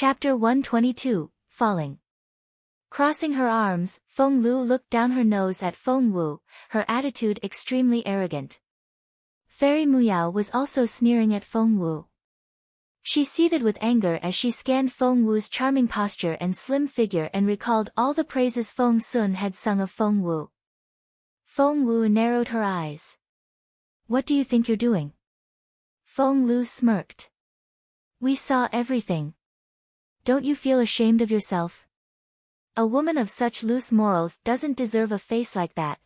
Chapter 122, Falling. Crossing her arms, Feng Lu looked down her nose at Feng Wu, her attitude extremely arrogant. Fairy Muyao was also sneering at Feng Wu. She seethed with anger as she scanned Feng Wu's charming posture and slim figure and recalled all the praises Feng Sun had sung of Feng Wu. Feng Wu narrowed her eyes. "What do you think you're doing?" Feng Lu smirked. "We saw everything. Don't you feel ashamed of yourself? A woman of such loose morals doesn't deserve a face like that."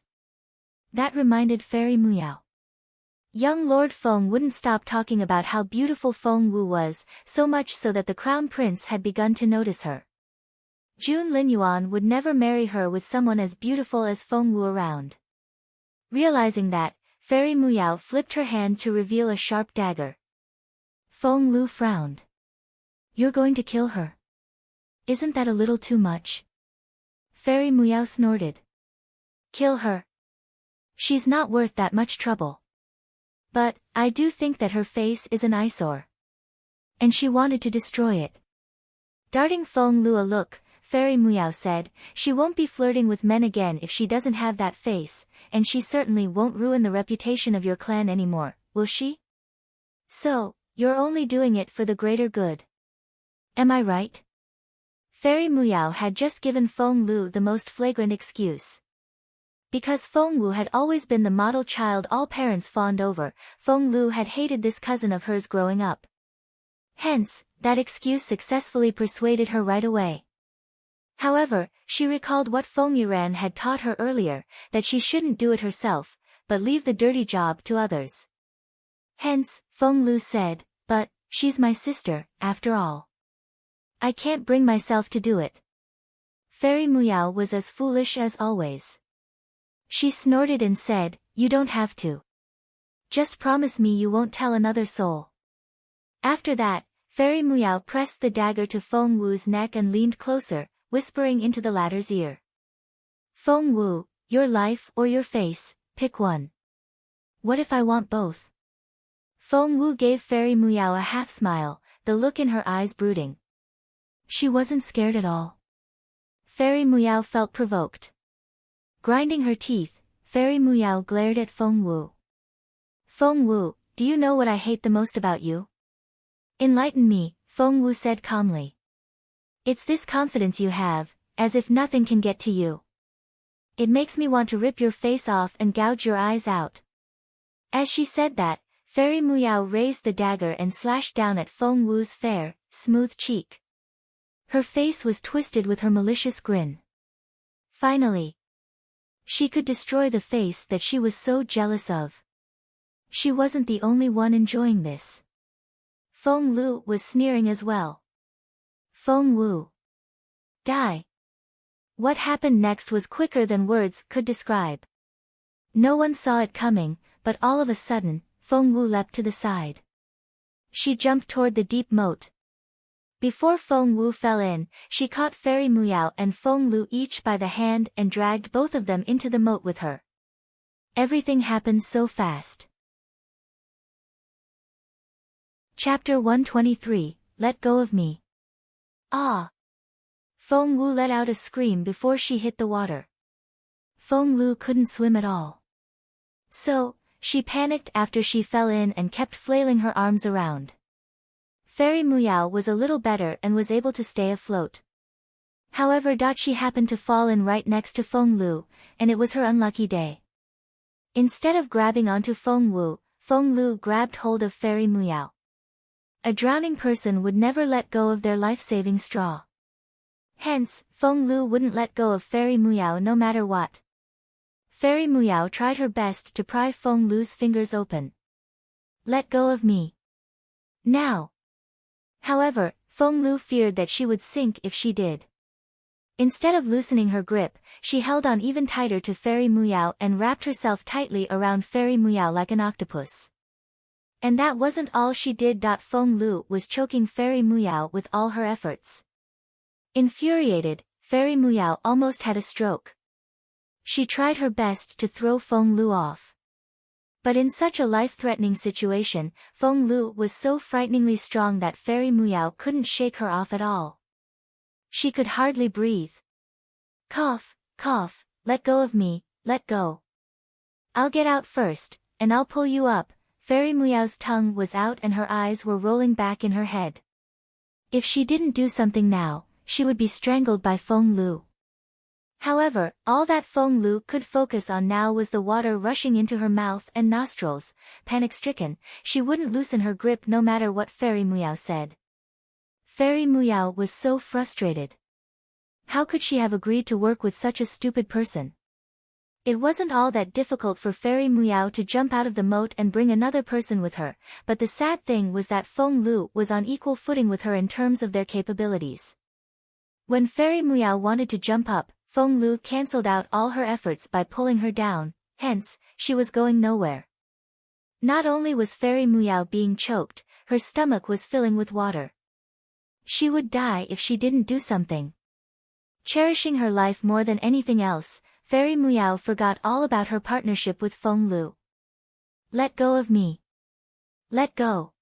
That reminded Fairy Muyao. Young Lord Feng wouldn't stop talking about how beautiful Feng Wu was, so much so that the crown prince had begun to notice her. June Linyuan would never marry her with someone as beautiful as Feng Wu around. Realizing that, Fairy Muyao flipped her hand to reveal a sharp dagger. Feng Lu frowned. "You're going to kill her? Isn't that a little too much?" Fairy Muyao snorted. "Kill her? She's not worth that much trouble. But, I do think that her face is an eyesore. And she wanted to destroy it." Darting Feng Lu a look, Fairy Muyao said, "She won't be flirting with men again if she doesn't have that face, and she certainly won't ruin the reputation of your clan anymore, will she? So, you're only doing it for the greater good. Am I right?" Fairy Muyao had just given Feng Lu the most flagrant excuse. Because Feng Wu had always been the model child all parents fawned over, Feng Lu had hated this cousin of hers growing up. Hence, that excuse successfully persuaded her right away. However, she recalled what Feng Yuran had taught her earlier, that she shouldn't do it herself, but leave the dirty job to others. Hence, Feng Lu said, "But, she's my sister, after all. I can't bring myself to do it." Fairy Muyao was as foolish as always. She snorted and said, "You don't have to. Just promise me you won't tell another soul." After that, Fairy Muyao pressed the dagger to Feng Wu's neck and leaned closer, whispering into the latter's ear. "Feng Wu, your life or your face, pick one. What if I want both?" Feng Wu gave Fairy Muyao a half-smile, the look in her eyes brooding. She wasn't scared at all. Fairy Muyao felt provoked. Grinding her teeth, Fairy Muyao glared at Feng Wu. "Feng Wu, do you know what I hate the most about you?" "Enlighten me," Feng Wu said calmly. "It's this confidence you have, as if nothing can get to you. It makes me want to rip your face off and gouge your eyes out." As she said that, Fairy Muyao raised the dagger and slashed down at Feng Wu's fair, smooth cheek. Her face was twisted with her malicious grin. Finally, she could destroy the face that she was so jealous of. She wasn't the only one enjoying this. Feng Lu was sneering as well. Feng Wu. Die. What happened next was quicker than words could describe. No one saw it coming, but all of a sudden, Feng Wu leapt to the side. She jumped toward the deep moat. Before Feng Wu fell in, she caught Fairy Muyao and Feng Lu each by the hand and dragged both of them into the moat with her. Everything happened so fast. Chapter 123, Let Go of Me. Ah! Feng Wu let out a scream before she hit the water. Feng Lu couldn't swim at all. So, she panicked after she fell in and kept flailing her arms around. Fairy Muyao was a little better and was able to stay afloat. However, she happened to fall in right next to Feng Lu, and it was her unlucky day. Instead of grabbing onto Feng Wu, Feng Lu grabbed hold of Fairy Muyao. A drowning person would never let go of their life-saving straw. Hence, Feng Lu wouldn't let go of Fairy Muyao no matter what. Fairy Muyao tried her best to pry Feng Lu's fingers open. "Let go of me. Now." However, Feng Lu feared that she would sink if she did. Instead of loosening her grip, she held on even tighter to Fairy Muyao and wrapped herself tightly around Fairy Muyao like an octopus. And that wasn't all she did. Feng Lu was choking Fairy Muyao with all her efforts. Infuriated, Fairy Muyao almost had a stroke. She tried her best to throw Feng Lu off. But in such a life-threatening situation, Feng Lu was so frighteningly strong that Fairy Muyao couldn't shake her off at all. She could hardly breathe. Cough, cough, let go of me, let go. I'll get out first, and I'll pull you up. Fairy Muyao's tongue was out and her eyes were rolling back in her head. If she didn't do something now, she would be strangled by Feng Lu. However, all that Feng Lu could focus on now was the water rushing into her mouth and nostrils. Panic-stricken, she wouldn't loosen her grip no matter what Fairy Muyao said. Fairy Muyao was so frustrated. How could she have agreed to work with such a stupid person? It wasn't all that difficult for Fairy Muyao to jump out of the moat and bring another person with her, but the sad thing was that Feng Lu was on equal footing with her in terms of their capabilities. When Fairy Muyao wanted to jump up, Feng Lu cancelled out all her efforts by pulling her down, hence, she was going nowhere. Not only was Fairy Muyao being choked, her stomach was filling with water. She would die if she didn't do something. Cherishing her life more than anything else, Fairy Muyao forgot all about her partnership with Feng Lu. Let go of me. Let go.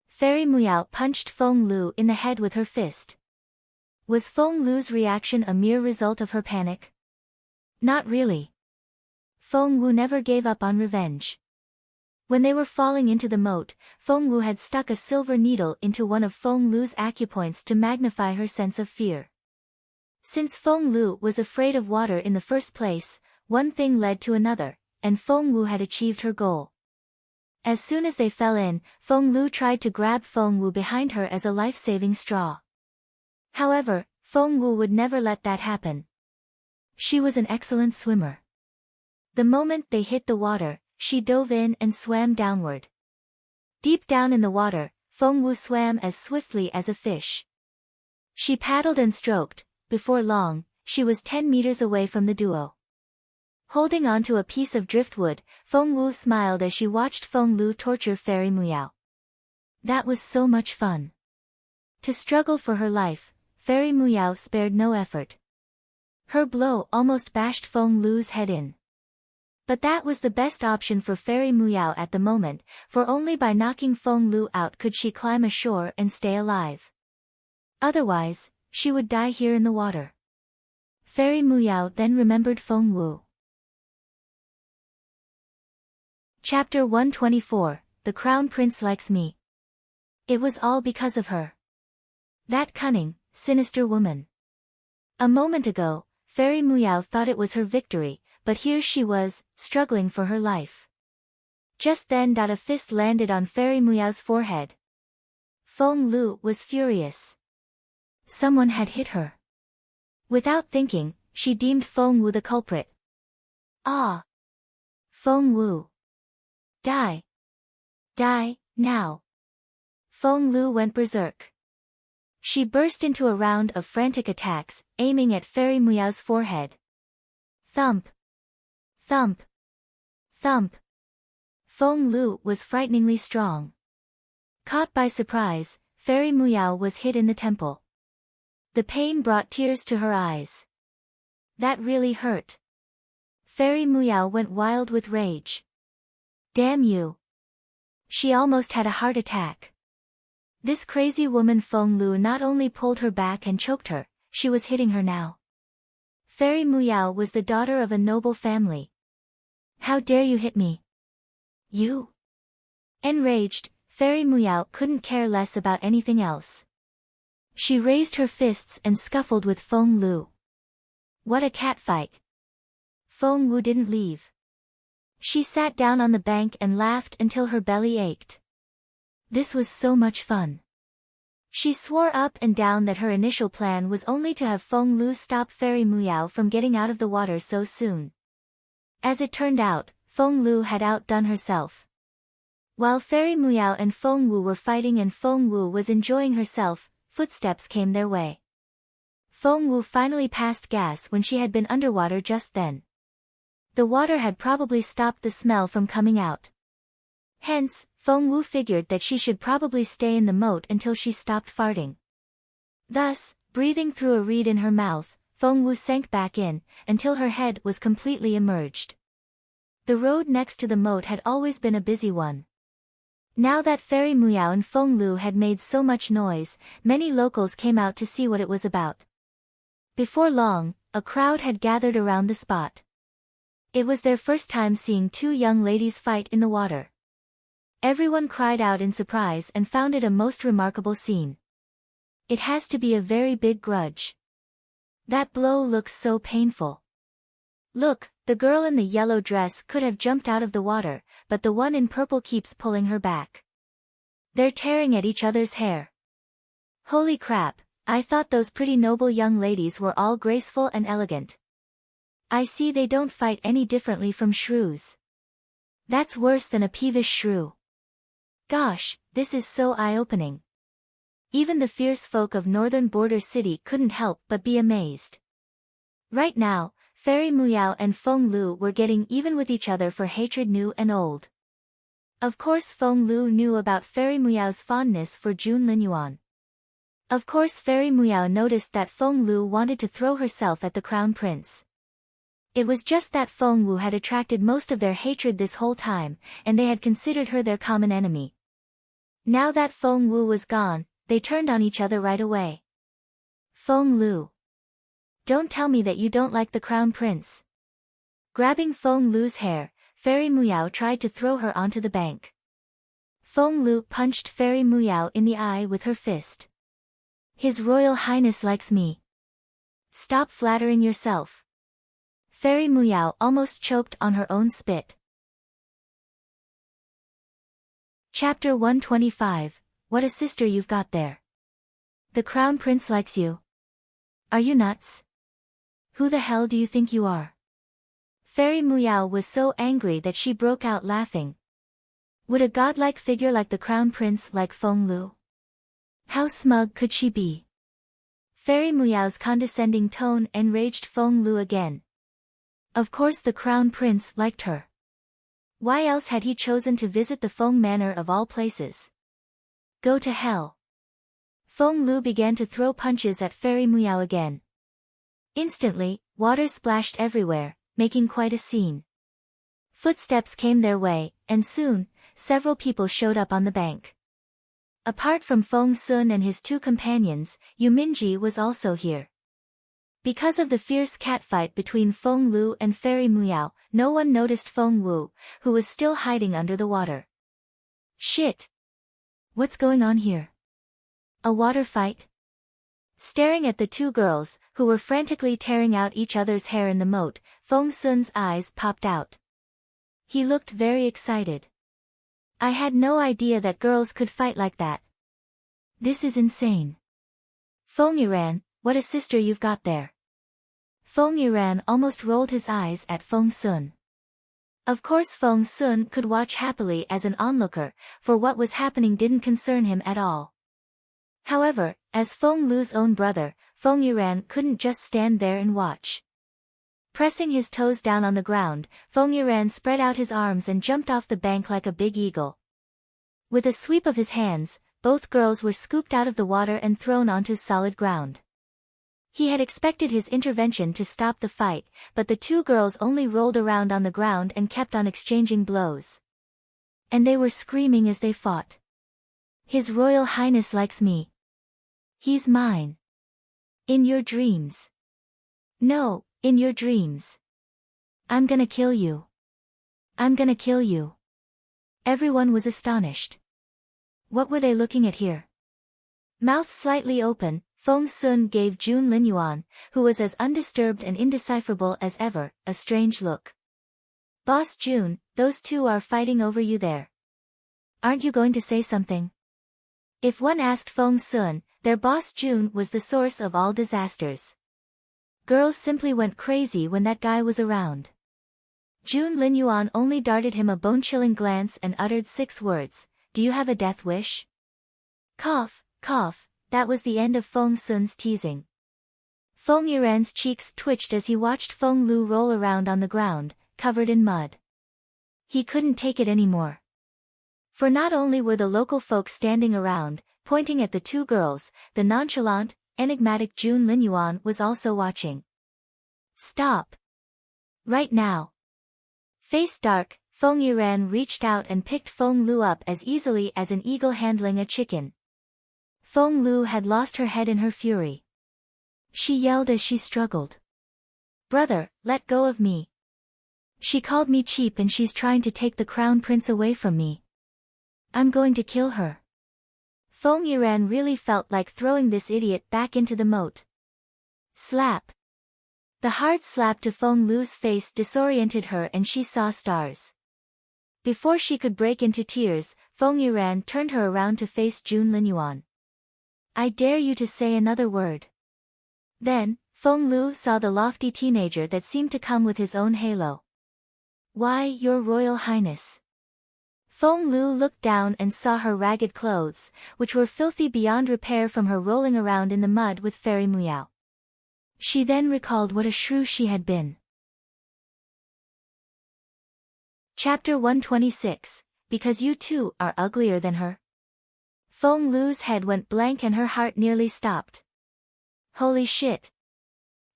Fairy Muyao punched Feng Lu in the head with her fist. Was Feng Lu's reaction a mere result of her panic? Not really. Feng Lu never gave up on revenge. When they were falling into the moat, Feng Lu had stuck a silver needle into one of Feng Lu's acupoints to magnify her sense of fear. Since Feng Lu was afraid of water in the first place, one thing led to another, and Feng Lu had achieved her goal. As soon as they fell in, Feng Lu tried to grab Feng Lu behind her as a life-saving straw. However, Feng Lu would never let that happen. She was an excellent swimmer. The moment they hit the water, she dove in and swam downward. Deep down in the water, Feng Lu swam as swiftly as a fish. She paddled and stroked. Before long, she was 10 meters away from the duo. Holding onto a piece of driftwood, Feng Lu smiled as she watched Feng Lu torture Fairy Muyao. That was so much fun. To struggle for her life, Fairy Muyao spared no effort. Her blow almost bashed Feng Lu's head in. But that was the best option for Fairy Muyao at the moment, for only by knocking Feng Lu out could she climb ashore and stay alive. Otherwise, she would die here in the water. Fairy Muyao then remembered Feng Lu. Chapter 124, The Crown Prince Likes Me. It was all because of her. That cunning, sinister woman. A moment ago, Fairy Muyao thought it was her victory, but here she was, struggling for her life. Just then a fist landed on Fairy Muyao's forehead. Feng Lu was furious. Someone had hit her. Without thinking, she deemed Feng Lu the culprit. Ah! Feng Lu. Die. Die, now. Feng Lu went berserk. She burst into a round of frantic attacks, aiming at Fairy Muyao's forehead. Thump. Thump. Thump. Feng Lu was frighteningly strong. Caught by surprise, Fairy Muyao was hit in the temple. The pain brought tears to her eyes. That really hurt. Fairy Muyao went wild with rage. Damn you. She almost had a heart attack. This crazy woman Feng Lu not only pulled her back and choked her, she was hitting her now. Fairy Muyao was the daughter of a noble family. How dare you hit me? You? Enraged, Fairy Muyao couldn't care less about anything else. She raised her fists and scuffled with Feng Lu. What a catfight. Feng Lu didn't leave. She sat down on the bank and laughed until her belly ached. This was so much fun. She swore up and down that her initial plan was only to have Feng Lu stop Fairy Muyao from getting out of the water so soon. As it turned out, Feng Lu had outdone herself. While Fairy Muyao and Feng Lu were fighting and Feng Lu was enjoying herself, footsteps came their way. Feng Lu finally passed gas when she had been underwater just then. The water had probably stopped the smell from coming out. Hence, Feng Lu figured that she should probably stay in the moat until she stopped farting. Thus, breathing through a reed in her mouth, Feng Lu sank back in, until her head was completely immersed. The road next to the moat had always been a busy one. Now that Fairy Muyao and Feng Lu had made so much noise, many locals came out to see what it was about. Before long, a crowd had gathered around the spot. It was their first time seeing two young ladies fight in the water. Everyone cried out in surprise and found it a most remarkable scene. It has to be a very big grudge. That blow looks so painful. Look, the girl in the yellow dress could have jumped out of the water, but the one in purple keeps pulling her back. They're tearing at each other's hair. Holy crap, I thought those pretty noble young ladies were all graceful and elegant. I see they don't fight any differently from shrews. That's worse than a peevish shrew. Gosh, this is so eye-opening. Even the fierce folk of northern border city couldn't help but be amazed. Right now, Fairy Muyao and Feng Lu were getting even with each other for hatred new and old. Of course Feng Lu knew about Fairy Muyao's fondness for Jun Linyuan. Of course Fairy Muyao noticed that Feng Lu wanted to throw herself at the crown prince. It was just that Feng Lu had attracted most of their hatred this whole time, and they had considered her their common enemy. Now that Feng Lu was gone, they turned on each other right away. Feng Lu. Don't tell me that you don't like the crown prince. Grabbing Feng Lu's hair, Fairy Muyao tried to throw her onto the bank. Feng Lu punched Fairy Muyao in the eye with her fist. His Royal Highness likes me. Stop flattering yourself. Fairy Muyao almost choked on her own spit. Chapter 125, What a sister you've got there. The crown prince likes you. Are you nuts? Who the hell do you think you are? Fairy Muyao was so angry that she broke out laughing. Would a godlike figure like the crown prince like Feng Lu? How smug could she be? Fairy Muyao's condescending tone enraged Feng Lu again. Of course the crown prince liked her. Why else had he chosen to visit the Feng manor of all places? Go to hell. Feng Lu began to throw punches at Fairy Muyao again. Instantly, water splashed everywhere, making quite a scene. Footsteps came their way, and soon, several people showed up on the bank. Apart from Feng Sun and his two companions, Yu Minji was also here. Because of the fierce catfight between Feng Lu and Fairy Muyao, no one noticed Feng Wu, who was still hiding under the water. Shit! What's going on here? A water fight? Staring at the two girls, who were frantically tearing out each other's hair in the moat, Feng Sun's eyes popped out. He looked very excited. I had no idea that girls could fight like that. This is insane. Feng Yiran, what a sister you've got there. Feng Yiran almost rolled his eyes at Feng Sun. Of course Feng Sun could watch happily as an onlooker, for what was happening didn't concern him at all. However, as Feng Lu's own brother, Feng Yiran couldn't just stand there and watch. Pressing his toes down on the ground, Feng Yiran spread out his arms and jumped off the bank like a big eagle. With a sweep of his hands, both girls were scooped out of the water and thrown onto solid ground. He had expected his intervention to stop the fight, but the two girls only rolled around on the ground and kept on exchanging blows. And they were screaming as they fought. His Royal Highness likes me. He's mine. In your dreams. No, in your dreams. I'm gonna kill you. I'm gonna kill you. Everyone was astonished. What were they looking at here? Mouth slightly open, Feng Sun gave Jun Linyuan, who was as undisturbed and indecipherable as ever, a strange look. Boss Jun, those two are fighting over you there. Aren't you going to say something? If one asked Feng Sun, their boss Jun was the source of all disasters. Girls simply went crazy when that guy was around. Jun Linyuan only darted him a bone-chilling glance and uttered 6 words, "Do you have a death wish?" Cough, cough, that was the end of Feng Sun's teasing. Feng Yiran's cheeks twitched as he watched Feng Lu roll around on the ground, covered in mud. He couldn't take it anymore. For not only were the local folk standing around, pointing at the two girls, the nonchalant, enigmatic Jun Linyuan was also watching. Stop. Right now. Face dark, Feng Yiran reached out and picked Feng Lu up as easily as an eagle handling a chicken. Feng Lu had lost her head in her fury. She yelled as she struggled. "Brother, let go of me. She called me cheap and she's trying to take the crown prince away from me. I'm going to kill her." Feng Yiran really felt like throwing this idiot back into the moat. Slap. The hard slap to Feng Lu's face disoriented her and she saw stars. Before she could break into tears, Feng Yiran turned her around to face Jun Linyuan. "I dare you to say another word." Then, Feng Lu saw the lofty teenager that seemed to come with his own halo. "Why, Your Royal Highness." Feng Lu looked down and saw her ragged clothes, which were filthy beyond repair from her rolling around in the mud with Fairy Muyao. She then recalled what a shrew she had been. Chapter 126, Because You Too Are Uglier Than Her. Feng Lu's head went blank and her heart nearly stopped. Holy shit.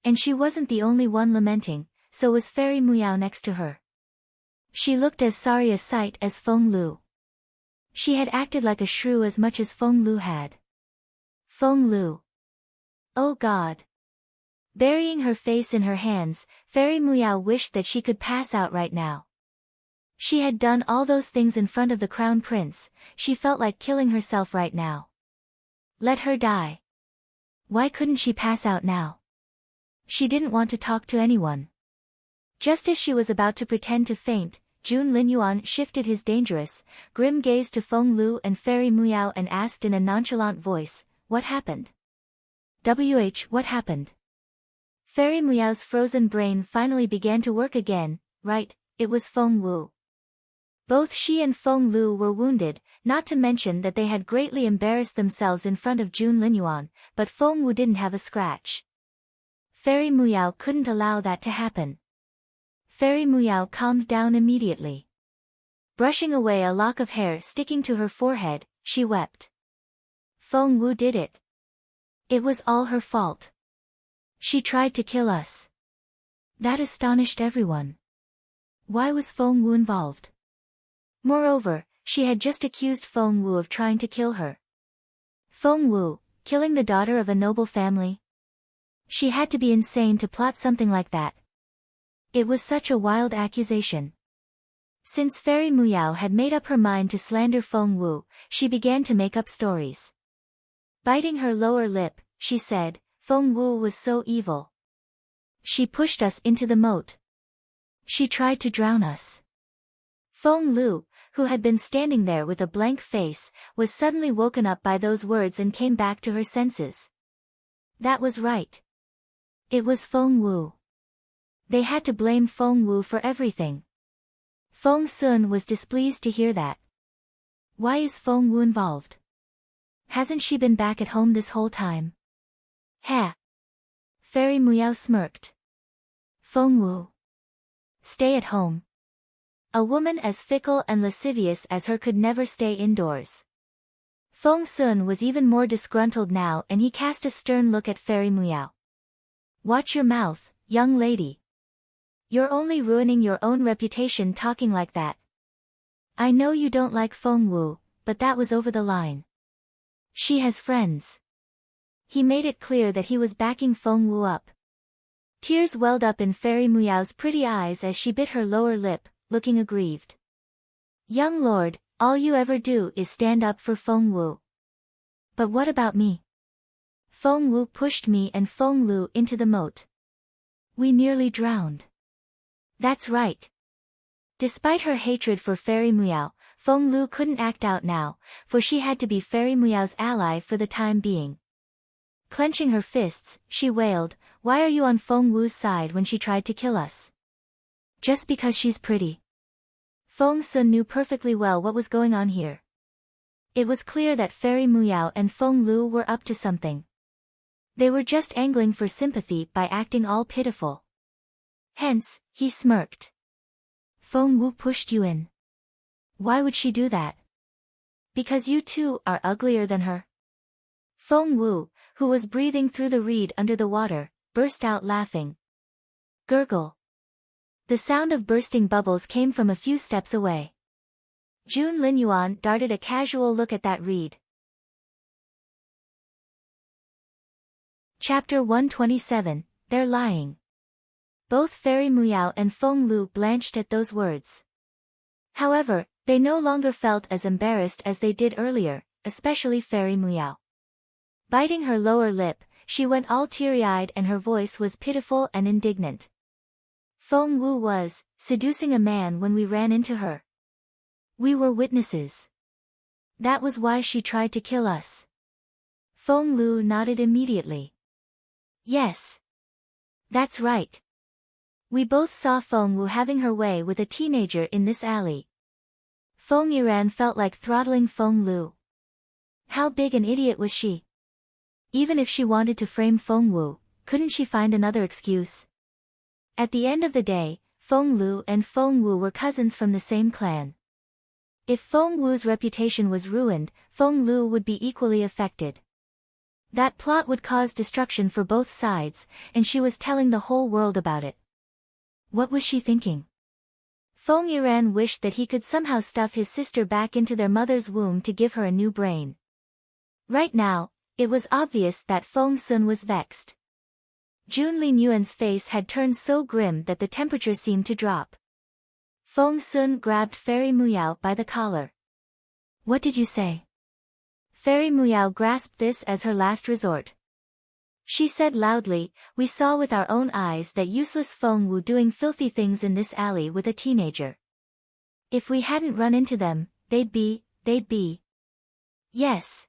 And she wasn't the only one lamenting, so was Fairy Muyao next to her. She looked as sorry a sight as Feng Lu. She had acted like a shrew as much as Feng Lu had. Feng Lu. Oh God. Burying her face in her hands, Fairy Muyao wished that she could pass out right now. She had done all those things in front of the crown prince, she felt like killing herself right now. Let her die. Why couldn't she pass out now? She didn't want to talk to anyone. Just as she was about to pretend to faint, Jun Linyuan shifted his dangerous, grim gaze to Feng Lu and Fairy Muyao and asked in a nonchalant voice, "What happened?" What happened? Fairy Muyao's frozen brain finally began to work again. Right, it was Feng Wu. Both she and Feng Lu were wounded, not to mention that they had greatly embarrassed themselves in front of Jun Linyuan, but Feng Wu didn't have a scratch. Fairy Muyao couldn't allow that to happen. Fairy Muyao calmed down immediately. Brushing away a lock of hair sticking to her forehead, she wept. Feng Wu did it. It was all her fault. She tried to kill us. That astonished everyone. Why was Feng Wu involved? Moreover, she had just accused Feng Wu of trying to kill her. Feng Wu, killing the daughter of a noble family? She had to be insane to plot something like that. It was such a wild accusation. Since Fairy Muyao had made up her mind to slander Feng Wu, she began to make up stories. Biting her lower lip, she said, "Feng Wu was so evil. She pushed us into the moat. She tried to drown us." Feng Lu, who had been standing there with a blank face, was suddenly woken up by those words and came back to her senses. That was right. It was Feng Wu. They had to blame Feng Wu for everything. Feng Sun was displeased to hear that. Why is Feng Wu involved? Hasn't she been back at home this whole time? Ha! Fairy Muyao smirked. Feng Wu. Stay at home. A woman as fickle and lascivious as her could never stay indoors. Feng Sun was even more disgruntled now and he cast a stern look at Fairy Muyao. Watch your mouth, young lady. You're only ruining your own reputation talking like that. I know you don't like Feng Wu, but that was over the line. She has friends. He made it clear that he was backing Feng Wu up. Tears welled up in Fairy Muyao's pretty eyes as she bit her lower lip, looking aggrieved. Young lord, all you ever do is stand up for Feng Wu. But what about me? Feng Wu pushed me and Feng Lu into the moat. We nearly drowned. That's right. Despite her hatred for Fairy Muyao, Feng Lu couldn't act out now, for she had to be Fairy Muyao's ally for the time being. Clenching her fists, she wailed, "Why are you on Feng Wu's side when she tried to kill us? Just because she's pretty." Feng Sun knew perfectly well what was going on here. It was clear that Fairy Muyao and Feng Lu were up to something. They were just angling for sympathy by acting all pitiful. Hence, he smirked. Feng Wu pushed you in. Why would she do that? Because you too are uglier than her. Feng Wu, who was breathing through the reed under the water, burst out laughing. Gurgle. The sound of bursting bubbles came from a few steps away. Linyuan darted a casual look at that reed. Chapter 127, They're Lying. Both Fairy Muyao and Feng Lu blanched at those words. However, they no longer felt as embarrassed as they did earlier, especially Fairy Muyao. Biting her lower lip, she went all teary-eyed and her voice was pitiful and indignant. Feng Wu was seducing a man when we ran into her. We were witnesses. That was why she tried to kill us. Feng Lu nodded immediately. Yes. That's right. We both saw Feng Wu having her way with a teenager in this alley. Feng Yiran felt like throttling Feng Lu. How big an idiot was she? Even if she wanted to frame Feng Wu, couldn't she find another excuse? At the end of the day, Feng Lu and Feng Wu were cousins from the same clan. If Feng Wu's reputation was ruined, Feng Lu would be equally affected. That plot would cause destruction for both sides, and she was telling the whole world about it. What was she thinking? Feng Yiran wished that he could somehow stuff his sister back into their mother's womb to give her a new brain. Right now, it was obvious that Feng Sun was vexed. Linyuan's face had turned so grim that the temperature seemed to drop. Feng Sun grabbed Fairy Muyao by the collar. What did you say? Fairy Muyao grasped this as her last resort. She said loudly, we saw with our own eyes that useless Feng Wu doing filthy things in this alley with a teenager. If we hadn't run into them, they'd be. Yes.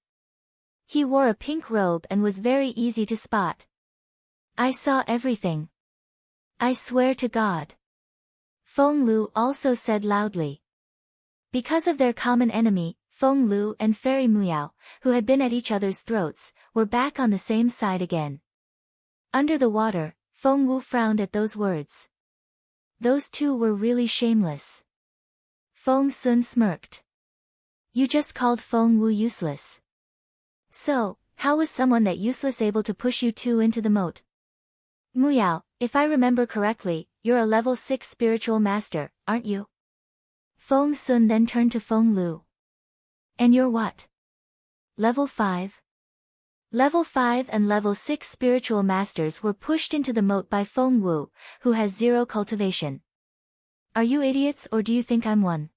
He wore a pink robe and was very easy to spot. I saw everything. I swear to God. Feng Lu also said loudly. Because of their common enemy, Feng Lu and Fairy Muyao, who had been at each other's throats, were back on the same side again. Under the water, Feng Wu frowned at those words. Those two were really shameless. Feng Sun smirked. You just called Feng Wu useless. So, how was someone that useless able to push you two into the moat? Muyao, if I remember correctly, you're a level 6 spiritual master, aren't you? Feng Sun then turned to Feng Lu. And you're what? Level 5? Level 5 and level 6 spiritual masters were pushed into the moat by Feng Wu, who has 0 cultivation. Are you idiots or do you think I'm one?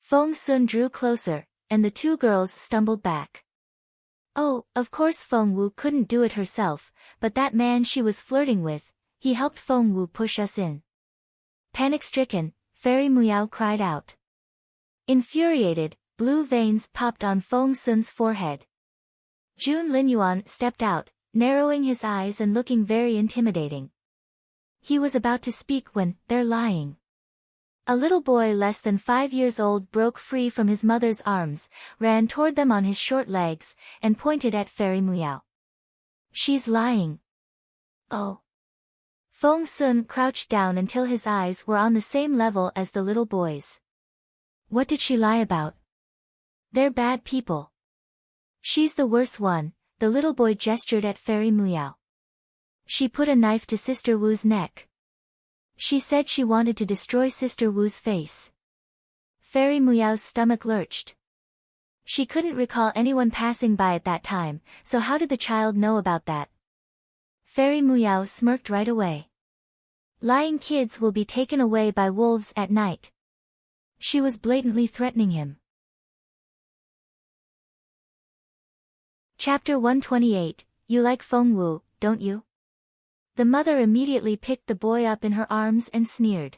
Feng Sun drew closer, and the two girls stumbled back. Oh, of course Feng Wu couldn't do it herself, but that man she was flirting with, he helped Feng Wu push us in. Panic-stricken, Fairy Muyao cried out. Infuriated, blue veins popped on Feng Sun's forehead. Linyuan stepped out, narrowing his eyes and looking very intimidating. He was about to speak when, they're lying. A little boy less than 5 years old broke free from his mother's arms, ran toward them on his short legs, and pointed at Fairy Muyao. She's lying. Oh. Feng Sun crouched down until his eyes were on the same level as the little boy's. What did she lie about? They're bad people. She's the worst one, the little boy gestured at Fairy Muyao. She put a knife to Sister Wu's neck. She said she wanted to destroy Sister Wu's face. Fairy Muyao's stomach lurched. She couldn't recall anyone passing by at that time, so how did the child know about that? Fairy Muyao smirked right away. Lying kids will be taken away by wolves at night. She was blatantly threatening him. Chapter 128, You like Feng Wu, don't you? The mother immediately picked the boy up in her arms and sneered.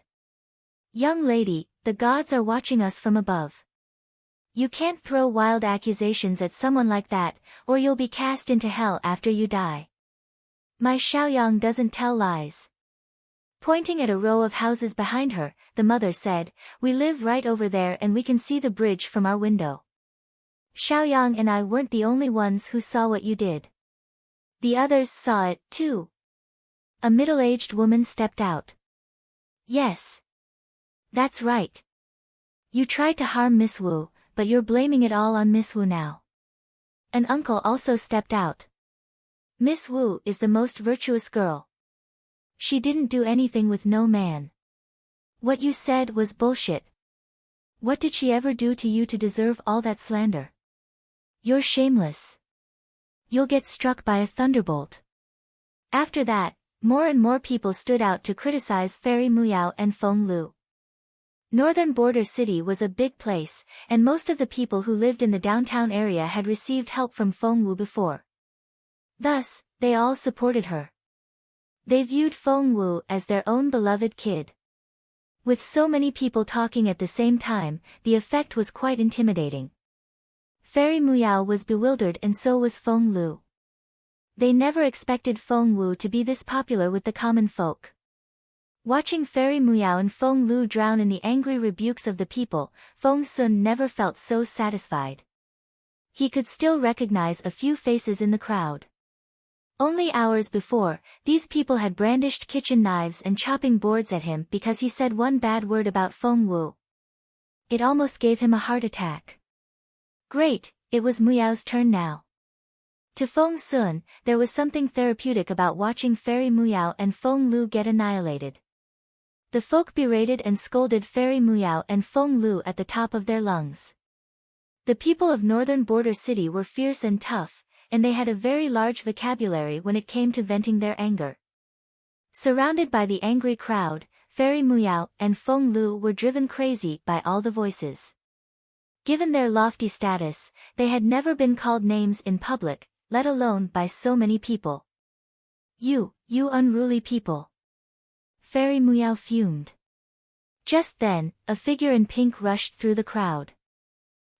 Young lady, the gods are watching us from above. You can't throw wild accusations at someone like that, or you'll be cast into hell after you die. My Xiaoyang doesn't tell lies. Pointing at a row of houses behind her, the mother said, We live right over there and we can see the bridge from our window. Xiaoyang and I weren't the only ones who saw what you did. The others saw it, too. A middle-aged woman stepped out. Yes. That's right. You tried to harm Miss Wu, but you're blaming it all on Miss Wu now. An uncle also stepped out. Miss Wu is the most virtuous girl. She didn't do anything with no man. What you said was bullshit. What did she ever do to you to deserve all that slander? You're shameless. You'll get struck by a thunderbolt. After that, more and more people stood out to criticize Fairy Muyao and Feng Lu. Northern Border City was a big place, and most of the people who lived in the downtown area had received help from Feng Wu before. Thus, they all supported her. They viewed Feng Wu as their own beloved kid. With so many people talking at the same time, the effect was quite intimidating. Fairy Muyao was bewildered and so was Feng Lu. They never expected Feng Wu to be this popular with the common folk. Watching Fairy Muyao and Feng Lu drown in the angry rebukes of the people, Feng Sun never felt so satisfied. He could still recognize a few faces in the crowd. Only hours before, these people had brandished kitchen knives and chopping boards at him because he said one bad word about Feng Wu. It almost gave him a heart attack. Great, it was Muyao's turn now. To Feng Sun, there was something therapeutic about watching Fairy Muyao and Feng Lu get annihilated. The folk berated and scolded Fairy Muyao and Feng Lu at the top of their lungs. The people of Northern Border City were fierce and tough, and they had a very large vocabulary when it came to venting their anger. Surrounded by the angry crowd, Fairy Muyao and Feng Lu were driven crazy by all the voices. Given their lofty status, they had never been called names in public, let alone by so many people. You unruly people. Fairy Muyao fumed. Just then, a figure in pink rushed through the crowd.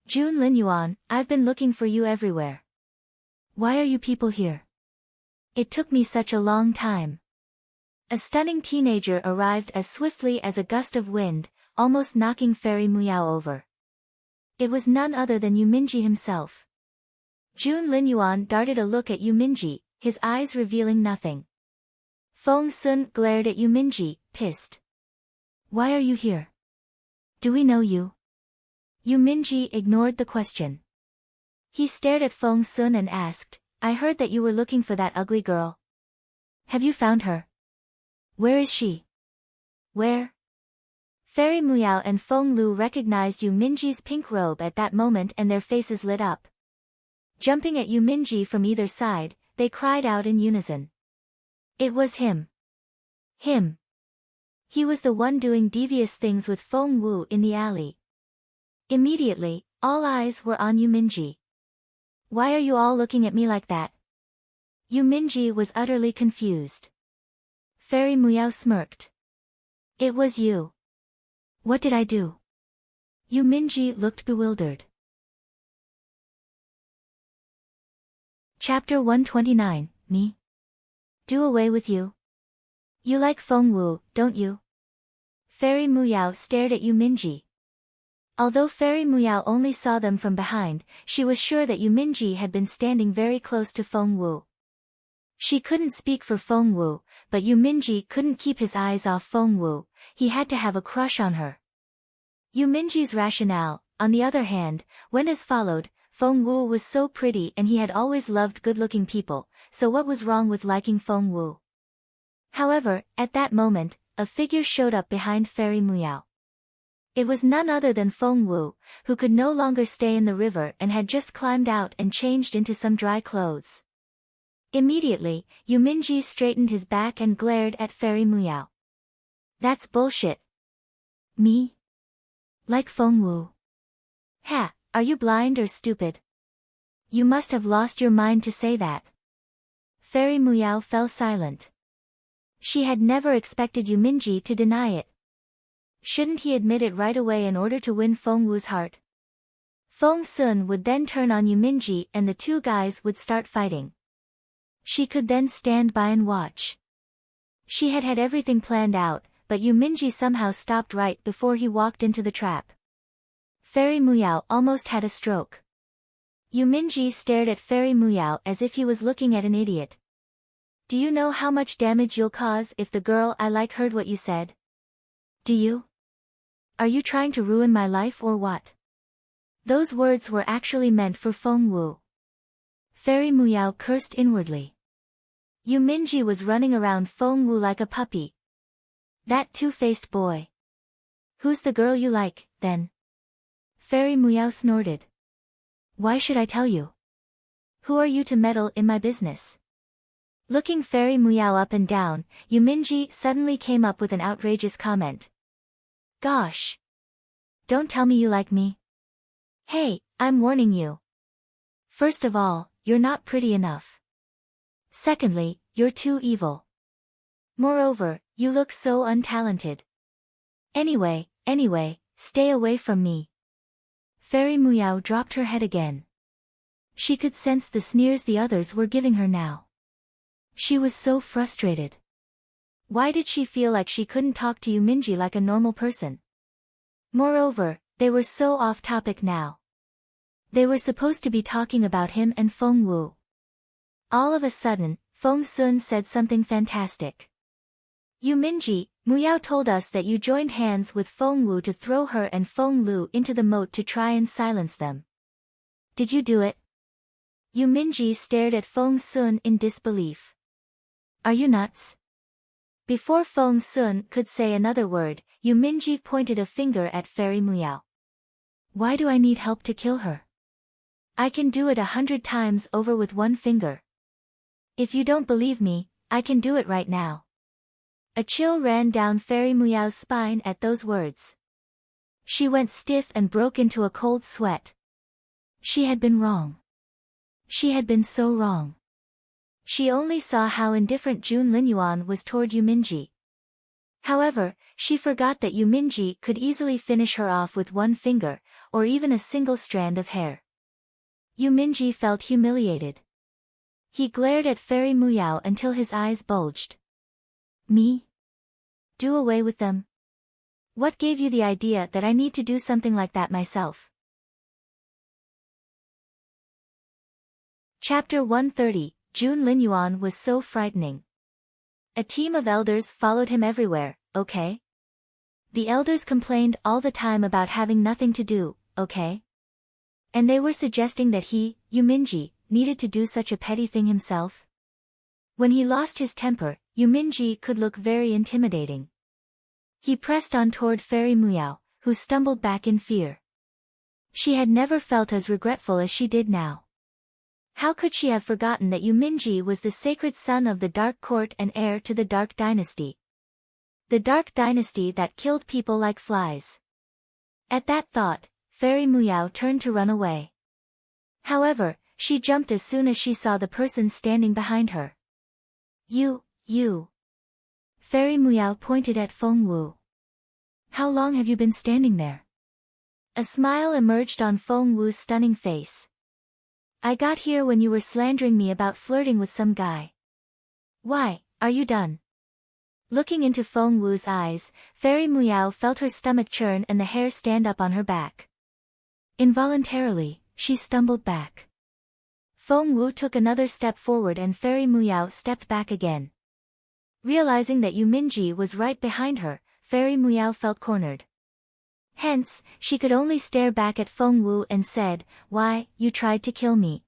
June Linyuan, I've been looking for you everywhere. Why are you people here? It took me such a long time. A stunning teenager arrived as swiftly as a gust of wind, almost knocking Fairy Muyao over. It was none other than Yuminji himself. June Linyuan darted a look at Yuminji, his eyes revealing nothing. Feng Sun glared at Yuminji, pissed. Why are you here? Do we know you? Yuminji ignored the question. He stared at Feng Sun and asked, I heard that you were looking for that ugly girl. Have you found her? Where is she? Where? Fairy Muyao and Feng Lu recognized Yuminji's pink robe at that moment and their faces lit up. Jumping at Yuminji from either side, they cried out in unison. It was him. Him. He was the one doing devious things with Feng Wu in the alley. Immediately, all eyes were on Yuminji. Why are you all looking at me like that? Yuminji was utterly confused. Fairy Muyao smirked. It was you. What did I do? Yuminji looked bewildered. Chapter 129, Me? Do away with you? You like Feng Wu, don't you? Fairy Muyao stared at Yuminji. Although Fairy Muyao only saw them from behind, she was sure that Yuminji had been standing very close to Feng Wu. She couldn't speak for Feng Wu, but Yuminji couldn't keep his eyes off Feng Wu, he had to have a crush on her. Yuminji's rationale, on the other hand, went as followed. Feng Wu was so pretty and he had always loved good-looking people, so what was wrong with liking Feng Wu? However, at that moment, a figure showed up behind Fairy Muyao. It was none other than Feng Wu, who could no longer stay in the river and had just climbed out and changed into some dry clothes. Immediately, Yuminji straightened his back and glared at Fairy Muyao. That's bullshit. Me? Like Feng Wu? Ha, are you blind or stupid? You must have lost your mind to say that. Fairy Muyao fell silent. She had never expected Yuminji to deny it. Shouldn't he admit it right away in order to win Feng Wu's heart? Feng Sun would then turn on Yuminji and the two guys would start fighting. She could then stand by and watch. She had had everything planned out, but Yuminji somehow stopped right before he walked into the trap. Fairy Muyao almost had a stroke. Yuminji stared at Fairy Muyao as if he was looking at an idiot. Do you know how much damage you'll cause if the girl I like heard what you said? Do you? Are you trying to ruin my life or what? Those words were actually meant for Feng Wu. Fairy Muyao cursed inwardly. Yuminji was running around Feng Wu like a puppy. That two-faced boy. Who's the girl you like, then? Fairy Muyao snorted. Why should I tell you? Who are you to meddle in my business? Looking Fairy Muyao up and down, Yuminji suddenly came up with an outrageous comment. Gosh! Don't tell me you like me. Hey, I'm warning you. First of all, you're not pretty enough. Secondly, you're too evil. Moreover, you look so untalented. Anyway, stay away from me. Fairy Muyao dropped her head again. She could sense the sneers the others were giving her now. She was so frustrated. Why did she feel like she couldn't talk to Yuminji like a normal person? Moreover, they were so off topic now. They were supposed to be talking about him and Feng Wu. All of a sudden, Feng Sun said something fantastic. Yuminji, Muyao told us that you joined hands with Feng Wu to throw her and Feng Lu into the moat to try and silence them. Did you do it? Yuminji stared at Feng Sun in disbelief. Are you nuts? Before Feng Sun could say another word, Yuminji pointed a finger at Fairy Muyao. Why do I need help to kill her? I can do it 100 times over with one finger. If you don't believe me, I can do it right now. A chill ran down Fairy Muyao's spine at those words. She went stiff and broke into a cold sweat. She had been wrong. She had been so wrong. She only saw how indifferent June Linyuan was toward Yuminji. However, she forgot that Yuminji could easily finish her off with one finger, or even a single strand of hair. Yuminji felt humiliated. He glared at Fairy Muyao until his eyes bulged. Me? Do away with them? What gave you the idea that I need to do something like that myself? Chapter 130, June Linyuan was so frightening. A team of elders followed him everywhere, okay? The elders complained all the time about having nothing to do, okay? And they were suggesting that he, Yuminji, needed to do such a petty thing himself? When he lost his temper, Yuminji could look very intimidating. He pressed on toward Fairy Muyao, who stumbled back in fear. She had never felt as regretful as she did now. How could she have forgotten that Yuminji was the sacred son of the Dark Court and heir to the Dark Dynasty? The Dark Dynasty that killed people like flies. At that thought, Fairy Muyao turned to run away. However, she jumped as soon as she saw the person standing behind her. You. Fairy Muyao pointed at Feng Wu. How long have you been standing there? A smile emerged on Feng Wu's stunning face. I got here when you were slandering me about flirting with some guy. Why, are you done? Looking into Feng Wu's eyes, Fairy Muyao felt her stomach churn and the hair stand up on her back. Involuntarily, she stumbled back. Feng Wu took another step forward and Fairy Muyao stepped back again. Realizing that Yuminji was right behind her, Fairy Muyao felt cornered. Hence, she could only stare back at Feng Wu and said, Why, you tried to kill me.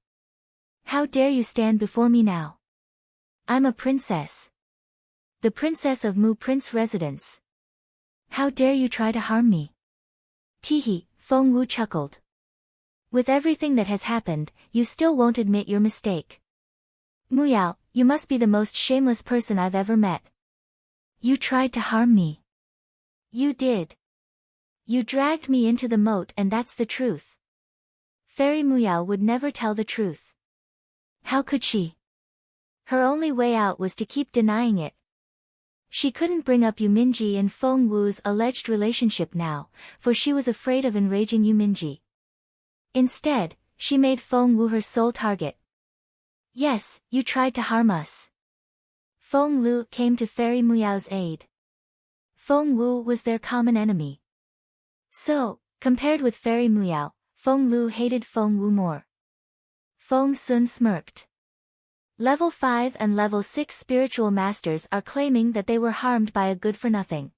How dare you stand before me now? I'm a princess. The princess of Mu Prince Residence. How dare you try to harm me? Teehee, Feng Wu chuckled. With everything that has happened, you still won't admit your mistake. Muyao, you must be the most shameless person I've ever met. You tried to harm me. You did. You dragged me into the moat and that's the truth. Fairy Muyao would never tell the truth. How could she? Her only way out was to keep denying it. She couldn't bring up Yuminji and Feng Wu's alleged relationship now, for she was afraid of enraging Yuminji. Instead, she made Feng Wu her sole target. Yes, you tried to harm us. Feng Lu came to Fairy Muyao's aid. Feng Wu was their common enemy. So, compared with Fairy Muyao, Feng Lu hated Feng Wu more. Feng Sun smirked. Level 5 and Level 6 spiritual masters are claiming that they were harmed by a good-for-nothing.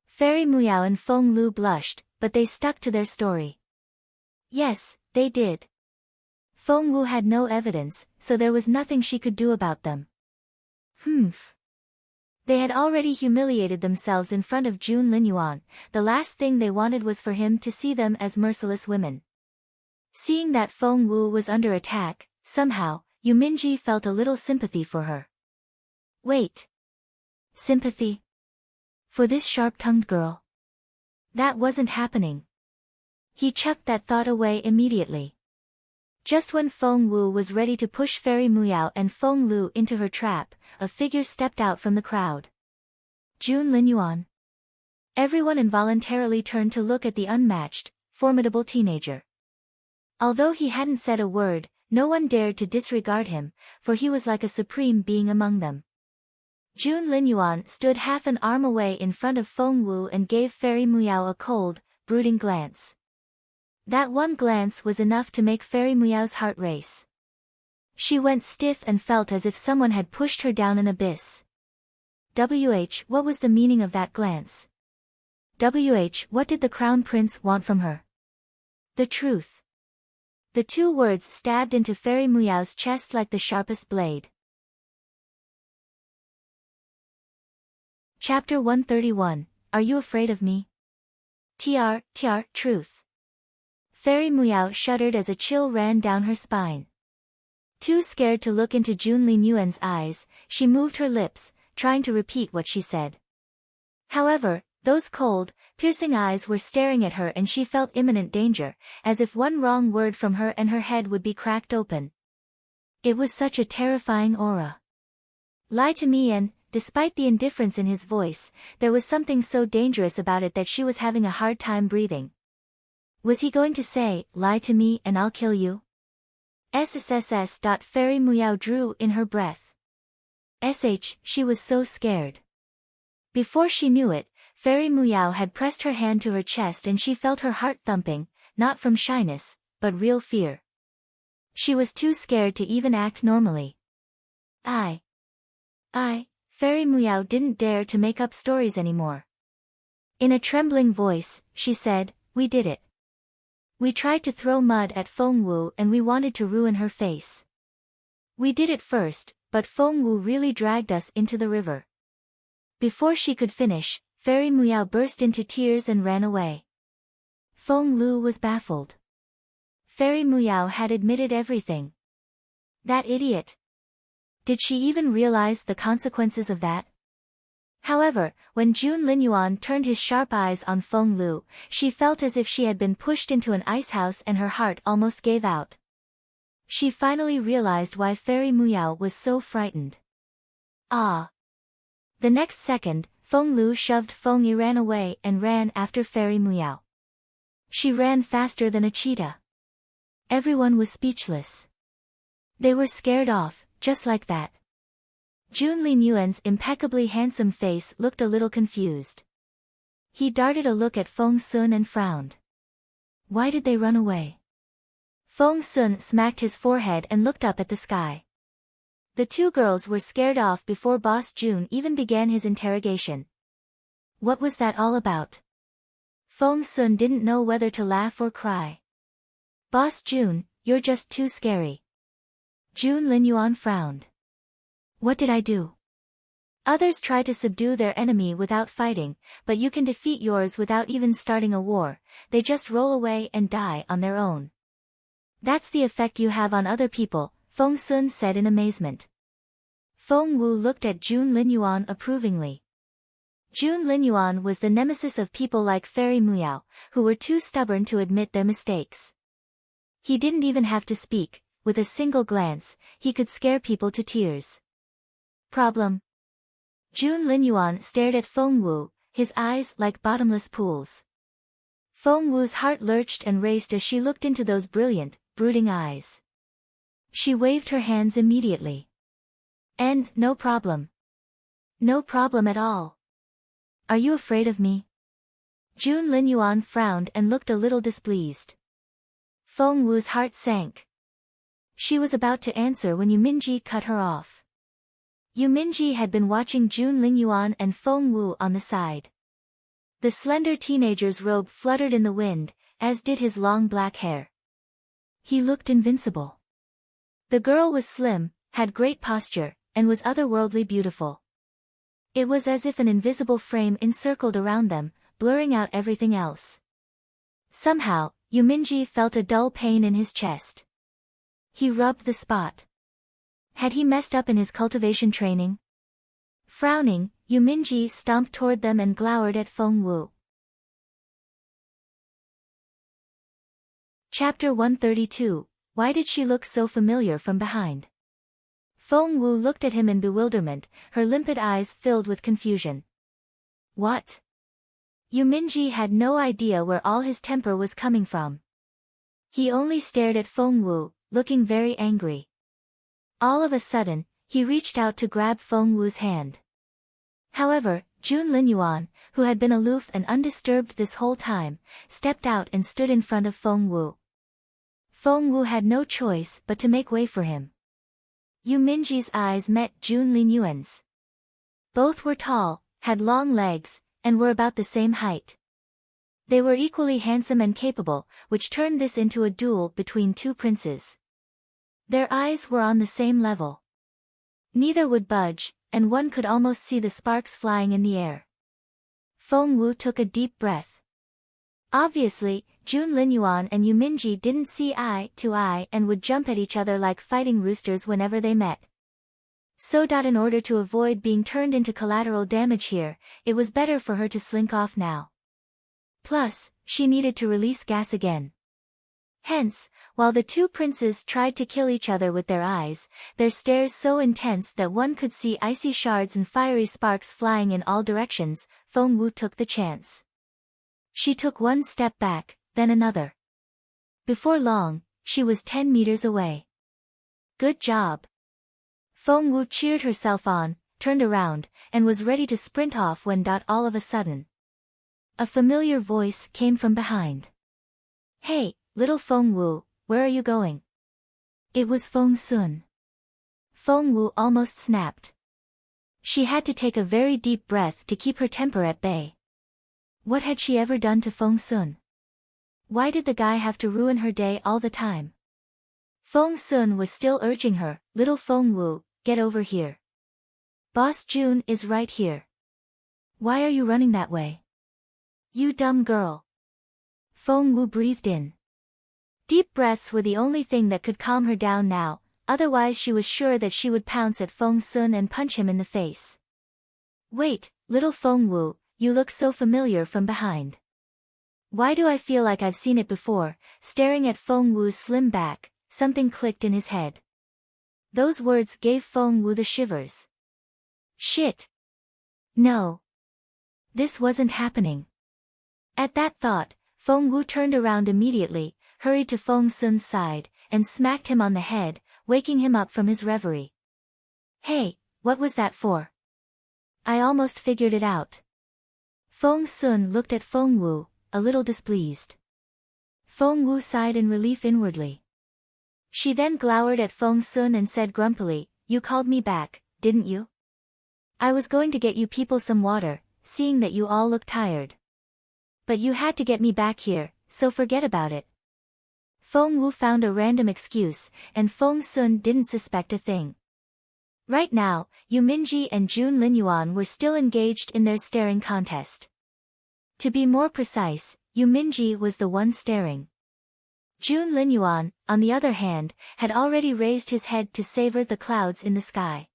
Fairy Muyao and Feng Lu blushed, but they stuck to their story. Yes, they did. Feng Wu had no evidence, so there was nothing she could do about them. Humph. They had already humiliated themselves in front of June Linyuan. The last thing they wanted was for him to see them as merciless women. Seeing that Feng Wu was under attack, somehow, Yuminji felt a little sympathy for her. Wait. Sympathy? For this sharp-tongued girl? That wasn't happening. He chucked that thought away immediately. Just when Feng Wu was ready to push Fairy Muyao and Feng Lu into her trap, a figure stepped out from the crowd. June Linyuan. Everyone involuntarily turned to look at the unmatched, formidable teenager. Although he hadn't said a word, no one dared to disregard him, for he was like a supreme being among them. June Linyuan stood half an arm away in front of Feng Wu and gave Fairy Muyao a cold, brooding glance. That one glance was enough to make Fairy Muyao's heart race. She went stiff and felt as if someone had pushed her down an abyss. What was the meaning of that glance? What did the Crown Prince want from her? The truth. The two words stabbed into Fairy Muyao's chest like the sharpest blade. Chapter 131, Are You Afraid of Me? Truth. Fairy Muyao shuddered as a chill ran down her spine. Too scared to look into June Linyuan's eyes, she moved her lips, trying to repeat what she said. However, those cold, piercing eyes were staring at her and she felt imminent danger, as if one wrong word from her and her head would be cracked open. It was such a terrifying aura. Lie to me, and, despite the indifference in his voice, there was something so dangerous about it that she was having a hard time breathing. Was he going to say, lie to me and I'll kill you? SSSS. Fairy Muyao drew in her breath. She was so scared. Before she knew it, Fairy Muyao had pressed her hand to her chest and she felt her heart thumping, not from shyness, but real fear. She was too scared to even act normally. Fairy Muyao didn't dare to make up stories anymore. In a trembling voice, she said, we did it. We tried to throw mud at Feng Wu and we wanted to ruin her face. We did it first, but Feng Wu really dragged us into the river. Before she could finish, Fairy Muyao burst into tears and ran away. Feng Lu was baffled. Fairy Muyao had admitted everything. That idiot. Did she even realize the consequences of that? However, when June Linyuan turned his sharp eyes on Feng Lu, she felt as if she had been pushed into an icehouse and her heart almost gave out. She finally realized why Fairy Muyao was so frightened. The next second, Feng Lu shoved Feng Yiran away and ran after Fairy Muyao. She ran faster than a cheetah. Everyone was speechless. They were scared off, just like that. June Linyuan's impeccably handsome face looked a little confused. He darted a look at Feng Sun and frowned. Why did they run away? Feng Sun smacked his forehead and looked up at the sky. The two girls were scared off before Boss June even began his interrogation. What was that all about? Feng Sun didn't know whether to laugh or cry. Boss June, you're just too scary. June Linyuan frowned. What did I do? Others try to subdue their enemy without fighting, but you can defeat yours without even starting a war. They just roll away and die on their own. That's the effect you have on other people, Feng Sun said in amazement. Feng Wu looked at June Linyuan approvingly. June Linyuan was the nemesis of people like Fairy Muyao, who were too stubborn to admit their mistakes. He didn't even have to speak. With a single glance, he could scare people to tears. Problem. June Linyuan stared at Feng Wu, his eyes like bottomless pools. Feng Wu's heart lurched and raced as she looked into those brilliant, brooding eyes. She waved her hands immediately. And, no problem. No problem at all. Are you afraid of me? June Linyuan frowned and looked a little displeased. Feng Wu's heart sank. She was about to answer when Yuminji cut her off. Yuminji had been watching June Linyuan and Feng Wu on the side. The slender teenager's robe fluttered in the wind, as did his long black hair. He looked invincible. The girl was slim, had great posture, and was otherworldly beautiful. It was as if an invisible frame encircled around them, blurring out everything else. Somehow, Yuminji felt a dull pain in his chest. He rubbed the spot. Had he messed up in his cultivation training? Frowning, Yuminji stomped toward them and glowered at Feng Wu. Chapter 132, Why did she look so familiar from behind? Feng Wu looked at him in bewilderment, her limpid eyes filled with confusion. What? Yuminji had no idea where all his temper was coming from. He only stared at Feng Wu, looking very angry. All of a sudden, he reached out to grab Feng Wu's hand. However, Linyuan, who had been aloof and undisturbed this whole time, stepped out and stood in front of Feng Wu. Feng Wu had no choice but to make way for him. Yuminji's eyes met Linyuan's. Both were tall, had long legs, and were about the same height. They were equally handsome and capable, which turned this into a duel between two princes. Their eyes were on the same level. Neither would budge, and one could almost see the sparks flying in the air. Feng Wu took a deep breath. Obviously, Linyuan and Yuminji didn't see eye to eye and would jump at each other like fighting roosters whenever they met. So in order to avoid being turned into collateral damage here, it was better for her to slink off now. Plus, she needed to release gas again. Hence, while the two princes tried to kill each other with their eyes, their stares so intense that one could see icy shards and fiery sparks flying in all directions, Feng Wu took the chance. She took one step back, then another. Before long, she was 10 meters away. Good job. Feng Wu cheered herself on, turned around, and was ready to sprint off when all of a sudden. A familiar voice came from behind. Hey, little Feng Wu, where are you going? It was Feng Sun. Feng Wu almost snapped. She had to take a very deep breath to keep her temper at bay. What had she ever done to Feng Sun? Why did the guy have to ruin her day all the time? Feng Sun was still urging her, little Feng Wu, get over here. Boss Jun is right here. Why are you running that way? You dumb girl. Feng Wu breathed in. Deep breaths were the only thing that could calm her down now, otherwise she was sure that she would pounce at Feng Sun and punch him in the face. Wait, little Feng Wu, you look so familiar from behind. Why do I feel like I've seen it before? Staring at Feng Wu's slim back, something clicked in his head. Those words gave Feng Wu the shivers. Shit. No. This wasn't happening. At that thought, Feng Wu turned around immediately, hurried to Feng Sun's side, and smacked him on the head, waking him up from his reverie. Hey, what was that for? I almost figured it out. Feng Sun looked at Feng Wu, a little displeased. Feng Wu sighed in relief inwardly. She then glowered at Feng Sun and said grumpily, You called me back, didn't you? I was going to get you people some water, seeing that you all look tired. But you had to get me back here, so forget about it. Feng Wu found a random excuse, and Feng Sun didn't suspect a thing. Right now, Yuminji and Linyuan were still engaged in their staring contest. To be more precise, Yuminji was the one staring. Linyuan, on the other hand, had already raised his head to savor the clouds in the sky.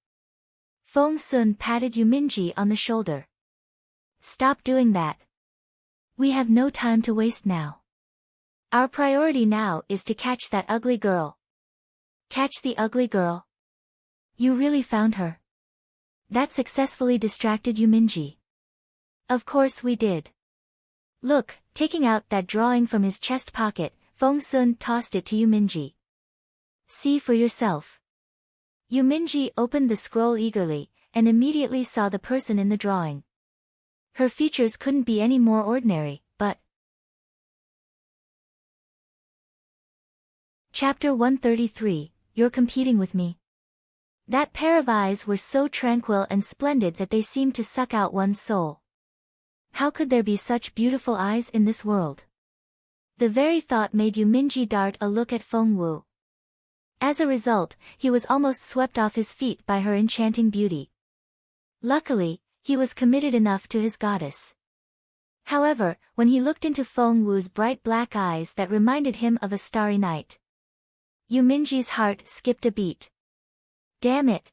Feng Sun patted Yuminji on the shoulder. Stop doing that. We have no time to waste now. Our priority now is to catch that ugly girl. Catch the ugly girl? You really found her? That successfully distracted Yuminji. Of course we did. Look, taking out that drawing from his chest pocket, Feng Sun tossed it to Yuminji. See for yourself. Yuminji opened the scroll eagerly, and immediately saw the person in the drawing. Her features couldn't be any more ordinary, but... Chapter 133, You're competing with me. That pair of eyes were so tranquil and splendid that they seemed to suck out one's soul. How could there be such beautiful eyes in this world? The very thought made Yuminji dart a look at Feng Wu. As a result, he was almost swept off his feet by her enchanting beauty. Luckily, he was committed enough to his goddess. However, when he looked into Feng Wu's bright black eyes that reminded him of a starry night, Yu Minji's heart skipped a beat. Damn it.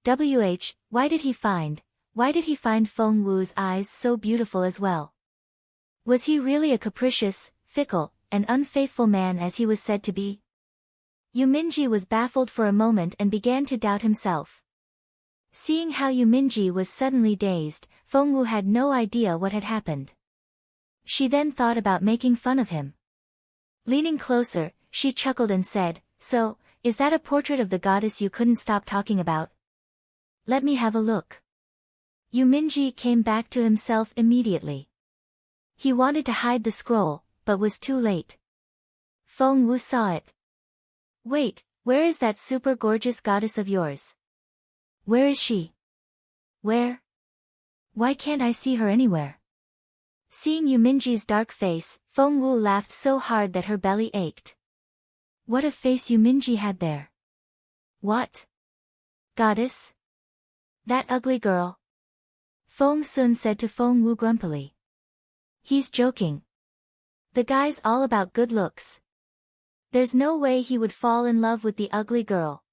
Why did he find Feng Wu's eyes so beautiful as well? Was he really a capricious, fickle, and unfaithful man as he was said to be? Yu Minji was baffled for a moment and began to doubt himself. Seeing how Yu Minji was suddenly dazed, Feng Wu had no idea what had happened. She then thought about making fun of him. Leaning closer, she chuckled and said, "So, is that a portrait of the goddess you couldn't stop talking about? Let me have a look." Yu Minji came back to himself immediately. He wanted to hide the scroll, but was too late. Feng Wu saw it. "Wait, where is that super gorgeous goddess of yours? Where is she? Where? Why can't I see her anywhere?" Seeing Yu Minji's dark face, Feng Wu laughed so hard that her belly ached. What a face Yu Minji had there. What? Goddess? That ugly girl? Feng Sun said to Feng Wu grumpily. He's joking. The guy's all about good looks. There's no way he would fall in love with the ugly girl.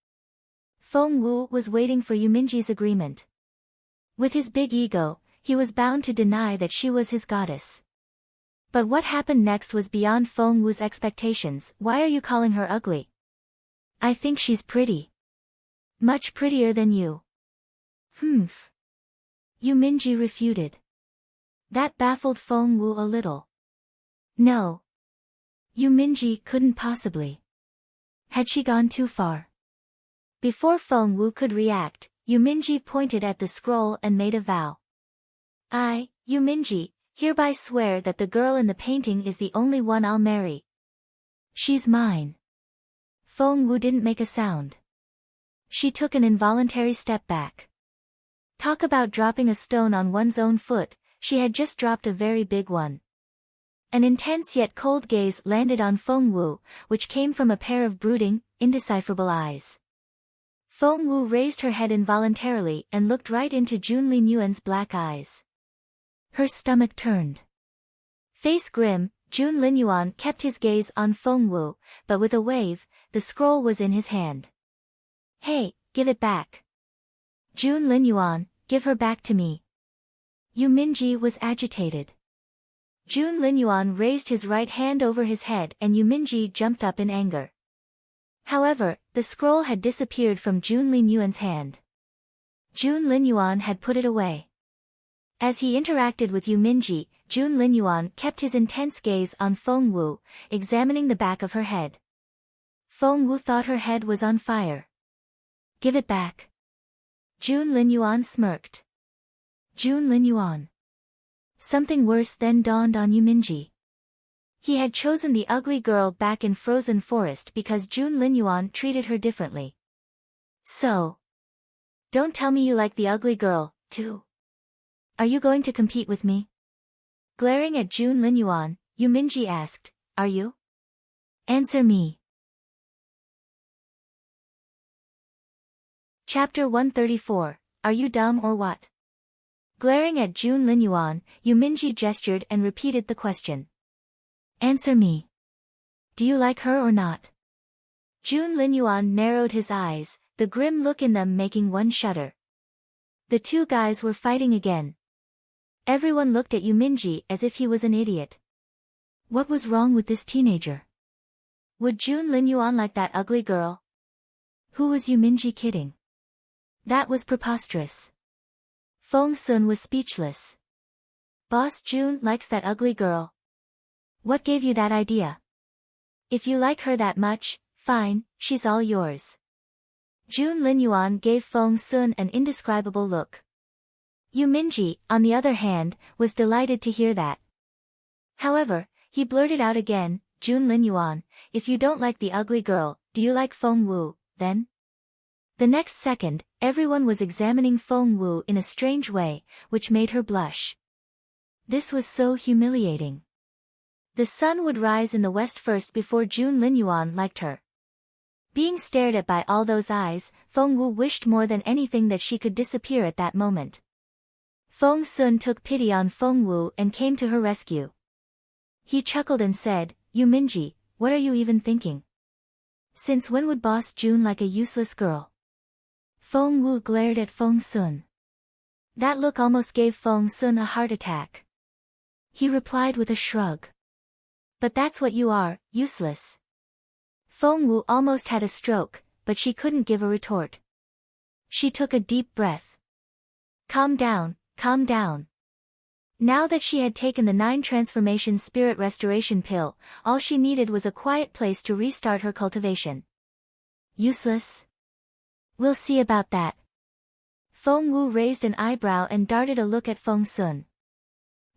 Feng Wu was waiting for Yu Minji's agreement. With his big ego, he was bound to deny that she was his goddess. But what happened next was beyond Feng Wu's expectations. Why are you calling her ugly? I think she's pretty. Much prettier than you. Humph. Yu Minji refuted. That baffled Feng Wu a little. No. Yu Minji couldn't possibly. Had she gone too far? Before Feng Wu could react, Yu Minji pointed at the scroll and made a vow. I, Yu Minji, hereby swear that the girl in the painting is the only one I'll marry. She's mine. Feng Wu didn't make a sound. She took an involuntary step back. Talk about dropping a stone on one's own foot, she had just dropped a very big one. An intense yet cold gaze landed on Feng Wu, which came from a pair of brooding, indecipherable eyes. Feng Wu raised her head involuntarily and looked right into Jun Linyuan's black eyes. Her stomach turned. Face grim, Jun Linyuan kept his gaze on Feng Wu, but with a wave, the scroll was in his hand. Hey, give it back. Jun Linyuan, give her back to me. Yu Minji was agitated. Jun Linyuan raised his right hand over his head and Yu Minji jumped up in anger. However, the scroll had disappeared from Jun Linyuan's hand. Jun Linyuan had put it away. As he interacted with Yu Minji, Jun Linyuan kept his intense gaze on Feng Wu, examining the back of her head. Feng Wu thought her head was on fire. Give it back. Jun Linyuan smirked. Jun Linyuan. Something worse then dawned on Yu Minji. He had chosen the ugly girl back in Frozen Forest because Jun Linyuan treated her differently. So. Don't tell me you like the ugly girl, too. Are you going to compete with me? Glaring at Jun Linyuan, Yu Minji asked, Are you? Answer me. Chapter 134, Are you dumb or what? Glaring at Jun Linyuan, Yu Minji gestured and repeated the question. Answer me. Do you like her or not? Jun Linyuan narrowed his eyes, the grim look in them making one shudder. The two guys were fighting again. Everyone looked at Yu Minji as if he was an idiot. What was wrong with this teenager? Would Jun Linyuan like that ugly girl? Who was Yu Minji kidding? That was preposterous. Feng Sun was speechless. Boss Jun likes that ugly girl. What gave you that idea? If you like her that much, fine, she's all yours. Jun Linyuan gave Feng Sun an indescribable look. Yu Minji, on the other hand, was delighted to hear that. However, he blurted out again, Jun Linyuan, if you don't like the ugly girl, do you like Feng Wu, then? The next second, everyone was examining Feng Wu in a strange way, which made her blush. This was so humiliating. The sun would rise in the west first before Jun Linyuan liked her. Being stared at by all those eyes, Feng Wu wished more than anything that she could disappear at that moment. Feng Sun took pity on Feng Wu and came to her rescue. He chuckled and said, "You Minji, what are you even thinking? Since when would Boss June like a useless girl?" Feng Wu glared at Feng Sun. That look almost gave Feng Sun a heart attack. He replied with a shrug. "But that's what you are, useless." Feng Wu almost had a stroke, but she couldn't give a retort. She took a deep breath. Calm down, calm down. Now that she had taken the 9 transformation spirit restoration pill, all she needed was a quiet place to restart her cultivation. Useless? We'll see about that. Feng Wu raised an eyebrow and darted a look at Feng Sun.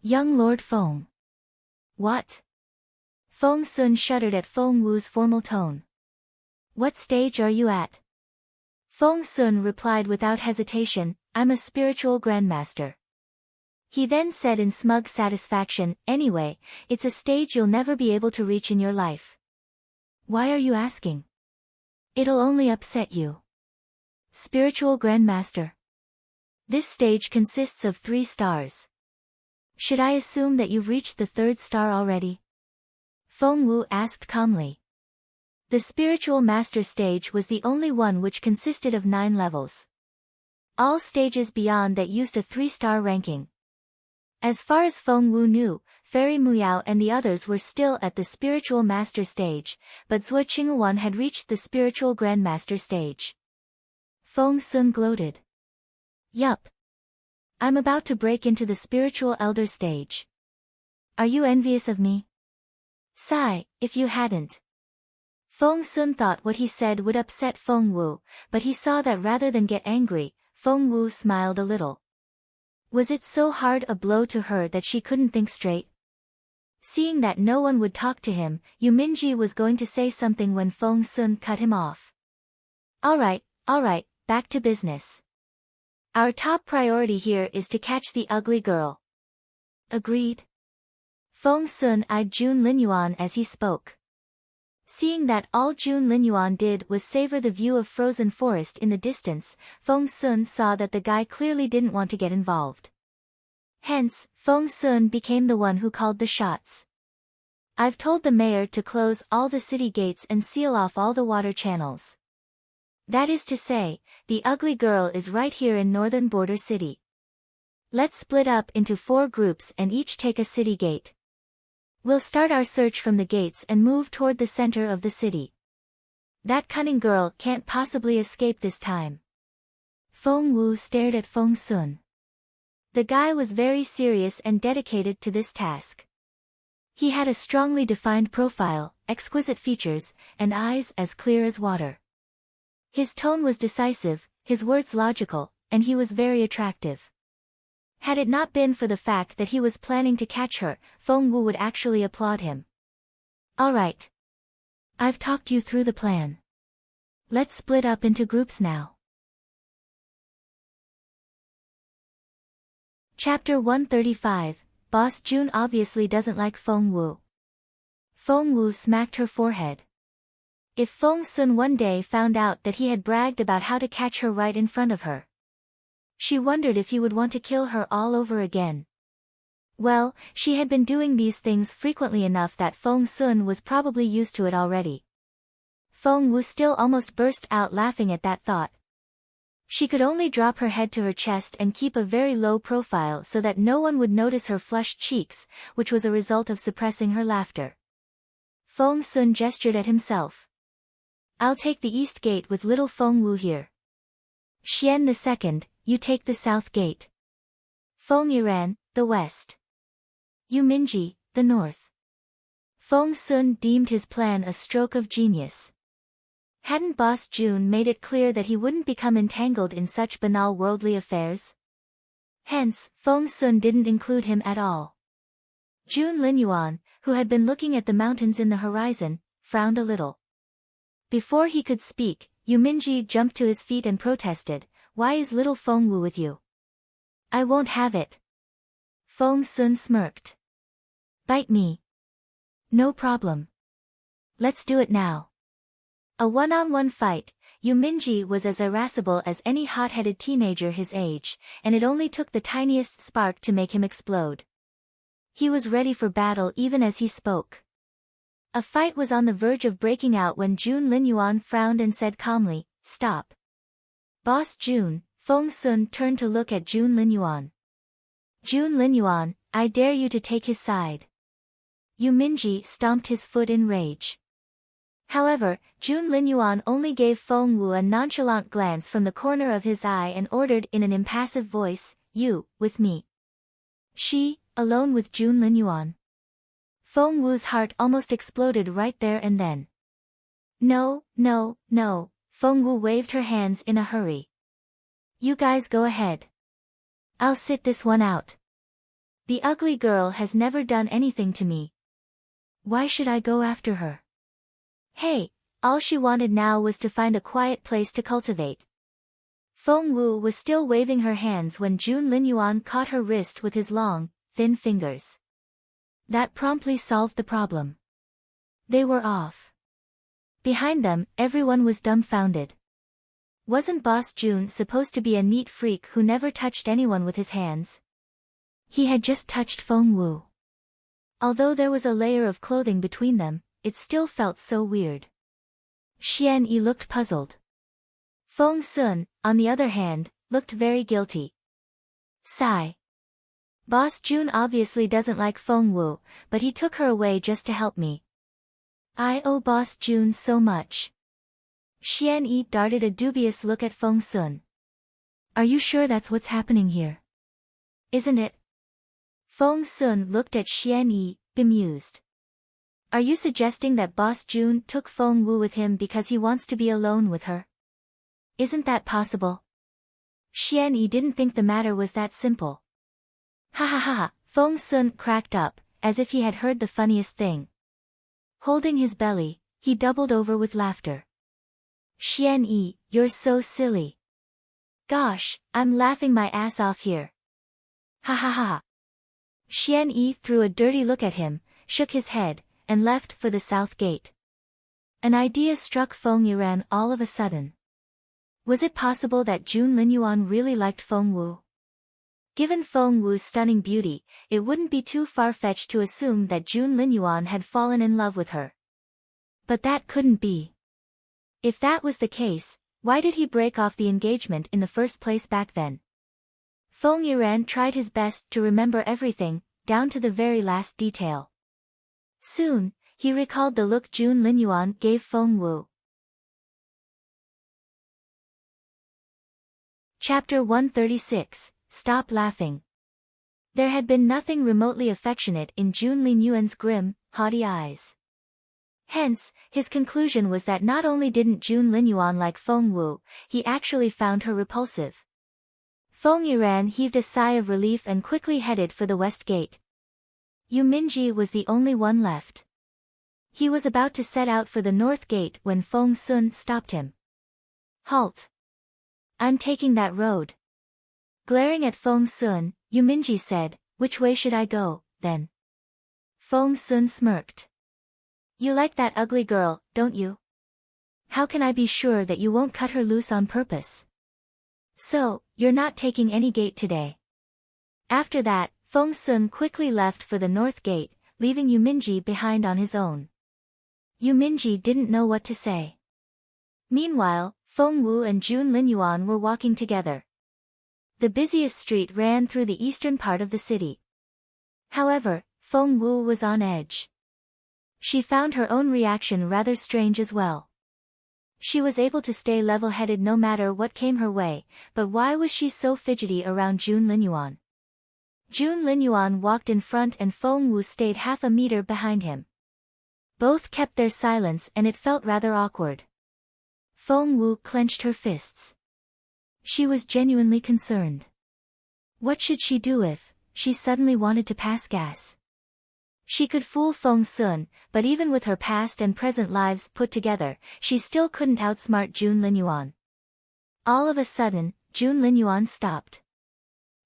Young Lord Feng. What? Feng Sun shuddered at Feng Wu's formal tone. What stage are you at? Feng Sun replied without hesitation, I'm a spiritual grandmaster. He then said in smug satisfaction, anyway, it's a stage you'll never be able to reach in your life. Why are you asking? It'll only upset you. Spiritual grandmaster. This stage consists of 3 stars. Should I assume that you've reached the 3rd star already? Feng Wu asked calmly. The spiritual master stage was the only one which consisted of 9 levels. All stages beyond that used a 3-star ranking. As far as Feng Wu knew, Fairy Muyao and the others were still at the spiritual master stage, but Zhuo Qinghuan had reached the spiritual grandmaster stage. Feng Sun gloated. Yup. I'm about to break into the spiritual elder stage. Are you envious of me? Sigh, if you hadn't. Feng Sun thought what he said would upset Feng Wu, but he saw that rather than get angry, Feng Wu smiled a little. Was it so hard a blow to her that she couldn't think straight? Seeing that no one would talk to him, Yu Minji was going to say something when Feng Sun cut him off. Alright, back to business. Our top priority here is to catch the ugly girl. Agreed? Feng Sun eyed Jun Linyuan as he spoke. Seeing that all Jun Linyuan did was savor the view of frozen forest in the distance, Feng Sun saw that the guy clearly didn't want to get involved. Hence, Feng Sun became the one who called the shots. I've told the mayor to close all the city gates and seal off all the water channels. That is to say, the ugly girl is right here in northern border city. Let's split up into 4 groups and each take a city gate. We'll start our search from the gates and move toward the center of the city. That cunning girl can't possibly escape this time. Feng Wu stared at Feng Sun. The guy was very serious and dedicated to this task. He had a strongly defined profile, exquisite features, and eyes as clear as water. His tone was decisive, his words logical, and he was very attractive. Had it not been for the fact that he was planning to catch her, Feng Wu would actually applaud him. Alright. I've talked you through the plan. Let's split up into groups now. Chapter 135, Boss Jun obviously doesn't like Feng Wu. Feng Wu smacked her forehead. If Feng Sun one day found out that he had bragged about how to catch her right in front of her, she wondered if he would want to kill her all over again. Well, she had been doing these things frequently enough that Feng Sun was probably used to it already. Feng Wu still almost burst out laughing at that thought. She could only drop her head to her chest and keep a very low profile so that no one would notice her flushed cheeks, which was a result of suppressing her laughter. Feng Sun gestured at himself. I'll take the east gate with little Feng Wu here. Xian the second, you take the south gate. Feng Yiran, the west. Yu Minji, the north. Feng Sun deemed his plan a stroke of genius. Hadn't Boss Jun made it clear that he wouldn't become entangled in such banal worldly affairs? Hence, Feng Sun didn't include him at all. Jun Linyuan, who had been looking at the mountains in the horizon, frowned a little. Before he could speak, Yu Minji jumped to his feet and protested, why is little Feng Wu with you? I won't have it. Feng Sun smirked. Bite me. No problem. Let's do it now. A one-on-one fight, Minji was as irascible as any hot-headed teenager his age, and it only took the tiniest spark to make him explode. He was ready for battle even as he spoke. A fight was on the verge of breaking out when Jun Linyuan frowned and said calmly, "Stop." Boss Jun, Feng Sun turned to look at Jun Linyuan. "Jun Linyuan, I dare you to take his side." Minji stomped his foot in rage. However, Jun Linyuan only gave Feng Wu a nonchalant glance from the corner of his eye and ordered in an impassive voice, "You, with me." She, alone with Jun Linyuan. Feng Wu's heart almost exploded right there and then. "No, no, no," Feng Wu waved her hands in a hurry. "You guys go ahead. I'll sit this one out. The ugly girl has never done anything to me. Why should I go after her? Hey, all she wanted now was to find a quiet place to cultivate." Feng Wu was still waving her hands when Jun Linyuan caught her wrist with his long, thin fingers. That promptly solved the problem. They were off. Behind them, everyone was dumbfounded. Wasn't Boss Jun supposed to be a neat freak who never touched anyone with his hands? He had just touched Feng Wu. Although there was a layer of clothing between them, it still felt so weird. Xian Yi looked puzzled. Feng Sun, on the other hand, looked very guilty. Sigh. Boss Jun obviously doesn't like Feng Wu, but he took her away just to help me. I owe Boss Jun so much. Xian Yi darted a dubious look at Feng Sun. Are you sure that's what's happening here? Isn't it? Feng Sun looked at Xian Yi, bemused. Are you suggesting that Boss Jun took Feng Wu with him because he wants to be alone with her? Isn't that possible? Xian Yi didn't think the matter was that simple. Ha ha ha ha, Feng Sun cracked up, as if he had heard the funniest thing. Holding his belly, he doubled over with laughter. Xian Yi, you're so silly. Gosh, I'm laughing my ass off here. Ha ha ha. Xian Yi threw a dirty look at him, shook his head, and left for the south gate. An idea struck Feng Yiran all of a sudden. Was it possible that Jun Linyuan really liked Feng Wu? Given Feng Wu's stunning beauty, it wouldn't be too far-fetched to assume that Jun Linyuan had fallen in love with her. But that couldn't be. If that was the case, why did he break off the engagement in the first place back then? Feng Yiran tried his best to remember everything, down to the very last detail. Soon, he recalled the look Jun Linyuan gave Feng Wu. Chapter 136, Stop Laughing. There had been nothing remotely affectionate in Jun Linyuan's grim, haughty eyes. Hence, his conclusion was that not only didn't Jun Linyuan like Feng Wu, he actually found her repulsive. Feng Yiran heaved a sigh of relief and quickly headed for the west gate. Minji was the only one left. He was about to set out for the north gate when Feng Sun stopped him. Halt! I'm taking that road. Glaring at Feng Sun, Minji said, which way should I go, then? Feng Sun smirked. You like that ugly girl, don't you? How can I be sure that you won't cut her loose on purpose? So, you're not taking any gate today. After that, Feng Sun quickly left for the north gate, leaving Minji behind on his own. Minji didn't know what to say. Meanwhile, Feng Wu and Jun Linyuan were walking together. The busiest street ran through the eastern part of the city. However, Feng Wu was on edge. She found her own reaction rather strange as well. She was able to stay level-headed no matter what came her way, but why was she so fidgety around Jun Linyuan? Jun Linyuan walked in front and Feng Wu stayed half a meter behind him. Both kept their silence and it felt rather awkward. Feng Wu clenched her fists. She was genuinely concerned. What should she do if she suddenly wanted to pass gas? She could fool Feng Sun, but even with her past and present lives put together, she still couldn't outsmart Jun Linyuan. All of a sudden, Jun Linyuan stopped.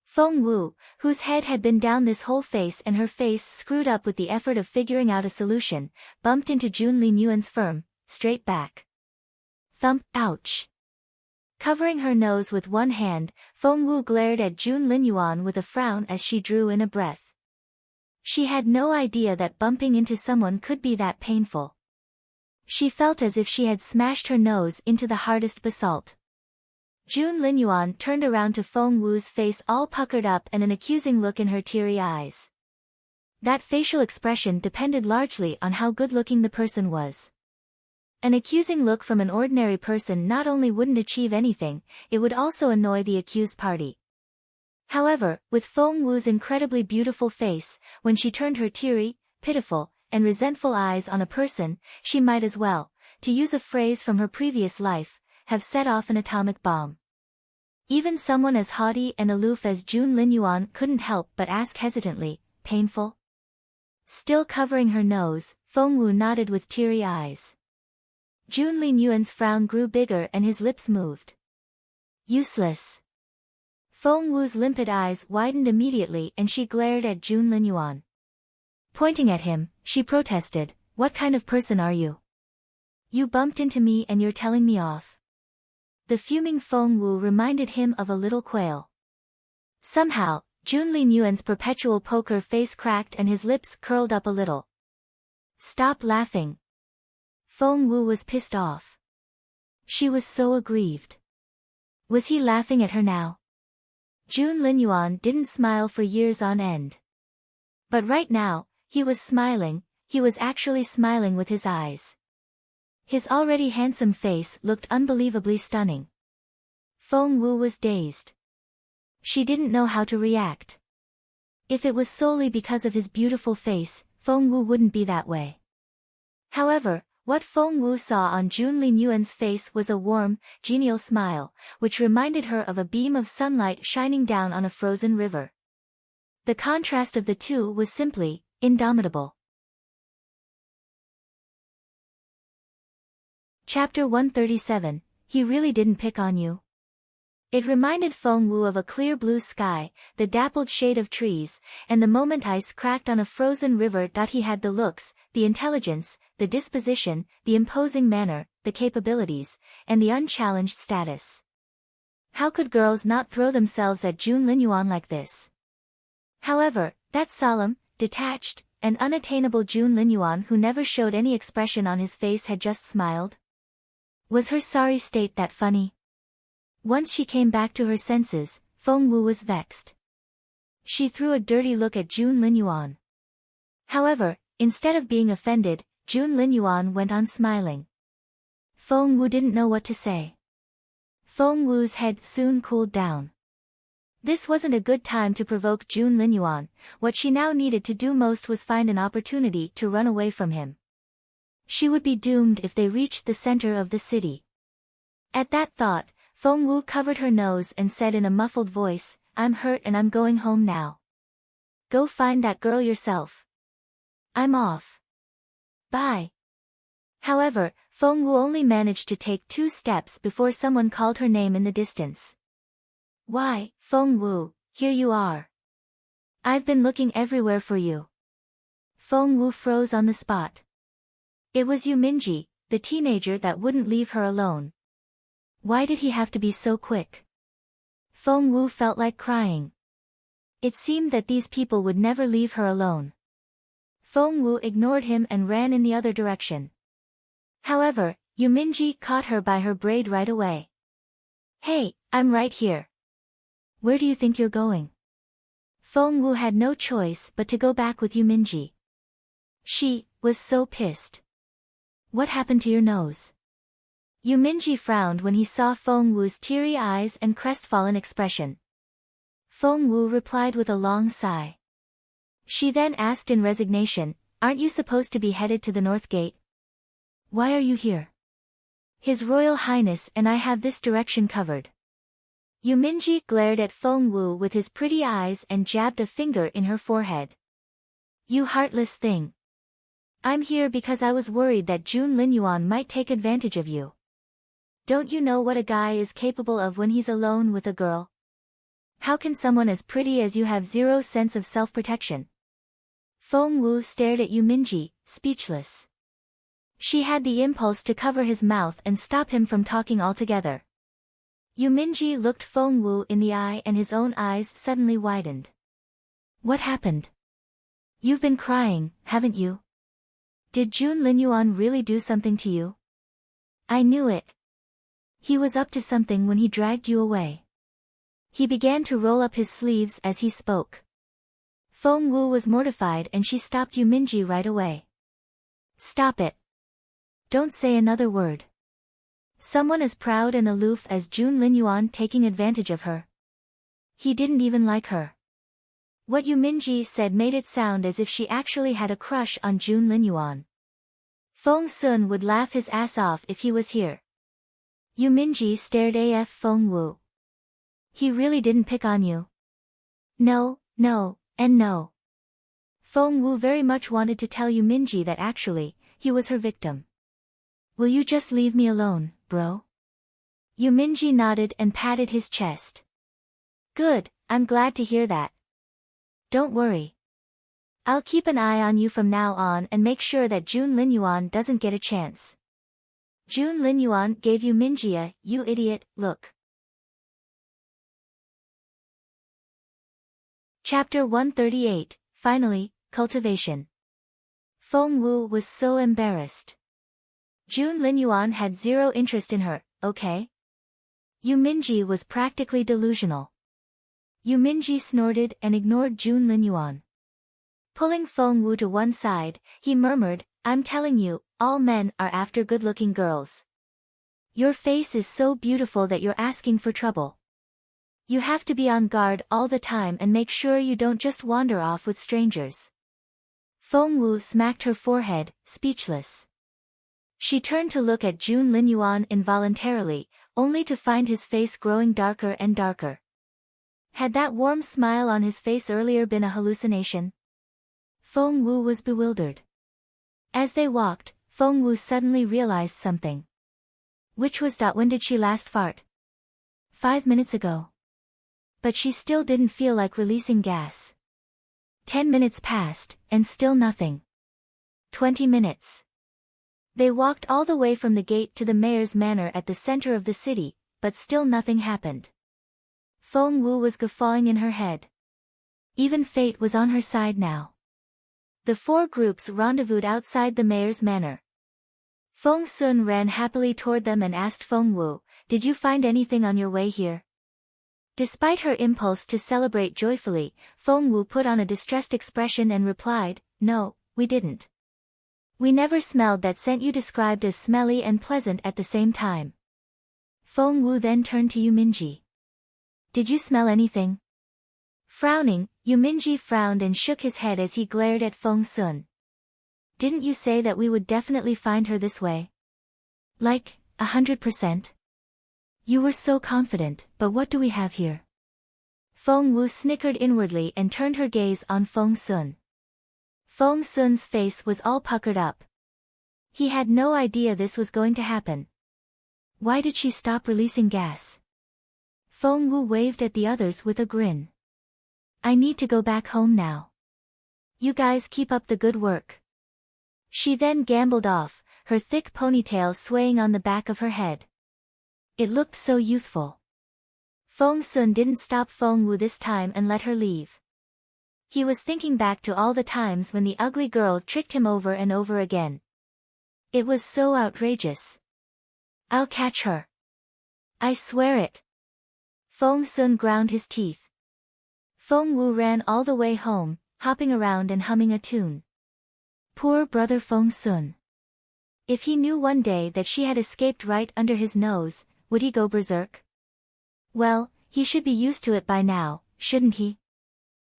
Feng Wu, whose head had been down this whole face and her face screwed up with the effort of figuring out a solution, bumped into Jun Linyuan's firm, straight back. Thump, ouch. Covering her nose with one hand, Feng Wu glared at Jun Linyuan with a frown as she drew in a breath. She had no idea that bumping into someone could be that painful. She felt as if she had smashed her nose into the hardest basalt. Jun Linyuan turned around to Feng Wu's face all puckered up and an accusing look in her teary eyes. That facial expression depended largely on how good-looking the person was. An accusing look from an ordinary person not only wouldn't achieve anything, it would also annoy the accused party. However, with Feng Wu's incredibly beautiful face, when she turned her teary, pitiful, and resentful eyes on a person, she might as well, to use a phrase from her previous life, have set off an atomic bomb. Even someone as haughty and aloof as Jun Linyuan couldn't help but ask hesitantly, painful? Still covering her nose, Feng Wu nodded with teary eyes. Jun Linyuan's frown grew bigger and his lips moved. Useless. Feng Wu's limpid eyes widened immediately and she glared at Jun Linyuan. Pointing at him, she protested, "What kind of person are you? You bumped into me and you're telling me off." The fuming Feng Wu reminded him of a little quail. Somehow, Jun Linyuan's perpetual poker face cracked and his lips curled up a little. Stop laughing. Feng Wu was pissed off. She was so aggrieved. Was he laughing at her now? Jun Linyuan didn't smile for years on end. But right now, he was smiling, he was actually smiling with his eyes. His already handsome face looked unbelievably stunning. Feng Wu was dazed. She didn't know how to react. If it was solely because of his beautiful face, Feng Wu wouldn't be that way. However, what Feng Wu saw on Jun Linyuan's face was a warm, genial smile, which reminded her of a beam of sunlight shining down on a frozen river. The contrast of the two was simply indomitable. Chapter 137, He Really Didn't Pick on You. It reminded Feng Wu of a clear blue sky, the dappled shade of trees, and the moment ice cracked on a frozen river. He had the looks, the intelligence, the disposition, the imposing manner, the capabilities, and the unchallenged status. How could girls not throw themselves at Jun Linyuan like this? However, that solemn, detached, and unattainable Jun Linyuan who never showed any expression on his face had just smiled. Was her sorry state that funny? Once she came back to her senses, Feng Wu was vexed. She threw a dirty look at Jun Linyuan. However, instead of being offended, Jun Linyuan went on smiling. Feng Wu didn't know what to say. Feng Wu's head soon cooled down. This wasn't a good time to provoke Jun Linyuan. What she now needed to do most was find an opportunity to run away from him. She would be doomed if they reached the center of the city. At that thought, Feng Wu covered her nose and said in a muffled voice, "I'm hurt and I'm going home now. Go find that girl yourself. I'm off. Bye." However, Feng Wu only managed to take 2 steps before someone called her name in the distance. "Why, Feng Wu, here you are. I've been looking everywhere for you." Feng Wu froze on the spot. It was Yu Minji, the teenager that wouldn't leave her alone. Why did he have to be so quick? Feng Wu felt like crying. It seemed that these people would never leave her alone. Feng Wu ignored him and ran in the other direction. However, Yu Minji caught her by her braid right away. "Hey, I'm right here. Where do you think you're going?" Feng Wu had no choice but to go back with Yu Minji. She was so pissed. "What happened to your nose?" Yu Minji frowned when he saw Feng Wu's teary eyes and crestfallen expression. Feng Wu replied with a long sigh. She then asked in resignation, "Aren't you supposed to be headed to the North Gate? Why are you here? His Royal Highness and I have this direction covered." Yu Minji glared at Feng Wu with his pretty eyes and jabbed a finger in her forehead. "You heartless thing. I'm here because I was worried that Jun Linyuan might take advantage of you. Don't you know what a guy is capable of when he's alone with a girl? How can someone as pretty as you have zero sense of self-protection?" Feng Wu stared at Yu Minji, speechless. She had the impulse to cover his mouth and stop him from talking altogether. Yuminji looked Feng Wu in the eye and his own eyes suddenly widened. What happened? You've been crying, haven't you? Did Jun Linyuan really do something to you? I knew it. He was up to something when he dragged you away. He began to roll up his sleeves as he spoke. Feng Wu was mortified and she stopped Yuminji right away. Stop it. Don't say another word. Someone as proud and aloof as Jun Linyuan taking advantage of her. He didn't even like her. What Yuminji said made it sound as if she actually had a crush on Jun Linyuan. Feng Sun would laugh his ass off if he was here. Yuminji stared AF Feng Wu. He really didn't pick on you. No, no, and no. Feng Wu very much wanted to tell Yuminji that actually, he was her victim. Will you just leave me alone, bro? Yuminji nodded and patted his chest. Good, I'm glad to hear that. Don't worry. I'll keep an eye on you from now on and make sure that Jun Linyuan doesn't get a chance. Jun Linyuan gave Yuminji a, you idiot, look. Chapter 138, finally, Cultivation. Feng Wu was so embarrassed. Jun Linyuan had zero interest in her, okay? Yuminji was practically delusional. Yuminji snorted and ignored Jun Linyuan. Pulling Feng Wu to one side, he murmured, I'm telling you, all men are after good-looking girls. Your face is so beautiful that you're asking for trouble. You have to be on guard all the time and make sure you don't just wander off with strangers. Feng Wu smacked her forehead, speechless. She turned to look at Jun Linyuan involuntarily, only to find his face growing darker and darker. Had that warm smile on his face earlier been a hallucination? Feng Wu was bewildered. As they walked, Feng Wu suddenly realized something. Which was that when did she last fart? 5 minutes ago. But she still didn't feel like releasing gas. 10 minutes passed, and still nothing. 20 minutes. They walked all the way from the gate to the mayor's manor at the center of the city, but still nothing happened. Feng Wu was guffawing in her head. Even fate was on her side now. The 4 groups rendezvoused outside the mayor's manor. Feng Sun ran happily toward them and asked Feng Wu, did you find anything on your way here? Despite her impulse to celebrate joyfully, Feng Wu put on a distressed expression and replied, no, we didn't. We never smelled that scent you described as smelly and pleasant at the same time. Feng Wu then turned to Yuminji. Did you smell anything? Frowning, Yuminji frowned and shook his head as he glared at Feng Sun. Didn't you say that we would definitely find her this way? Like, 100%? You were so confident, but what do we have here? Feng Wu snickered inwardly and turned her gaze on Feng Sun. Feng Sun's face was all puckered up. He had no idea this was going to happen. Why did she stop releasing gas? Feng Wu waved at the others with a grin. I need to go back home now. You guys keep up the good work. She then gambled off, her thick ponytail swaying on the back of her head. It looked so youthful. Feng Sun didn't stop Feng Wu this time and let her leave. He was thinking back to all the times when the ugly girl tricked him over and over again. It was so outrageous. I'll catch her. I swear it. Feng Sun ground his teeth. Feng Wu ran all the way home, hopping around and humming a tune. Poor brother Feng Sun. If he knew one day that she had escaped right under his nose, would he go berserk? Well, he should be used to it by now, shouldn't he?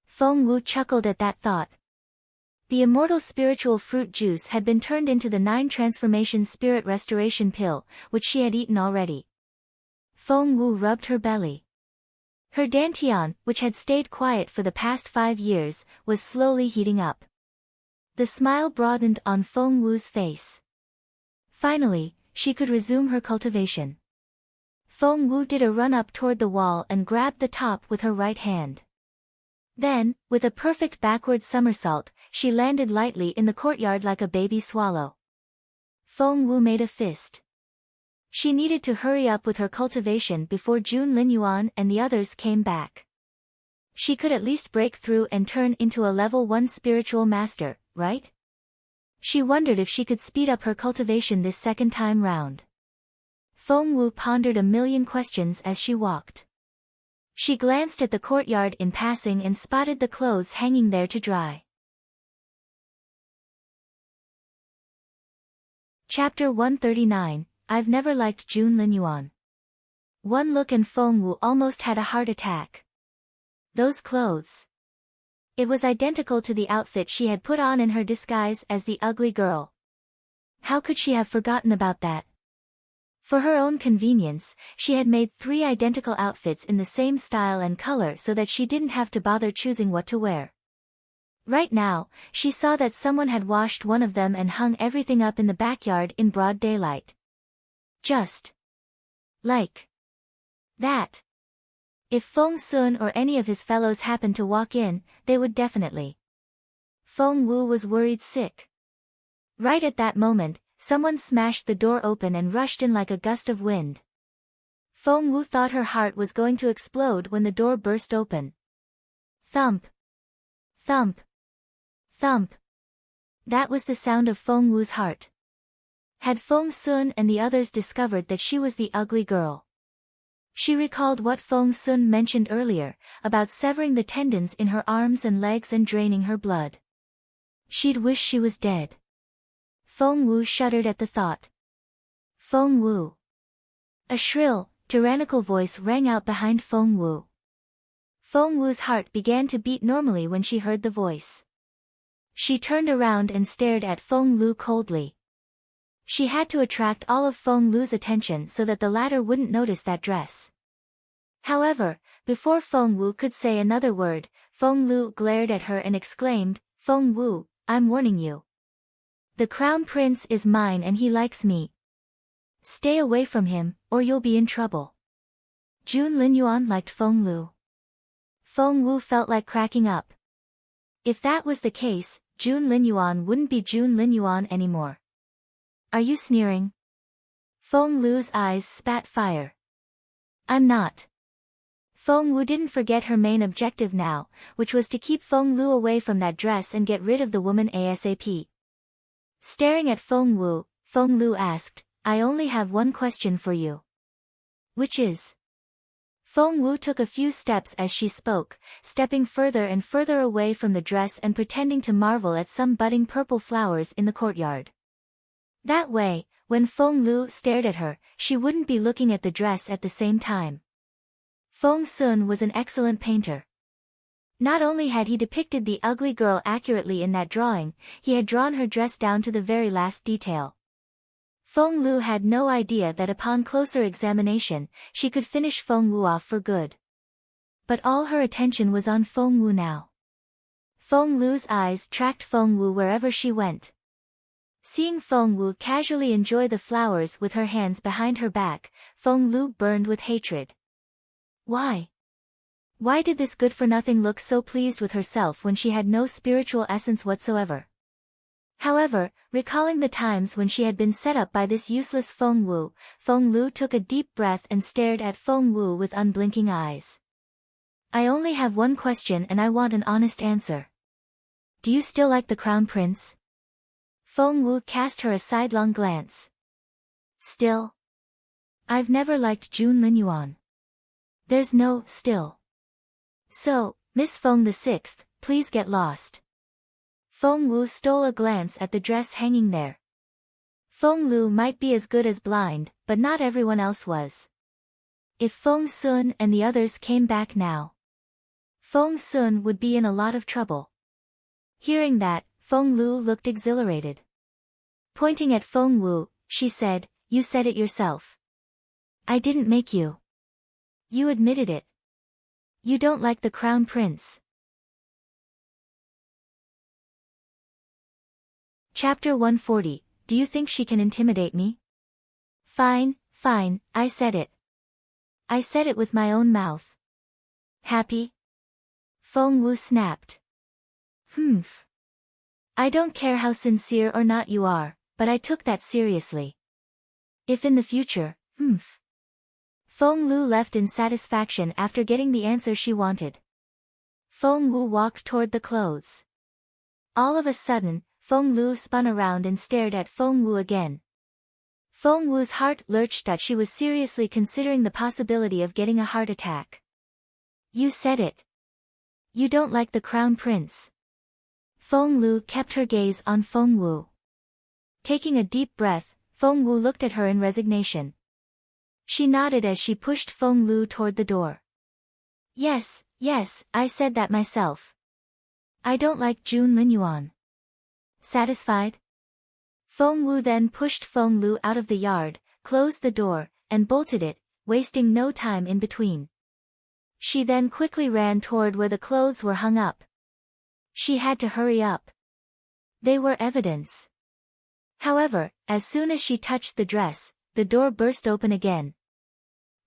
Feng Wu chuckled at that thought. The immortal spiritual fruit juice had been turned into the 9 transformation spirit restoration pill, which she had eaten already. Feng Wu rubbed her belly. Her dantian, which had stayed quiet for the past 5 years, was slowly heating up. The smile broadened on Feng Wu's face. Finally, she could resume her cultivation. Feng Wu did a run-up toward the wall and grabbed the top with her right hand. Then, with a perfect backward somersault, she landed lightly in the courtyard like a baby swallow. Feng Wu made a fist. She needed to hurry up with her cultivation before June Linyuan and the others came back. She could at least break through and turn into a level 1 spiritual master, right? She wondered if she could speed up her cultivation this second time round. Feng Wu pondered a million questions as she walked. She glanced at the courtyard in passing and spotted the clothes hanging there to dry. Chapter 139, I've never liked June Linyuan. One look and Feng Wu almost had a heart attack. Those clothes. It was identical to the outfit she had put on in her disguise as the ugly girl. How could she have forgotten about that? For her own convenience, she had made 3 identical outfits in the same style and color so that she didn't have to bother choosing what to wear. Right now, she saw that someone had washed one of them and hung everything up in the backyard in broad daylight. Just like that. If Feng Sun or any of his fellows happened to walk in, they would definitely. Feng Wu was worried sick. Right at that moment, someone smashed the door open and rushed in like a gust of wind. Feng Wu thought her heart was going to explode when the door burst open. Thump. Thump. Thump. That was the sound of Feng Wu's heart. Had Feng Sun and the others discovered that she was the ugly girl? She recalled what Feng Sun mentioned earlier, about severing the tendons in her arms and legs and draining her blood. She'd wish she was dead. Feng Wu shuddered at the thought. Feng Wu. A shrill, tyrannical voice rang out behind Feng Wu. Feng Wu's heart began to beat normally when she heard the voice. She turned around and stared at Feng Lu coldly. She had to attract all of Feng Lu's attention so that the latter wouldn't notice that dress. However, before Feng Wu could say another word, Feng Lu glared at her and exclaimed, Feng Wu, I'm warning you. The crown prince is mine and he likes me. Stay away from him, or you'll be in trouble. June Linyuan liked Feng Lu. Feng Wu felt like cracking up. If that was the case, June Linyuan wouldn't be June Linyuan anymore. Are you sneering? Feng Lu's eyes spat fire. I'm not. Feng Wu didn't forget her main objective now, which was to keep Feng Lu away from that dress and get rid of the woman ASAP. Staring at Feng Wu, Feng Lu asked, I only have one question for you. Which is? Feng Wu took a few steps as she spoke, stepping further and further away from the dress and pretending to marvel at some budding purple flowers in the courtyard. That way, when Feng Lu stared at her, she wouldn't be looking at the dress at the same time. Feng Sun was an excellent painter. Not only had he depicted the ugly girl accurately in that drawing, he had drawn her dress down to the very last detail. Feng Lu had no idea that upon closer examination, she could finish Feng Wu off for good. But all her attention was on Feng Wu now. Feng Lu's eyes tracked Feng Wu wherever she went. Seeing Feng Wu casually enjoy the flowers with her hands behind her back, Feng Lu burned with hatred. Why? Why did this good-for-nothing look so pleased with herself when she had no spiritual essence whatsoever? However, recalling the times when she had been set up by this useless Feng Wu, Feng Lu took a deep breath and stared at Feng Wu with unblinking eyes. I only have one question and I want an honest answer. Do you still like the crown prince? Feng Wu cast her a sidelong glance. Still? I've never liked June Linyuan. There's no still. So, Miss Feng the Sixth, please get lost. Feng Wu stole a glance at the dress hanging there. Feng Lu might be as good as blind, but not everyone else was. If Feng Sun and the others came back now, Feng Sun would be in a lot of trouble. Hearing that, Feng Lu looked exhilarated. Pointing at Feng Wu, she said, You said it yourself. I didn't make you. You admitted it. You don't like the crown prince. Chapter 140, Do you think she can intimidate me? Fine, fine, I said it. I said it with my own mouth. Happy? Feng Wu snapped. Humph. I don't care how sincere or not you are, but I took that seriously. If in the future, Feng Lu left in satisfaction after getting the answer she wanted. Feng Lu walked toward the clothes. All of a sudden, Feng Lu spun around and stared at Feng Wu again. Feng Wu's heart lurched that she was seriously considering the possibility of getting a heart attack. You said it. You don't like the crown prince. Feng Lu kept her gaze on Feng Wu. Taking a deep breath, Feng Wu looked at her in resignation. She nodded as she pushed Feng Lu toward the door. Yes, I said that myself. I don't like Jun Linyuan. Satisfied? Feng Wu then pushed Feng Lu out of the yard, closed the door, and bolted it, wasting no time in between. She then quickly ran toward where the clothes were hung up. She had to hurry up. They were evidence. However, as soon as she touched the dress, the door burst open again.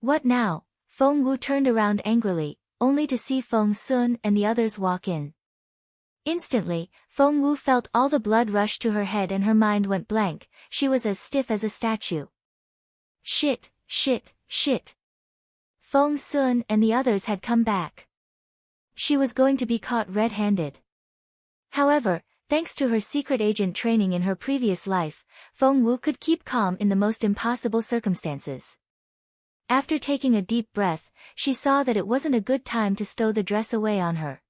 What now? Feng Wu turned around angrily, only to see Feng Sun and the others walk in. Instantly, Feng Wu felt all the blood rush to her head and her mind went blank. She was as stiff as a statue. Shit. Feng Sun and the others had come back. She was going to be caught red-handed. However, thanks to her secret agent training in her previous life, Feng Wu could keep calm in the most impossible circumstances. After taking a deep breath, she saw that it wasn't a good time to stow the dress away on her.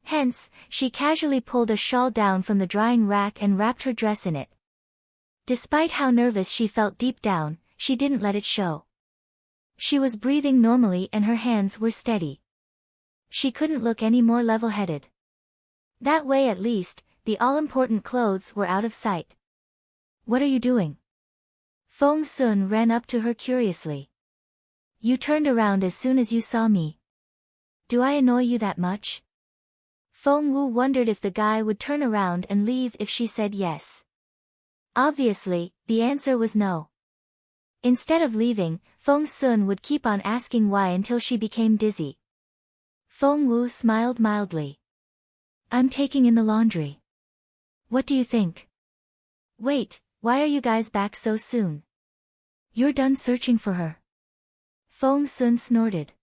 Hence, she casually pulled a shawl down from the drying rack and wrapped her dress in it. Despite how nervous she felt deep down, she didn't let it show. She was breathing normally and her hands were steady. She couldn't look any more level-headed. That way at least, the all-important clothes were out of sight. What are you doing? Feng Sun ran up to her curiously. You turned around as soon as you saw me. Do I annoy you that much? Feng Wu wondered if the guy would turn around and leave if she said yes. Obviously, the answer was no. Instead of leaving, Feng Sun would keep on asking why until she became dizzy. Feng Wu smiled mildly. I'm taking in the laundry. What do you think? Wait, why are you guys back so soon? You're done searching for her. Feng Sun snorted.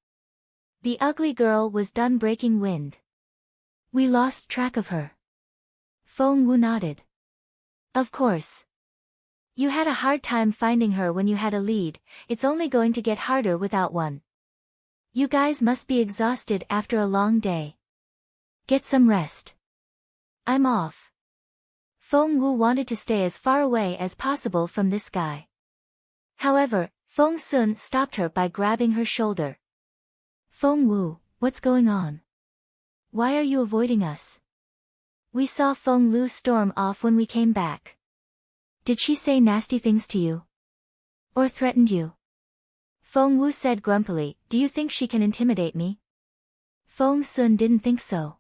The ugly girl was done breaking wind. We lost track of her. Feng Wu nodded. Of course. You had a hard time finding her when you had a lead, it's only going to get harder without one. You guys must be exhausted after a long day. Get some rest. I'm off. Feng Wu wanted to stay as far away as possible from this guy. However, Feng Sun stopped her by grabbing her shoulder. Feng Wu, what's going on? Why are you avoiding us? We saw Feng Lu storm off when we came back. Did she say nasty things to you? Or threatened you? Feng Wu said grumpily, do you think she can intimidate me? Feng Sun didn't think so.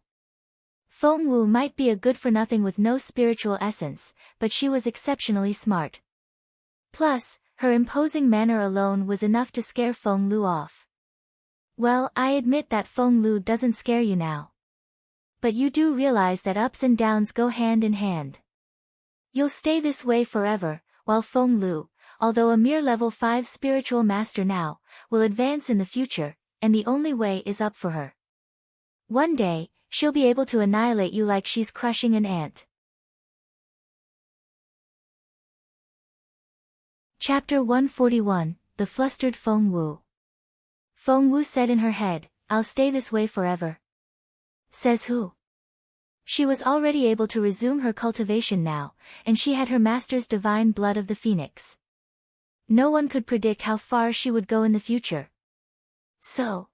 Feng Wu might be a good-for-nothing with no spiritual essence, but she was exceptionally smart. Plus, her imposing manner alone was enough to scare Feng Lu off. Well, I admit that Feng Lu doesn't scare you now. But you do realize that ups and downs go hand in hand. You'll stay this way forever, while Feng Lu, although a mere level 5 spiritual master now, will advance in the future, and the only way is up for her. One day, she'll be able to annihilate you like she's crushing an ant. Chapter 141, The Flustered Feng Wu. Feng Wu said in her head, I'll stay this way forever. Says who? She was already able to resume her cultivation now, and she had her master's divine blood of the phoenix. No one could predict how far she would go in the future. So?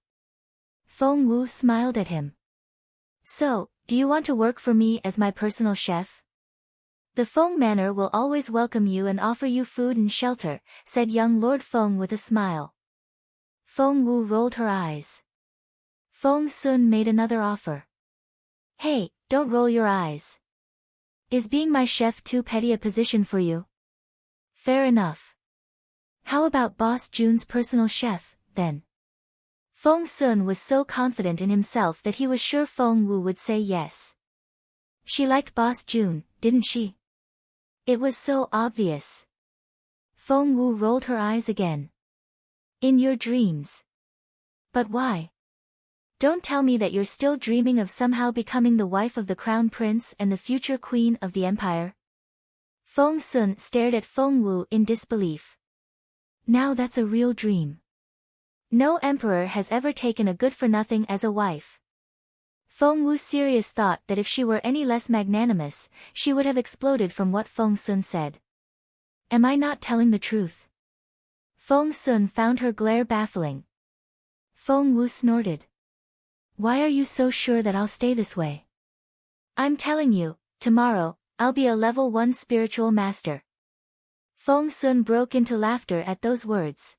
Feng Wu smiled at him. So, do you want to work for me as my personal chef? The Feng Manor will always welcome you and offer you food and shelter, said young Lord Feng with a smile. Feng Wu rolled her eyes. Feng Sun made another offer. Hey, don't roll your eyes. Is being my chef too petty a position for you? Fair enough. How about Boss Jun's personal chef, then? Feng Sun was so confident in himself that he was sure Feng Wu would say yes. She liked Boss Jun, didn't she? It was so obvious. Feng Wu rolled her eyes again. In your dreams. But why? Don't tell me that you're still dreaming of somehow becoming the wife of the crown prince and the future queen of the empire? Feng Sun stared at Feng Wu in disbelief. Now that's a real dream. No emperor has ever taken a good-for-nothing as a wife. Feng Wu's serious thought that if she were any less magnanimous, she would have exploded from what Feng Sun said. Am I not telling the truth? Feng Sun found her glare baffling. Feng Wu snorted. Why are you so sure that I'll stay this way? I'm telling you, tomorrow, I'll be a level 1 spiritual master. Feng Sun broke into laughter at those words.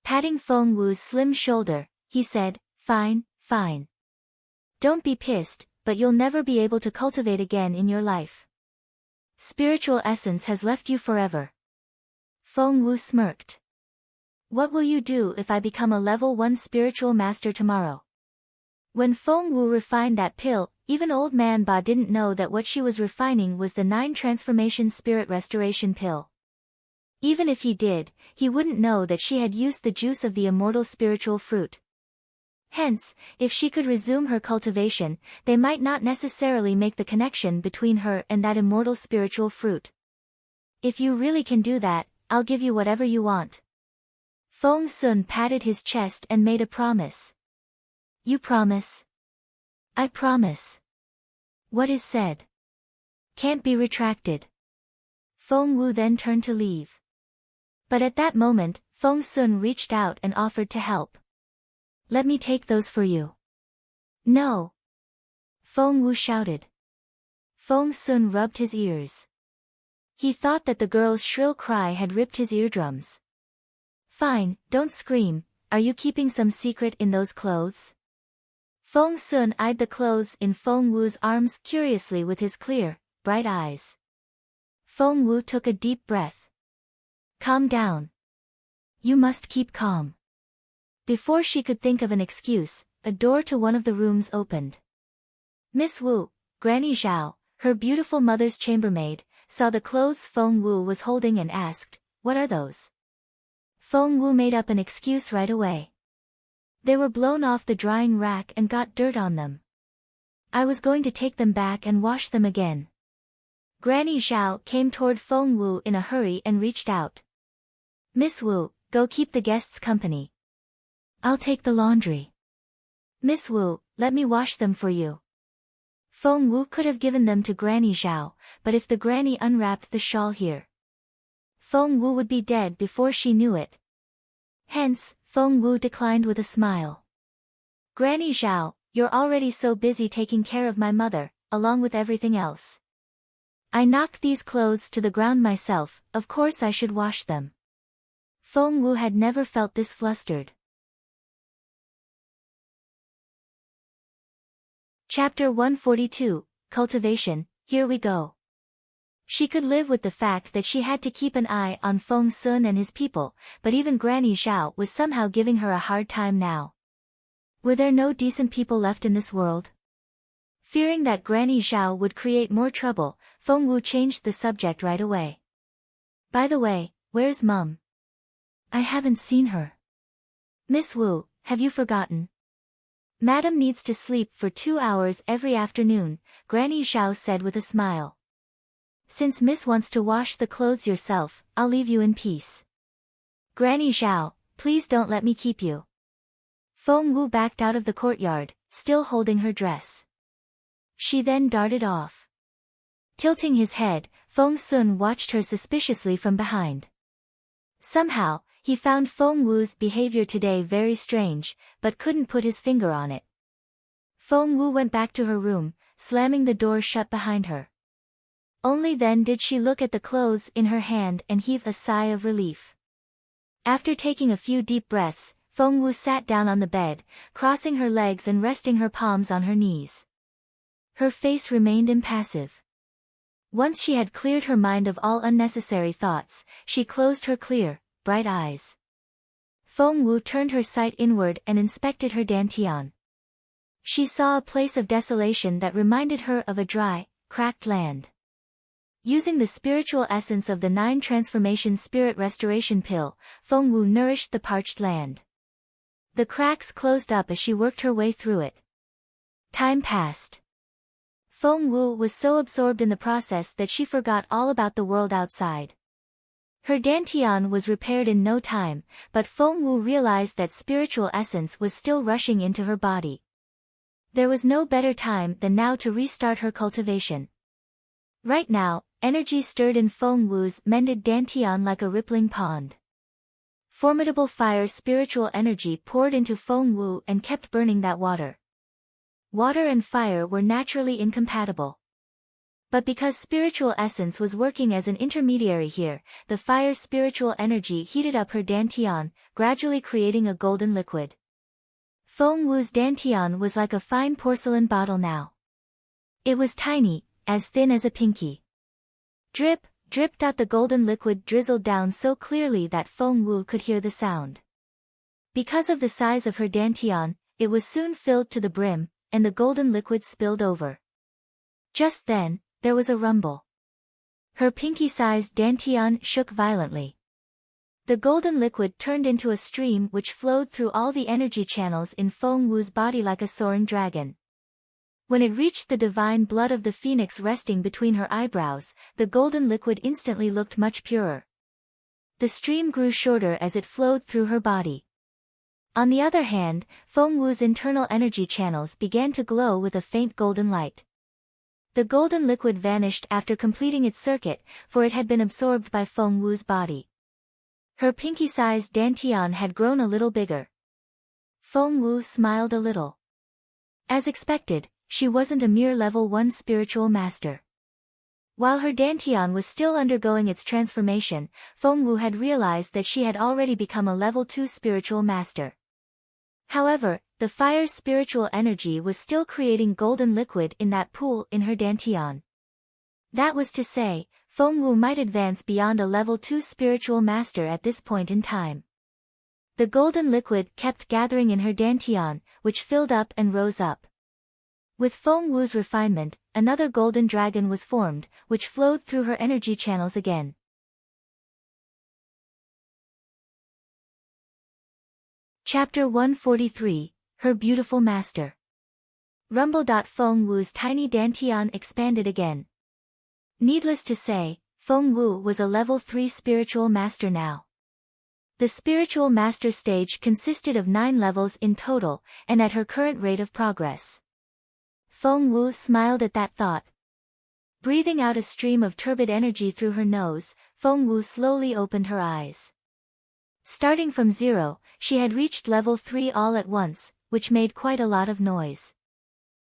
Patting Feng Wu's slim shoulder, he said, Fine, fine. Don't be pissed, but you'll never be able to cultivate again in your life. Spiritual essence has left you forever. Feng Wu smirked. What will you do if I become a level 1 spiritual master tomorrow? When Feng Wu refined that pill, even old man Ba didn't know that what she was refining was the 9 transformation spirit restoration pill. Even if he did, he wouldn't know that she had used the juice of the immortal spiritual fruit. Hence, if she could resume her cultivation, they might not necessarily make the connection between her and that immortal spiritual fruit. If you really can do that, I'll give you whatever you want. Feng Sun patted his chest and made a promise. You promise? I promise. What is said can't be retracted. Feng Wu then turned to leave. But at that moment, Feng Sun reached out and offered to help. Let me take those for you. No. Feng Wu shouted. Feng Sun rubbed his ears. He thought that the girl's shrill cry had ripped his eardrums. Fine, don't scream, are you keeping some secret in those clothes? Feng Sun eyed the clothes in Feng Wu's arms curiously with his clear, bright eyes. Feng Wu took a deep breath. Calm down. You must keep calm. Before she could think of an excuse, a door to one of the rooms opened. Miss Wu, Granny Zhao, her beautiful mother's chambermaid, saw the clothes Feng Wu was holding and asked, What are those? Feng Wu made up an excuse right away. They were blown off the drying rack and got dirt on them. I was going to take them back and wash them again. Granny Zhao came toward Feng Wu in a hurry and reached out. Miss Wu, go keep the guests company. I'll take the laundry. Miss Wu, let me wash them for you. Feng Wu could have given them to Granny Zhao, but if the granny unwrapped the shawl here, Feng Wu would be dead before she knew it. Hence, Feng Wu declined with a smile. Granny Zhao, you're already so busy taking care of my mother, along with everything else. I knocked these clothes to the ground myself, of course I should wash them. Feng Wu had never felt this flustered. Chapter 142, Cultivation, here we go. She could live with the fact that she had to keep an eye on Feng Sun and his people, but even Granny Zhao was somehow giving her a hard time now. Were there no decent people left in this world? Fearing that Granny Zhao would create more trouble, Feng Wu changed the subject right away. By the way, where's Mum? I haven't seen her. Miss Wu, have you forgotten? Madam needs to sleep for 2 hours every afternoon, Granny Zhao said with a smile. Since Miss wants to wash the clothes yourself, I'll leave you in peace. Granny Zhao, please don't let me keep you. Feng Wu backed out of the courtyard, still holding her dress. She then darted off. Tilting his head, Feng Sun watched her suspiciously from behind. Somehow, he found Feng Wu's behavior today very strange, but couldn't put his finger on it. Feng Wu went back to her room, slamming the door shut behind her. Only then did she look at the clothes in her hand and heave a sigh of relief. After taking a few deep breaths, Feng Wu sat down on the bed, crossing her legs and resting her palms on her knees. Her face remained impassive. Once she had cleared her mind of all unnecessary thoughts, she closed her clear, bright eyes. Feng Wu turned her sight inward and inspected her dantian. She saw a place of desolation that reminded her of a dry, cracked land. Using the spiritual essence of the 9 transformation spirit restoration pill, Feng Wu nourished the parched land. The cracks closed up as she worked her way through it. Time passed. Feng Wu was so absorbed in the process that she forgot all about the world outside. Her dantian was repaired in no time, but Feng Wu realized that spiritual essence was still rushing into her body. There was no better time than now to restart her cultivation. Right now, energy stirred in Feng Wu's mended dantian like a rippling pond. Formidable fire spiritual energy poured into Feng Wu and kept burning that water. Water and fire were naturally incompatible. But because spiritual essence was working as an intermediary here, the fire's spiritual energy heated up her dantian, gradually creating a golden liquid. Feng Wu's dantian was like a fine porcelain bottle now. It was tiny, as thin as a pinky. Drip, drip. The golden liquid drizzled down so clearly that Feng Wu could hear the sound. Because of the size of her dantian, it was soon filled to the brim, and the golden liquid spilled over. Just then, there was a rumble. Her pinky-sized dantian shook violently. The golden liquid turned into a stream which flowed through all the energy channels in Feng Wu's body like a soaring dragon. When it reached the divine blood of the phoenix resting between her eyebrows, the golden liquid instantly looked much purer. The stream grew shorter as it flowed through her body. On the other hand, Feng Wu's internal energy channels began to glow with a faint golden light. The golden liquid vanished after completing its circuit, for it had been absorbed by Feng Wu's body. Her pinky-sized dantian had grown a little bigger. Feng Wu smiled a little. As expected, she wasn't a mere level 1 spiritual master. While her dantian was still undergoing its transformation, Feng Wu had realized that she had already become a level 2 spiritual master. However, the fire's spiritual energy was still creating golden liquid in that pool in her dantian. That was to say, Feng Wu might advance beyond a level 2 spiritual master at this point in time. The golden liquid kept gathering in her dantian, which filled up and rose up. With Feng Wu's refinement, another golden dragon was formed, which flowed through her energy channels again. Chapter 143, Her Beautiful Master. Rumble. Feng Wu's tiny dantian expanded again. Needless to say, Feng Wu was a level 3 spiritual master now. The spiritual master stage consisted of 9 levels in total, and at her current rate of progress. Feng Wu smiled at that thought. Breathing out a stream of turbid energy through her nose, Feng Wu slowly opened her eyes. Starting from 0, she had reached level 3 all at once, which made quite a lot of noise.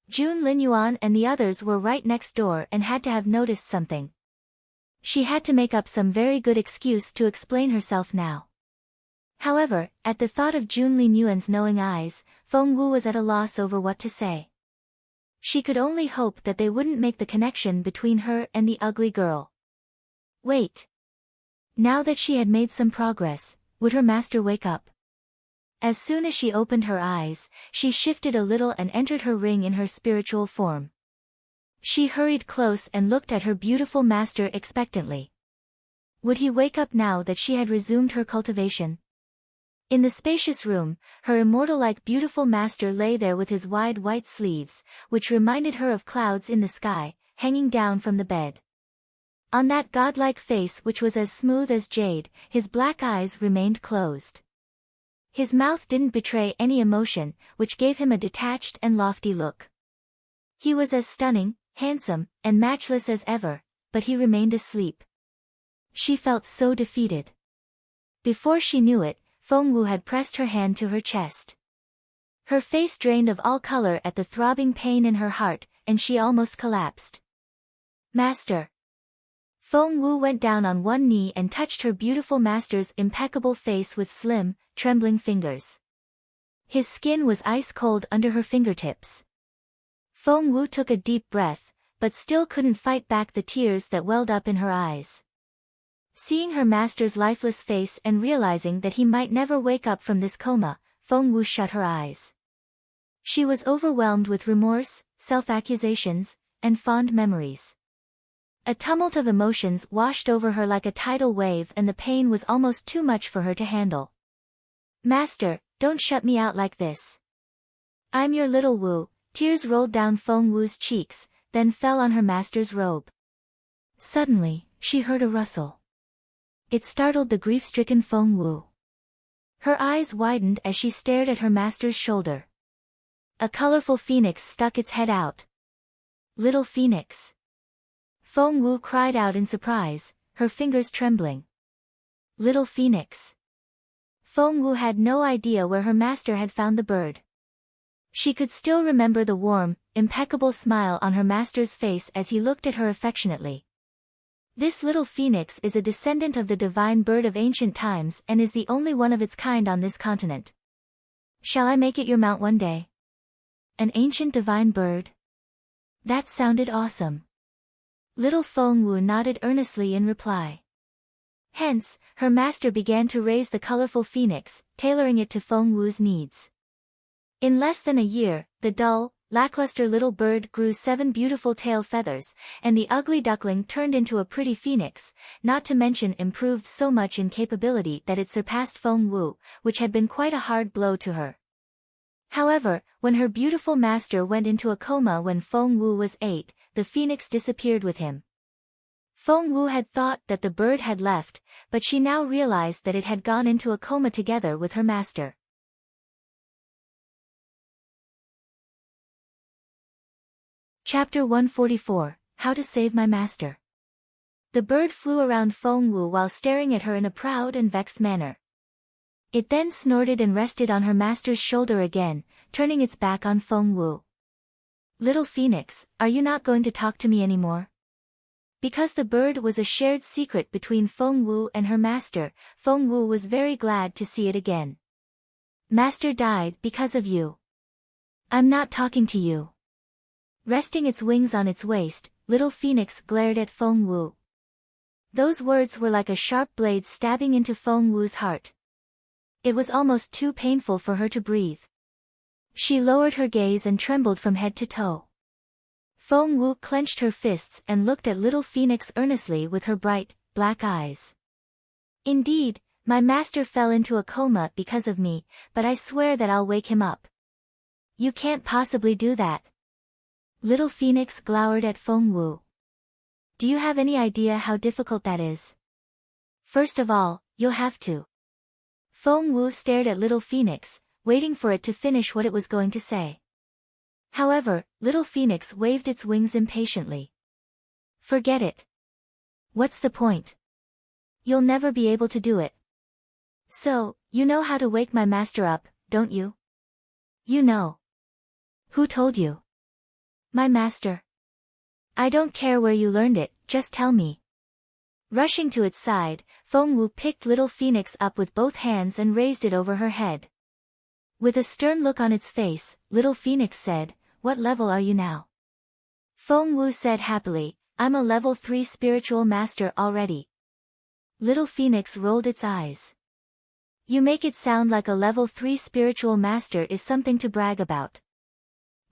Jun Linyuan and the others were right next door and had to have noticed something. She had to make up some very good excuse to explain herself now. However, at the thought of Jun Linyuan's knowing eyes, Feng Wu was at a loss over what to say. She could only hope that they wouldn't make the connection between her and the ugly girl. Wait. Now that she had made some progress, would her master wake up? As soon as she opened her eyes, she shifted a little and entered her ring in her spiritual form. She hurried close and looked at her beautiful master expectantly. Would he wake up now that she had resumed her cultivation? In the spacious room, her immortal-like beautiful master lay there with his wide white sleeves, which reminded her of clouds in the sky, hanging down from the bed. On that godlike face which was as smooth as jade, his black eyes remained closed. His mouth didn't betray any emotion, which gave him a detached and lofty look. He was as stunning, handsome, and matchless as ever, but he remained asleep. She felt so defeated. Before she knew it, Feng Wu had pressed her hand to her chest. Her face drained of all color at the throbbing pain in her heart, and she almost collapsed. Master. Feng Wu went down on one knee and touched her beautiful master's impeccable face with slim, trembling fingers. His skin was ice cold under her fingertips. Feng Wu took a deep breath, but still couldn't fight back the tears that welled up in her eyes. Seeing her master's lifeless face and realizing that he might never wake up from this coma, Feng Wu shut her eyes. She was overwhelmed with remorse, self-accusations, and fond memories. A tumult of emotions washed over her like a tidal wave, and the pain was almost too much for her to handle. Master, don't shut me out like this. I'm your little Wu. Tears rolled down Feng Wu's cheeks, then fell on her master's robe. Suddenly, she heard a rustle. It startled the grief-stricken Feng Wu. Her eyes widened as she stared at her master's shoulder. A colorful phoenix stuck its head out. Little Phoenix. Feng Wu cried out in surprise, her fingers trembling. Little Phoenix. Feng Wu had no idea where her master had found the bird. She could still remember the warm, impeccable smile on her master's face as he looked at her affectionately. This little phoenix is a descendant of the divine bird of ancient times and is the only one of its kind on this continent. Shall I make it your mount one day? An ancient divine bird? That sounded awesome. Little Feng Wu nodded earnestly in reply. Hence, her master began to raise the colorful phoenix, tailoring it to Feng Wu's needs. In less than a year, the dull, lackluster little bird grew 7 beautiful tail feathers, and the ugly duckling turned into a pretty phoenix, not to mention improved so much in capability that it surpassed Feng Wu, which had been quite a hard blow to her. However, when her beautiful master went into a coma when Feng Wu was 8, the phoenix disappeared with him. Feng Wu had thought that the bird had left, but she now realized that it had gone into a coma together with her master. Chapter 144, How to Save My Master. The bird flew around Feng Wu while staring at her in a proud and vexed manner. It then snorted and rested on her master's shoulder again, turning its back on Feng Wu. Little Phoenix, are you not going to talk to me anymore? Because the bird was a shared secret between Feng Wu and her master, Feng Wu was very glad to see it again. Master died because of you. I'm not talking to you. Resting its wings on its waist, little Phoenix glared at Feng Wu. Those words were like a sharp blade stabbing into Feng Wu's heart. It was almost too painful for her to breathe. She lowered her gaze and trembled from head to toe. Feng Wu clenched her fists and looked at little Phoenix earnestly with her bright, black eyes. Indeed, my master fell into a coma because of me, but I swear that I'll wake him up. You can't possibly do that. Little Phoenix glowered at Feng Wu. Do you have any idea how difficult that is? First of all, you'll have to. Feng Wu stared at little Phoenix, waiting for it to finish what it was going to say. However, little Phoenix waved its wings impatiently. Forget it. What's the point? You'll never be able to do it. So, you know how to wake my master up, don't you? You know. Who told you? My master. I don't care where you learned it, just tell me. Rushing to its side, Feng Wu picked little Phoenix up with both hands and raised it over her head. With a stern look on its face, little Phoenix said, What level are you now? Feng Wu said happily, I'm a level 3 spiritual master already. Little Phoenix rolled its eyes. You make it sound like a level 3 spiritual master is something to brag about.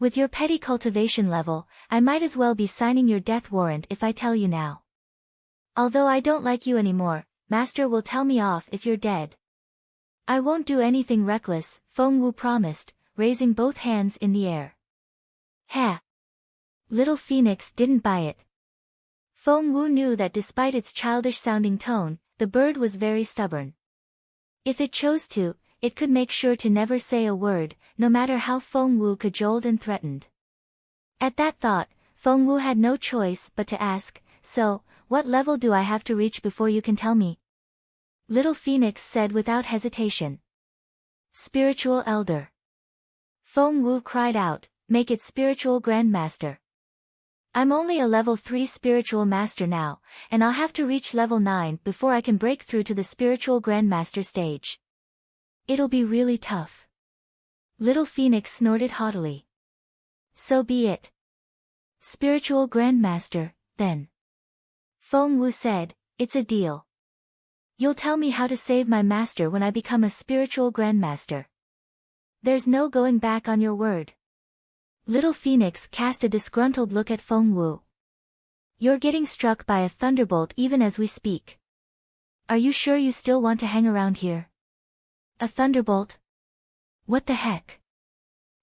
With your petty cultivation level, I might as well be signing your death warrant if I tell you now. Although I don't like you anymore, Master will tell me off if you're dead. I won't do anything reckless, Feng Wu promised, raising both hands in the air. Ha! Little Phoenix didn't buy it. Feng Wu knew that despite its childish-sounding tone, the bird was very stubborn. If it chose to, it could make sure to never say a word, no matter how Feng Wu cajoled and threatened. At that thought, Feng Wu had no choice but to ask, So, what level do I have to reach before you can tell me? Little Phoenix said without hesitation. Spiritual Elder. Feng Wu cried out, Make it Spiritual Grandmaster. I'm only a level 3 spiritual master now, and I'll have to reach level 9 before I can break through to the spiritual grandmaster stage. It'll be really tough. Little Phoenix snorted haughtily. So be it. Spiritual grandmaster, then. Feng Wu said, It's a deal. You'll tell me how to save my master when I become a spiritual grandmaster. There's no going back on your word. Little Phoenix cast a disgruntled look at Feng Wu. You're getting struck by a thunderbolt even as we speak. Are you sure you still want to hang around here? A thunderbolt? What the heck?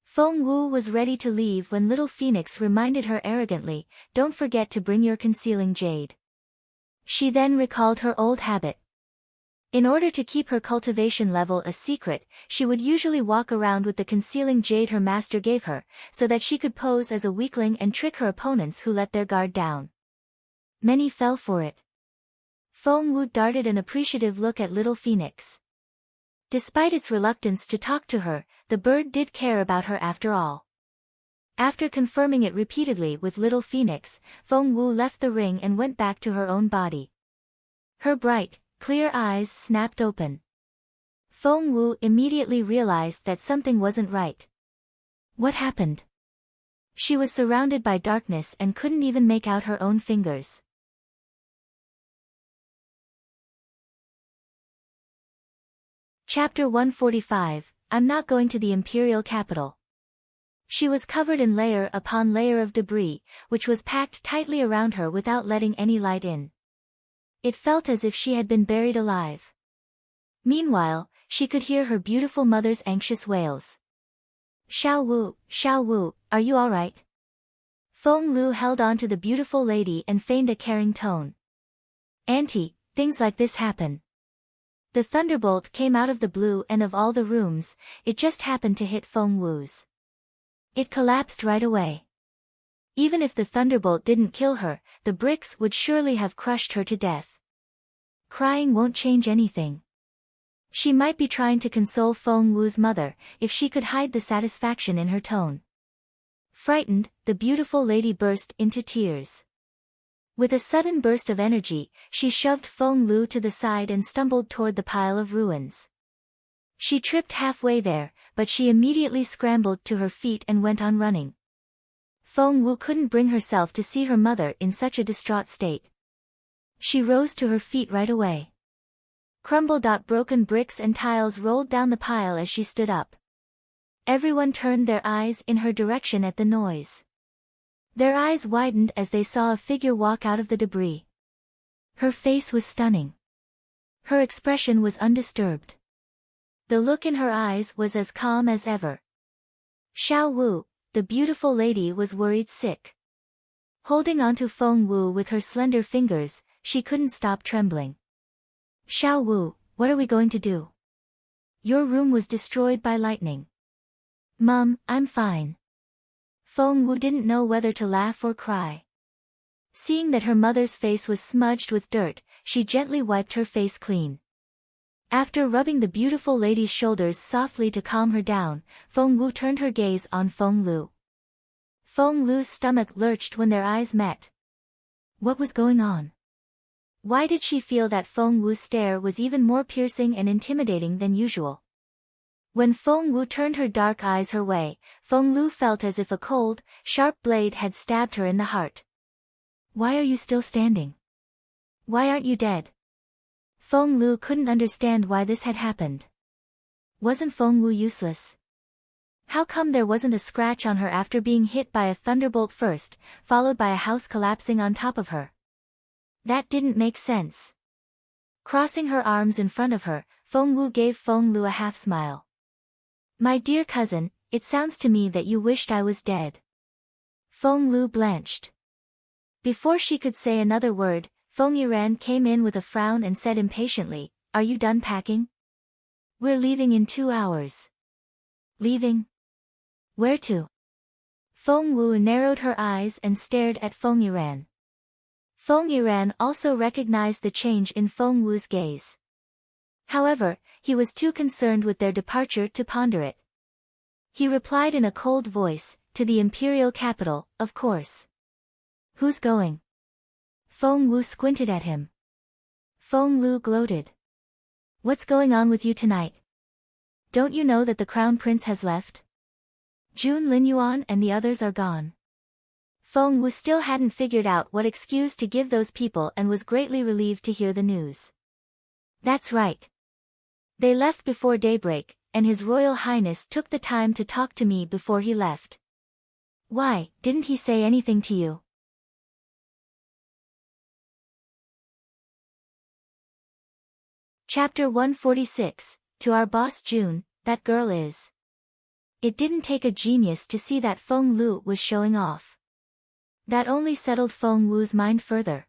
Feng Wu was ready to leave when little Phoenix reminded her arrogantly, don't forget to bring your concealing jade. She then recalled her old habit. In order to keep her cultivation level a secret, she would usually walk around with the concealing jade her master gave her, so that she could pose as a weakling and trick her opponents who let their guard down. Many fell for it. Feng Wu darted an appreciative look at little Phoenix. Despite its reluctance to talk to her, the bird did care about her after all. After confirming it repeatedly with little Phoenix, Feng Wu left the ring and went back to her own body. Her bright, clear eyes snapped open. Feng Wu immediately realized that something wasn't right. What happened? She was surrounded by darkness and couldn't even make out her own fingers. Chapter 145, I'm not going to the Imperial capital. She was covered in layer upon layer of debris, which was packed tightly around her without letting any light in. It felt as if she had been buried alive. Meanwhile, she could hear her beautiful mother's anxious wails. Xiao Wu, are you all right? Feng Lu held on to the beautiful lady and feigned a caring tone. Auntie, things like this happen. The thunderbolt came out of the blue and of all the rooms, it just happened to hit Feng Wu's. It collapsed right away. Even if the thunderbolt didn't kill her, the bricks would surely have crushed her to death. Crying won't change anything. She might be trying to console Feng Wu's mother, if she could hide the satisfaction in her tone. Frightened, the beautiful lady burst into tears. With a sudden burst of energy, she shoved Feng Lu to the side and stumbled toward the pile of ruins. She tripped halfway there, but she immediately scrambled to her feet and went on running. Feng Wu couldn't bring herself to see her mother in such a distraught state. She rose to her feet right away. Broken bricks and tiles rolled down the pile as she stood up. Everyone turned their eyes in her direction at the noise. Their eyes widened as they saw a figure walk out of the debris. Her face was stunning. Her expression was undisturbed. The look in her eyes was as calm as ever. Xiao Wu, the beautiful lady, was worried sick. Holding onto Feng Wu with her slender fingers, she couldn't stop trembling. Xiao Wu, what are we going to do? Your room was destroyed by lightning. Mum, I'm fine. Feng Wu didn't know whether to laugh or cry. Seeing that her mother's face was smudged with dirt, she gently wiped her face clean. After rubbing the beautiful lady's shoulders softly to calm her down, Feng Wu turned her gaze on Feng Lu. Feng Lu's stomach lurched when their eyes met. What was going on? Why did she feel that Feng Wu's stare was even more piercing and intimidating than usual? When Feng Wu turned her dark eyes her way, Feng Lu felt as if a cold, sharp blade had stabbed her in the heart. Why are you still standing? Why aren't you dead? Feng Lu couldn't understand why this had happened. Wasn't Feng Wu useless? How come there wasn't a scratch on her after being hit by a thunderbolt first, followed by a house collapsing on top of her? That didn't make sense. Crossing her arms in front of her, Feng Wu gave Feng Lu a half-smile. My dear cousin, it sounds to me that you wished I was dead. Feng Lu blanched. Before she could say another word, Feng Yiran came in with a frown and said impatiently, Are you done packing? We're leaving in 2 hours. Leaving? Where to? Feng Wu narrowed her eyes and stared at Feng Yiran. Feng Yiran also recognized the change in Feng Wu's gaze. However, he was too concerned with their departure to ponder it. He replied in a cold voice, To the Imperial capital, of course. Who's going? Feng Wu squinted at him. Feng Lu gloated. What's going on with you tonight? Don't you know that the Crown Prince has left? Jun Linyuan and the others are gone. Feng Wu still hadn't figured out what excuse to give those people and was greatly relieved to hear the news. That's right. They left before daybreak, and His Royal Highness took the time to talk to me before he left. Why, didn't he say anything to you? Chapter 146, To Our Boss June, That Girl Is. It didn't take a genius to see that Feng Lu was showing off. That only settled Feng Wu's mind further.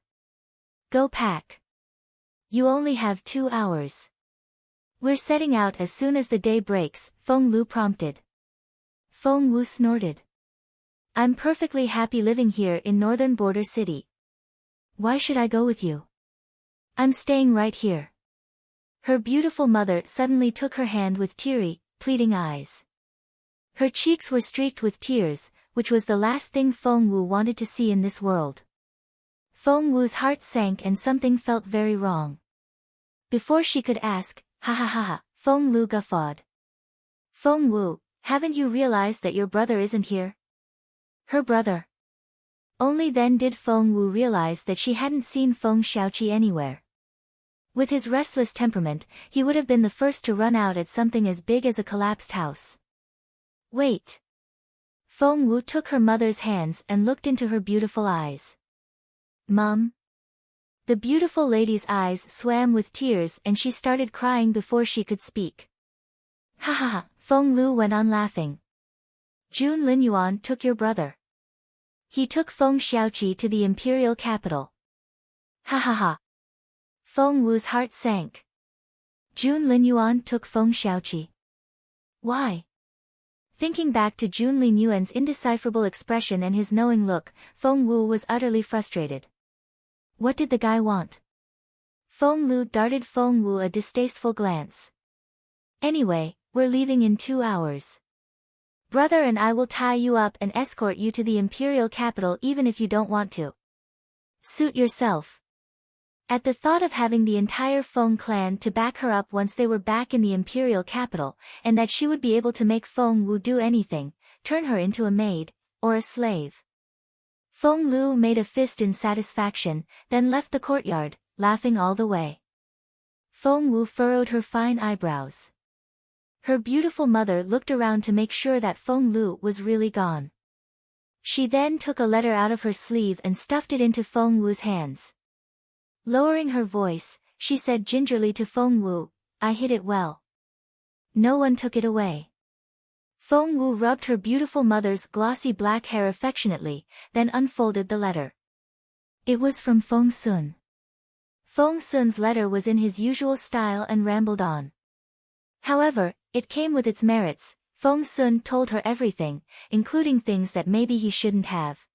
Go pack. You only have 2 hours. We're setting out as soon as the day breaks, Feng Lu prompted. Feng Wu snorted. I'm perfectly happy living here in northern border city. Why should I go with you? I'm staying right here. Her beautiful mother suddenly took her hand with teary, pleading eyes. Her cheeks were streaked with tears, which was the last thing Feng Wu wanted to see in this world. Feng Wu's heart sank and something felt very wrong. Before she could ask, ha ha ha ha, Feng Lu guffawed. Feng Wu, haven't you realized that your brother isn't here? Her brother. Only then did Feng Wu realize that she hadn't seen Feng Xiaoqi anywhere. With his restless temperament, he would have been the first to run out at something as big as a collapsed house. Wait. Feng Wu took her mother's hands and looked into her beautiful eyes. Mom? The beautiful lady's eyes swam with tears and she started crying before she could speak. Ha ha ha, Feng Lu went on laughing. June Linyuan took your brother. He took Feng Xiaoqi to the Imperial capital. Ha ha ha. Feng Wu's heart sank. June Linyuan took Feng Xiaoqi. Why? Thinking back to June Linyuan's indecipherable expression and his knowing look, Feng Wu was utterly frustrated. What did the guy want? Feng Lu darted Feng Wu a distasteful glance. Anyway, we're leaving in 2 hours. Brother and I will tie you up and escort you to the Imperial capital even if you don't want to. Suit yourself. At the thought of having the entire Feng clan to back her up once they were back in the Imperial capital, and that she would be able to make Feng Wu do anything, turn her into a maid, or a slave. Feng Lu made a fist in satisfaction, then left the courtyard, laughing all the way. Feng Wu furrowed her fine eyebrows. Her beautiful mother looked around to make sure that Feng Lu was really gone. She then took a letter out of her sleeve and stuffed it into Feng Wu's hands. Lowering her voice, she said gingerly to Feng Wu, I hid it well. No one took it away. Feng Wu rubbed her beautiful mother's glossy black hair affectionately, then unfolded the letter. It was from Feng Sun. Feng Sun's letter was in his usual style and rambled on. However, it came with its merits. Feng Sun told her everything, including things that maybe he shouldn't have.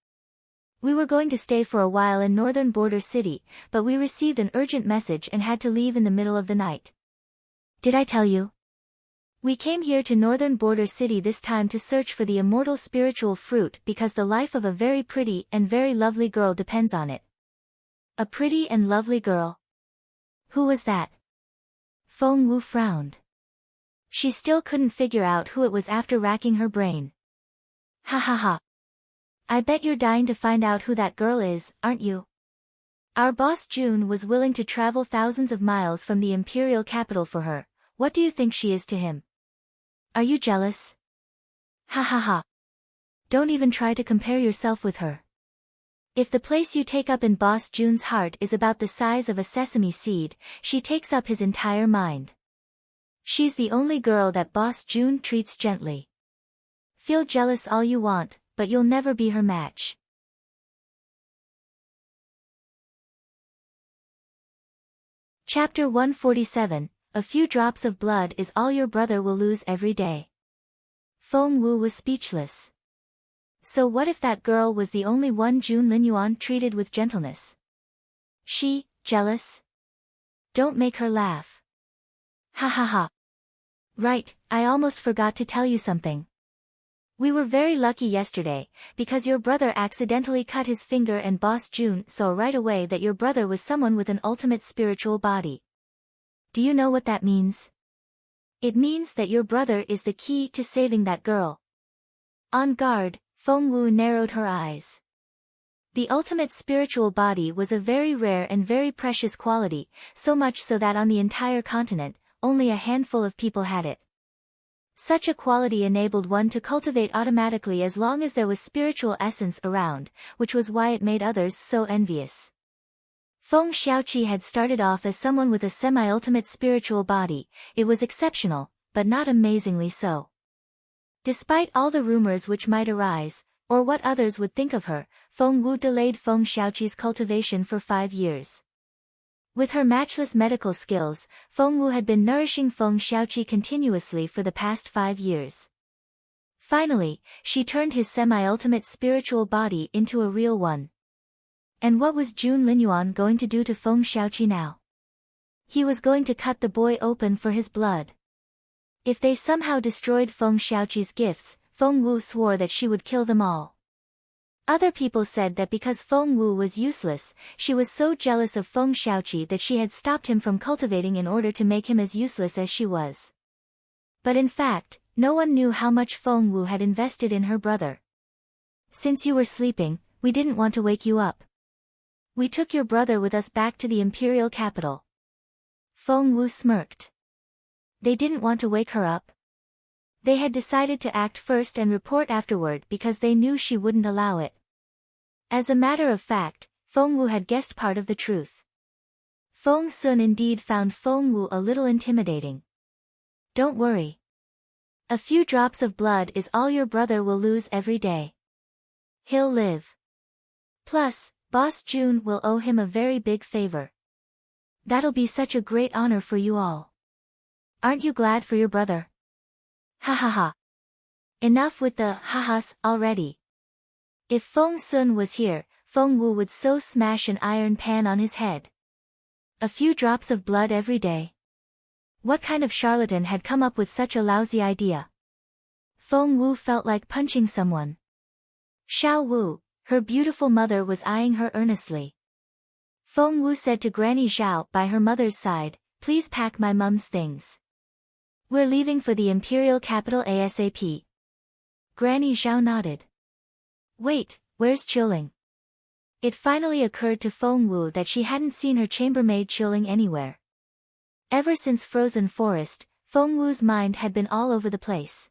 We were going to stay for a while in northern border city, but we received an urgent message and had to leave in the middle of the night. Did I tell you? We came here to northern border city this time to search for the immortal spiritual fruit because the life of a very pretty and very lovely girl depends on it. A pretty and lovely girl? Who was that? Feng Wu frowned. She still couldn't figure out who it was after racking her brain. Ha ha ha. I bet you're dying to find out who that girl is, aren't you? Our boss June was willing to travel thousands of miles from the Imperial capital for her. What do you think she is to him? Are you jealous? Ha ha ha. Don't even try to compare yourself with her. If the place you take up in boss June's heart is about the size of a sesame seed, she takes up his entire mind. She's the only girl that boss June treats gently. Feel jealous all you want, but you'll never be her match. Chapter 147, A few drops of blood is all your brother will lose every day. Feng Wu was speechless. So what if that girl was the only one June Linyuan treated with gentleness? She, jealous? Don't make her laugh. Ha ha ha. Right, I almost forgot to tell you something. We were very lucky yesterday, because your brother accidentally cut his finger and boss June saw right away that your brother was someone with an ultimate spiritual body. Do you know what that means? It means that your brother is the key to saving that girl. On guard, Feng Wu narrowed her eyes. The ultimate spiritual body was a very rare and very precious quality, so much so that on the entire continent, only a handful of people had it. Such a quality enabled one to cultivate automatically as long as there was spiritual essence around, which was why it made others so envious. Feng Xiaoqi had started off as someone with a semi-ultimate spiritual body. It was exceptional, but not amazingly so. Despite all the rumors which might arise, or what others would think of her, Feng Wu delayed Feng Xiaoqi's cultivation for 5 years. With her matchless medical skills, Feng Wu had been nourishing Feng Xiaoqi continuously for the past 5 years. Finally, she turned his semi-ultimate spiritual body into a real one. And what was Jun Linyuan going to do to Feng Xiaoqi now? He was going to cut the boy open for his blood. If they somehow destroyed Feng Xiaoqi's gifts, Feng Wu swore that she would kill them all. Other people said that because Feng Wu was useless, she was so jealous of Feng Xiaoqi that she had stopped him from cultivating in order to make him as useless as she was. But in fact, no one knew how much Feng Wu had invested in her brother. Since you were sleeping, we didn't want to wake you up. We took your brother with us back to the Imperial capital. Feng Wu smirked. They didn't want to wake her up. They had decided to act first and report afterward because they knew she wouldn't allow it. As a matter of fact, Feng Wu had guessed part of the truth. Feng Sun indeed found Feng Wu a little intimidating. Don't worry. A few drops of blood is all your brother will lose every day. He'll live. Plus, Boss Jun will owe him a very big favor. That'll be such a great honor for you all. Aren't you glad for your brother? Ha ha ha. Enough with the ha-has already. If Feng Sun was here, Feng Wu would so smash an iron pan on his head. A few drops of blood every day. What kind of charlatan had come up with such a lousy idea? Feng Wu felt like punching someone. Xiao Wu, her beautiful mother, was eyeing her earnestly. Feng Wu said to Granny Zhao by her mother's side, "Please pack my mum's things. We're leaving for the Imperial capital ASAP." Granny Zhao nodded. Wait, where's Chilling? It finally occurred to Feng Wu that she hadn't seen her chambermaid Chilling anywhere. Ever since Frozen Forest, Feng Wu's mind had been all over the place.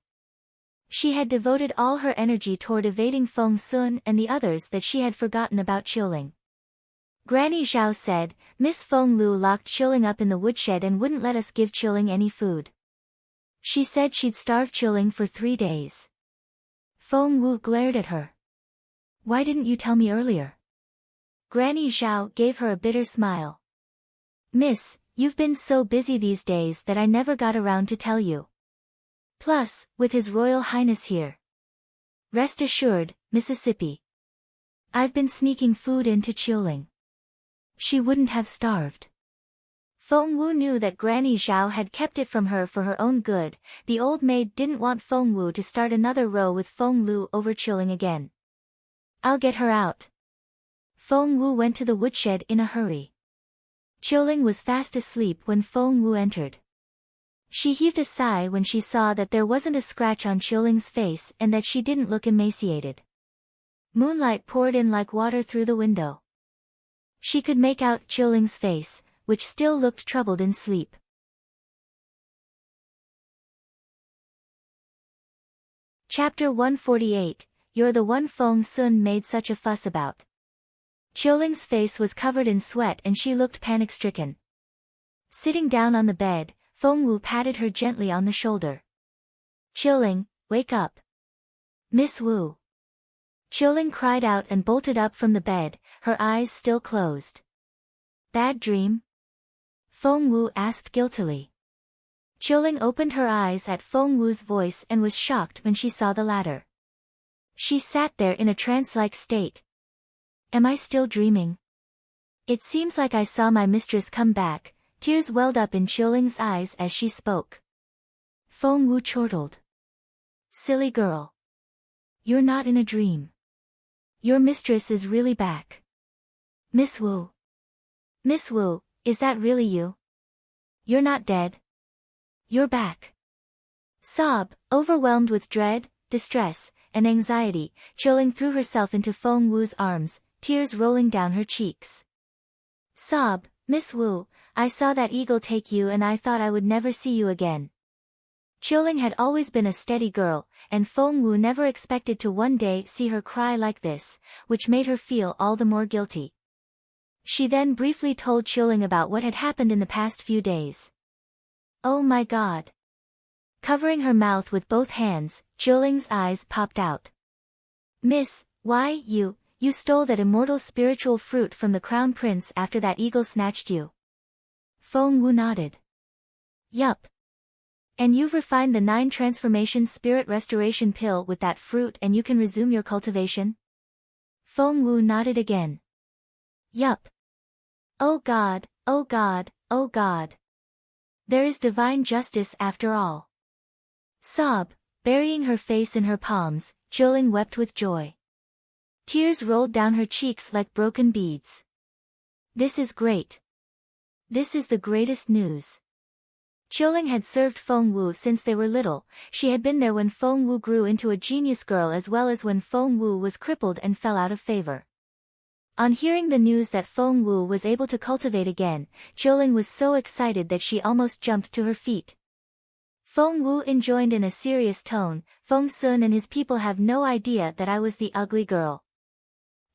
She had devoted all her energy toward evading Feng Sun and the others that she had forgotten about Chilling. Granny Zhao said, "Miss Feng Lu locked Chilling up in the woodshed and wouldn't let us give Chilling any food. She said she'd starve Chilling for 3 days. Feng Wu glared at her. Why didn't you tell me earlier? Granny Zhao gave her a bitter smile. Miss, you've been so busy these days that I never got around to tell you. Plus, with His Royal Highness here. Rest assured, Mississippi. I've been sneaking food into Chilling. She wouldn't have starved." Feng Wu knew that Granny Zhao had kept it from her for her own good. The old maid didn't want Feng Wu to start another row with Feng Lu over Chilling again. "I'll get her out." Feng Wu went to the woodshed in a hurry. Chilling was fast asleep when Feng Wu entered. She heaved a sigh when she saw that there wasn't a scratch on Chilling's face and that she didn't look emaciated. Moonlight poured in like water through the window. She could make out Chilling's face, which still looked troubled in sleep. Chapter 148, You're the one Feng Sun made such a fuss about. Chilling's face was covered in sweat and she looked panic-stricken. Sitting down on the bed, Feng Wu patted her gently on the shoulder. "Chilling, wake up. Miss Wu." Chilling cried out and bolted up from the bed, her eyes still closed. "Bad dream?" Feng Wu asked guiltily. Chilling opened her eyes at Feng Wu's voice and was shocked when she saw the latter. She sat there in a trance-like state. "Am I still dreaming? It seems like I saw my mistress come back." Tears welled up in Chilling's eyes as she spoke. Feng Wu chortled. "Silly girl. You're not in a dream. Your mistress is really back. Miss Wu. Miss Wu, is that really you? You're not dead. You're back." Sob, overwhelmed with dread, distress, and anxiety, Chilling threw herself into Feng Wu's arms, tears rolling down her cheeks. Sob, "Miss Wu, I saw that eagle take you and I thought I would never see you again." Chilling had always been a steady girl, and Feng Wu never expected to one day see her cry like this, which made her feel all the more guilty. She then briefly told Chilling about what had happened in the past few days. Oh my god. Covering her mouth with both hands, Chilling's eyes popped out. Miss, why, you stole that immortal spiritual fruit from the crown prince after that eagle snatched you. Feng Wu nodded. Yup. And you've refined the 9 transformation spirit restoration pill with that fruit and you can resume your cultivation? Feng Wu nodded again. Yup. Oh god, oh god, oh god. There is divine justice after all. Sob, burying her face in her palms, Chilling wept with joy. Tears rolled down her cheeks like broken beads. This is great. This is the greatest news. Chilling had served Feng Wu since they were little. She had been there when Feng Wu grew into a genius girl as well as when Feng Wu was crippled and fell out of favor. On hearing the news that Feng Wu was able to cultivate again, Chilling was so excited that she almost jumped to her feet. Feng Wu enjoined in a serious tone, Feng Sun and his people have no idea that I was the ugly girl.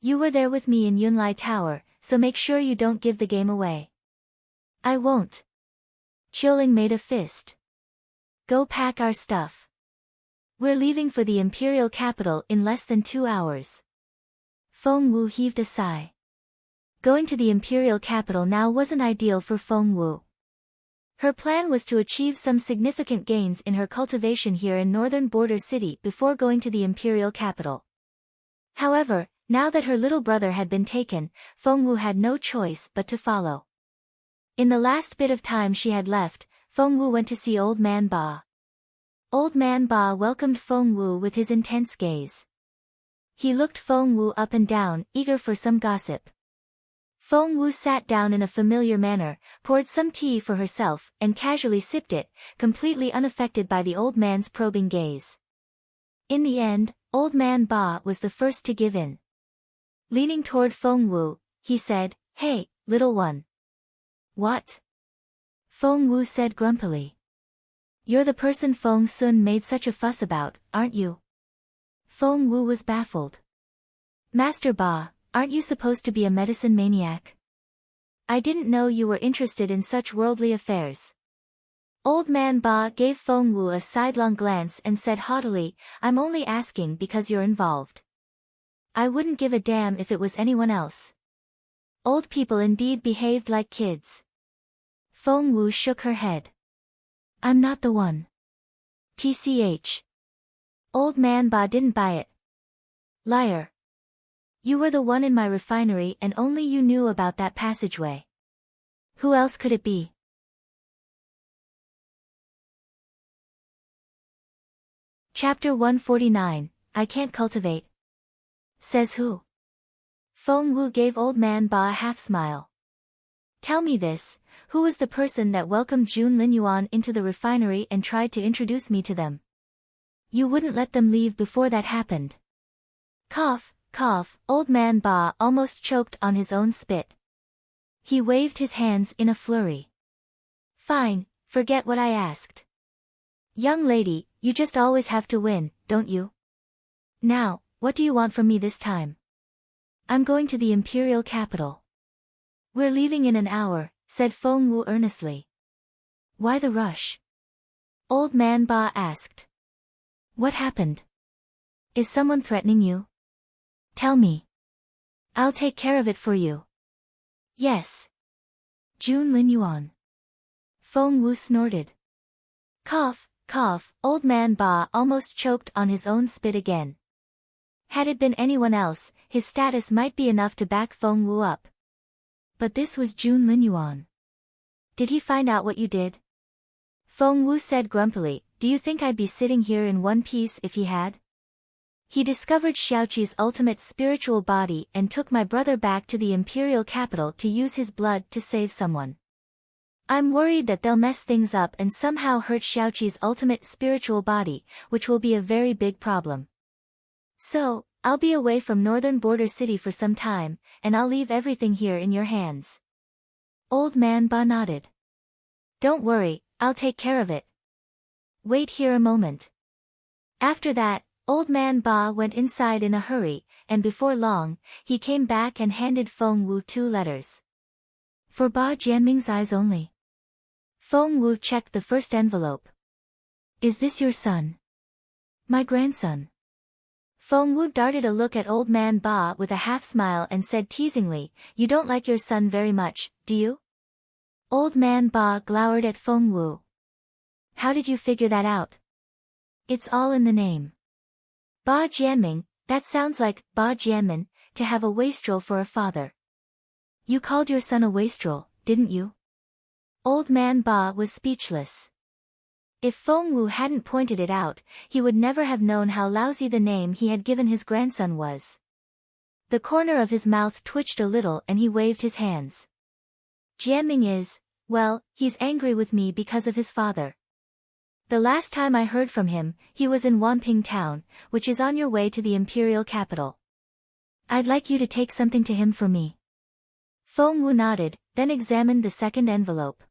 You were there with me in Yunlai Tower, so make sure you don't give the game away. I won't. Chilling made a fist. Go pack our stuff. We're leaving for the Imperial capital in less than 2 hours. Feng Wu heaved a sigh. Going to the Imperial capital now wasn't ideal for Feng Wu. Her plan was to achieve some significant gains in her cultivation here in northern border city before going to the Imperial capital. However, now that her little brother had been taken, Feng Wu had no choice but to follow. In the last bit of time she had left, Feng Wu went to see Old Man Ba. Old Man Ba welcomed Feng Wu with his intense gaze. He looked Feng Wu up and down, eager for some gossip. Feng Wu sat down in a familiar manner, poured some tea for herself, and casually sipped it, completely unaffected by the old man's probing gaze. In the end, Old Man Ba was the first to give in. Leaning toward Feng Wu, he said, Hey, little one. What? Feng Wu said grumpily. You're the person Feng Sun made such a fuss about, aren't you? Feng Wu was baffled. Master Ba, aren't you supposed to be a medicine maniac? I didn't know you were interested in such worldly affairs. Old Man Ba gave Feng Wu a sidelong glance and said haughtily, I'm only asking because you're involved. I wouldn't give a damn if it was anyone else. Old people indeed behaved like kids. Feng Wu shook her head. I'm not the one. TCH. Old Man Ba didn't buy it. Liar. You were the one in my refinery and only you knew about that passageway. Who else could it be? Chapter 149, I can't cultivate. Says who? Feng Wu gave Old Man Ba a half-smile. Tell me this, who was the person that welcomed Jun Linyuan into the refinery and tried to introduce me to them? You wouldn't let them leave before that happened. Cough, cough, Old Man Ba almost choked on his own spit. He waved his hands in a flurry. Fine, forget what I asked. Young lady, you just always have to win, don't you? Now, what do you want from me this time? I'm going to the Imperial capital. We're leaving in an hour, said Feng Wu earnestly. Why the rush? Old Man Ba asked. What happened? Is someone threatening you? Tell me. I'll take care of it for you. Yes. Jun Linyuan. Feng Wu snorted. Cough, cough, Old Man Ba almost choked on his own spit again. Had it been anyone else, his status might be enough to back Feng Wu up. But this was Jun Linyuan. Did he find out what you did? Feng Wu said grumpily, do you think I'd be sitting here in one piece if he had? He discovered Xiaoqi's ultimate spiritual body and took my brother back to the Imperial capital to use his blood to save someone. I'm worried that they'll mess things up and somehow hurt Xiaoqi's ultimate spiritual body, which will be a very big problem. So, I'll be away from northern border city for some time, and I'll leave everything here in your hands. Old Man Ba nodded. Don't worry, I'll take care of it. Wait here a moment. After that, Old Man Ba went inside in a hurry, and before long, he came back and handed Feng Wu 2 letters. For Ba Jianming's eyes only. Feng Wu checked the first envelope. Is this your son? My grandson. Feng Wu darted a look at Old Man Ba with a half-smile and said teasingly, you don't like your son very much, do you? Old Man Ba glowered at Feng Wu. How did you figure that out? It's all in the name. Ba Jianming, that sounds like Ba Jianmin, to have a wastrel for a father. You called your son a wastrel, didn't you? Old Man Ba was speechless. If Feng Wu hadn't pointed it out, he would never have known how lousy the name he had given his grandson was. The corner of his mouth twitched a little and he waved his hands. Jianming is, well, he's angry with me because of his father. The last time I heard from him, he was in Wanping town, which is on your way to the Imperial capital. I'd like you to take something to him for me. Feng Wu nodded, then examined the second envelope.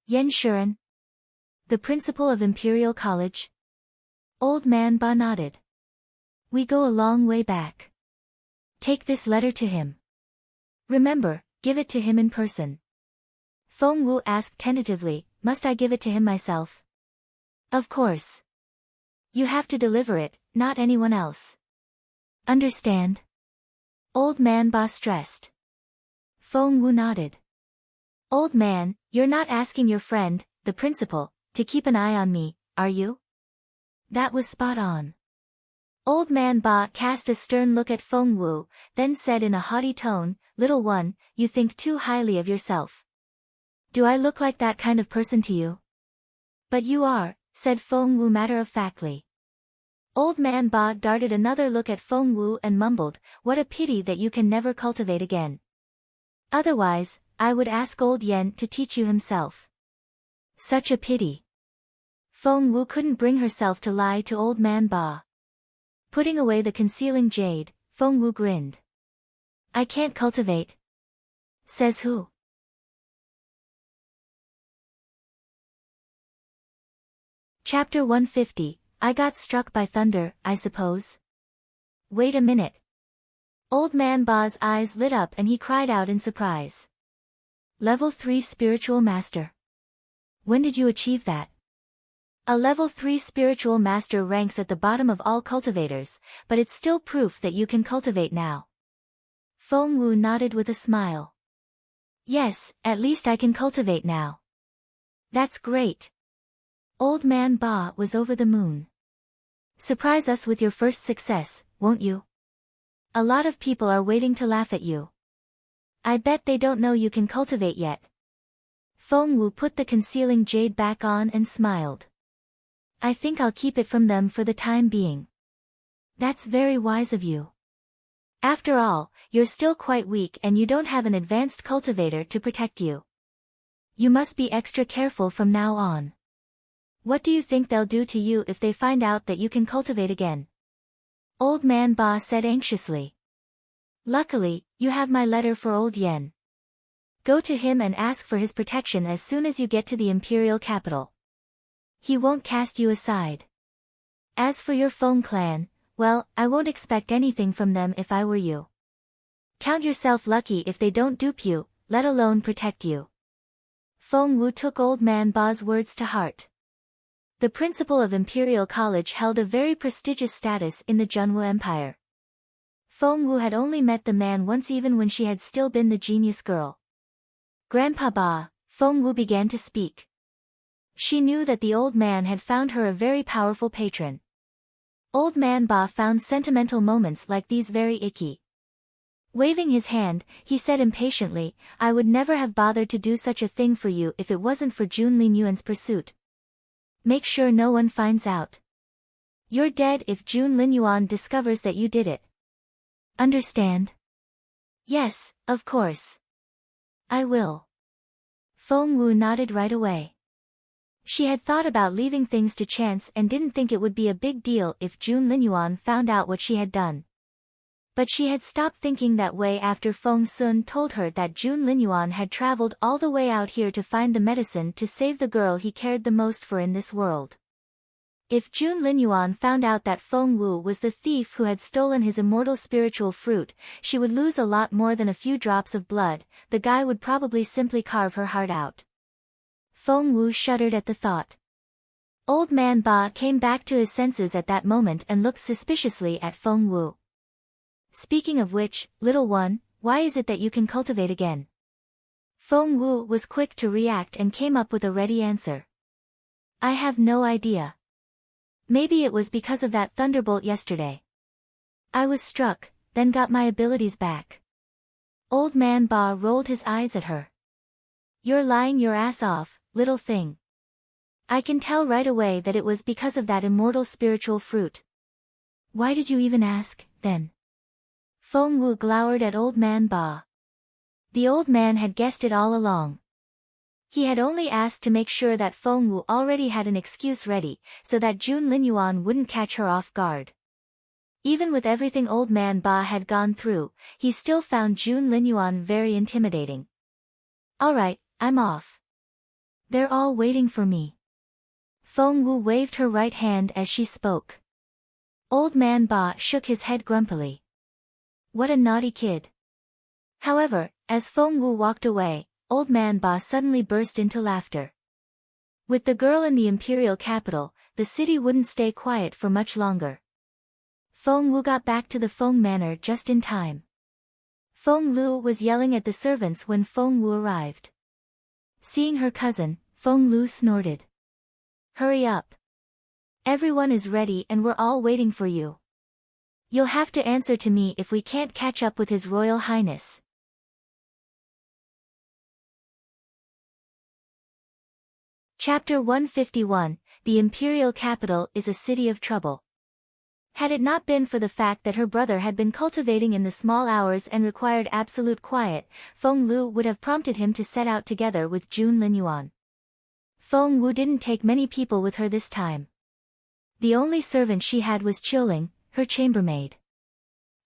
Yan Shuren? The principal of Imperial College? Old Man Ba nodded. We go a long way back. Take this letter to him. Remember, give it to him in person. Feng Wu asked tentatively, must I give it to him myself? Of course. You have to deliver it, not anyone else. Understand? Old Man Ba stressed. Feng Wu nodded. Old man, you're not asking your friend, the principal, to keep an eye on me, are you? That was spot on. Old Man Ba cast a stern look at Feng Wu, then said in a haughty tone, little one, you think too highly of yourself. Do I look like that kind of person to you? But you are, said Feng Wu matter-of-factly. Old Man Ba darted another look at Feng Wu and mumbled, what a pity that you can never cultivate again. Otherwise, I would ask old Yan to teach you himself. Such a pity. Feng Wu couldn't bring herself to lie to Old Man Ba. Putting away the concealing jade, Feng Wu grinned. I can't cultivate. Says who? Chapter 150, I got struck by thunder, I suppose. Wait a minute. Old Man Ba's eyes lit up and he cried out in surprise. Level 3 Spiritual Master. When did you achieve that? A Level 3 Spiritual Master ranks at the bottom of all cultivators, but it's still proof that you can cultivate now. Feng Wu nodded with a smile. Yes, at least I can cultivate now. That's great. Old Man Ba was over the moon. Surprise us with your first success, won't you? A lot of people are waiting to laugh at you. I bet they don't know you can cultivate yet. Feng Wu put the concealing jade back on and smiled. I think I'll keep it from them for the time being. That's very wise of you. After all, you're still quite weak and you don't have an advanced cultivator to protect you. You must be extra careful from now on. What do you think they'll do to you if they find out that you can cultivate again? Old Man Ba said anxiously. Luckily, you have my letter for Old Yan. Go to him and ask for his protection as soon as you get to the Imperial capital. He won't cast you aside. As for your Feng clan, well, I won't expect anything from them if I were you. Count yourself lucky if they don't dupe you, let alone protect you. Feng Wu took Old Man Ba's words to heart. The principal of Imperial College held a very prestigious status in the Zhenwu Empire. Feng Wu had only met the man once even when she had still been the genius girl. Grandpa Ba, Feng Wu began to speak. She knew that the old man had found her a very powerful patron. Old Man Ba found sentimental moments like these very icky. Waving his hand, he said impatiently, I would never have bothered to do such a thing for you if it wasn't for Jun Linyuan's pursuit. Make sure no one finds out. You're dead if Jun Linyuan discovers that you did it. Understand? Yes, of course. I will. Feng Wu nodded right away. She had thought about leaving things to chance and didn't think it would be a big deal if Jun Linyuan found out what she had done. But she had stopped thinking that way after Feng Sun told her that Jun Linyuan had traveled all the way out here to find the medicine to save the girl he cared the most for in this world. If Jun Linyuan found out that Feng Wu was the thief who had stolen his immortal spiritual fruit, she would lose a lot more than a few drops of blood. The guy would probably simply carve her heart out. Feng Wu shuddered at the thought. Old man Ba came back to his senses at that moment and looked suspiciously at Feng Wu. Speaking of which, little one, why is it that you can cultivate again? Feng Wu was quick to react and came up with a ready answer. I have no idea. Maybe it was because of that thunderbolt yesterday. I was struck, then got my abilities back. Old man Ba rolled his eyes at her. You're lying your ass off, little thing. I can tell right away that it was because of that immortal spiritual fruit. Why did you even ask, then? Feng Wu glowered at old man Ba. The old man had guessed it all along. He had only asked to make sure that Feng Wu already had an excuse ready, so that Jun Linyuan wouldn't catch her off guard. Even with everything old man Ba had gone through, he still found Jun Linyuan very intimidating. Alright, I'm off. They're all waiting for me. Feng Wu waved her right hand as she spoke. Old man Ba shook his head grumpily. What a naughty kid. However, as Feng Wu walked away, Old man Ba suddenly burst into laughter. With the girl in the Imperial capital, the city wouldn't stay quiet for much longer. Feng Wu got back to the Feng manor just in time. Feng Lu was yelling at the servants when Feng Wu arrived. Seeing her cousin, Feng Lu snorted. Hurry up. Everyone is ready and we're all waiting for you. You'll have to answer to me if we can't catch up with His Royal Highness. Chapter 151, The Imperial Capital is a City of Trouble. Had it not been for the fact that her brother had been cultivating in the small hours and required absolute quiet, Feng Lu would have prompted him to set out together with Jun Linyuan. Feng Wu didn't take many people with her this time. The only servant she had was Chilling, her chambermaid.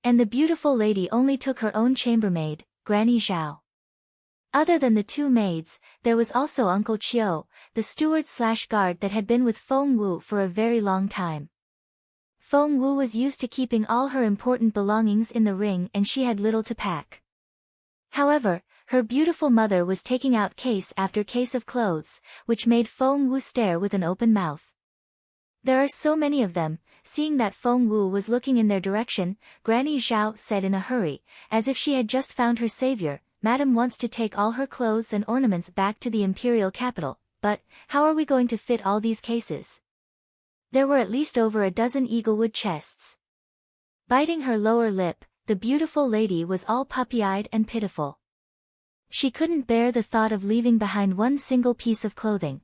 And the beautiful lady only took her own chambermaid, Granny Zhao. Other than the two maids, there was also Uncle Chiu, the steward/guard that had been with Feng Wu for a very long time. Feng Wu was used to keeping all her important belongings in the ring and she had little to pack. However, her beautiful mother was taking out case after case of clothes, which made Feng Wu stare with an open mouth. There are so many of them. Seeing that Feng Wu was looking in their direction, Granny Zhao said in a hurry, as if she had just found her savior, Madam wants to take all her clothes and ornaments back to the Imperial capital, but, how are we going to fit all these cases? There were at least over a dozen eaglewood chests. Biting her lower lip, the beautiful lady was all puppy-eyed and pitiful. She couldn't bear the thought of leaving behind one single piece of clothing.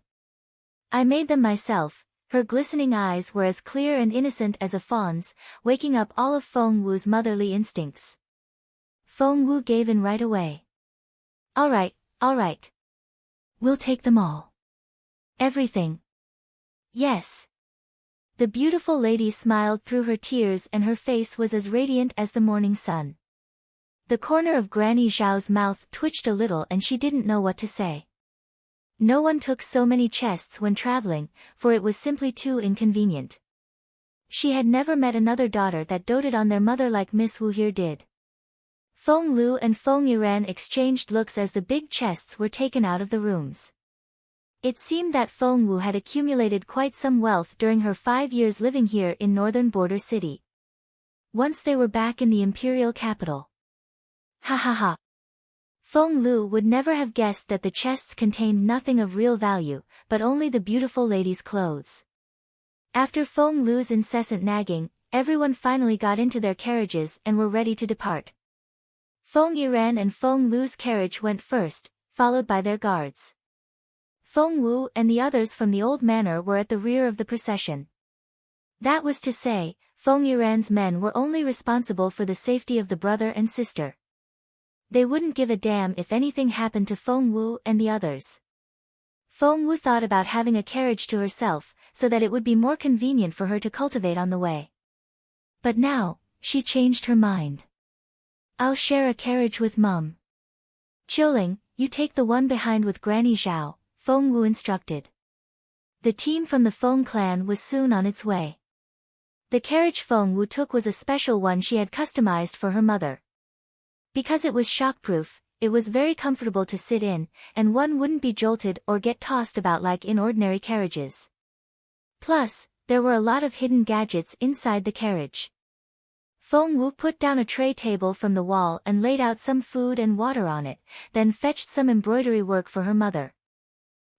I made them myself. Her glistening eyes were as clear and innocent as a fawn's, waking up all of Feng Wu's motherly instincts. Feng Wu gave in right away. Alright. We'll take them all. Everything. Yes. The beautiful lady smiled through her tears and her face was as radiant as the morning sun. The corner of Granny Zhao's mouth twitched a little and she didn't know what to say. No one took so many chests when traveling, for it was simply too inconvenient. She had never met another daughter that doted on their mother like Miss Wu here did. Feng Lu and Feng Yiran exchanged looks as the big chests were taken out of the rooms. It seemed that Feng Wu had accumulated quite some wealth during her 5 years living here in northern border city. Once they were back in the Imperial capital. Ha ha ha. Feng Lu would never have guessed that the chests contained nothing of real value, but only the beautiful lady's clothes. After Feng Lu's incessant nagging, everyone finally got into their carriages and were ready to depart. Feng Yiran and Feng Lu's carriage went first, followed by their guards. Feng Wu and the others from the old manor were at the rear of the procession. That was to say, Feng Yiran's men were only responsible for the safety of the brother and sister. They wouldn't give a damn if anything happened to Feng Wu and the others. Feng Wu thought about having a carriage to herself, so that it would be more convenient for her to cultivate on the way. But now, she changed her mind. I'll share a carriage with Mum. Chilling, you take the one behind with Granny Zhao, Feng Wu instructed. The team from the Feng clan was soon on its way. The carriage Feng Wu took was a special one she had customized for her mother. Because it was shockproof, it was very comfortable to sit in, and one wouldn't be jolted or get tossed about like in ordinary carriages. Plus, there were a lot of hidden gadgets inside the carriage. Feng Wu put down a tray table from the wall and laid out some food and water on it, then fetched some embroidery work for her mother.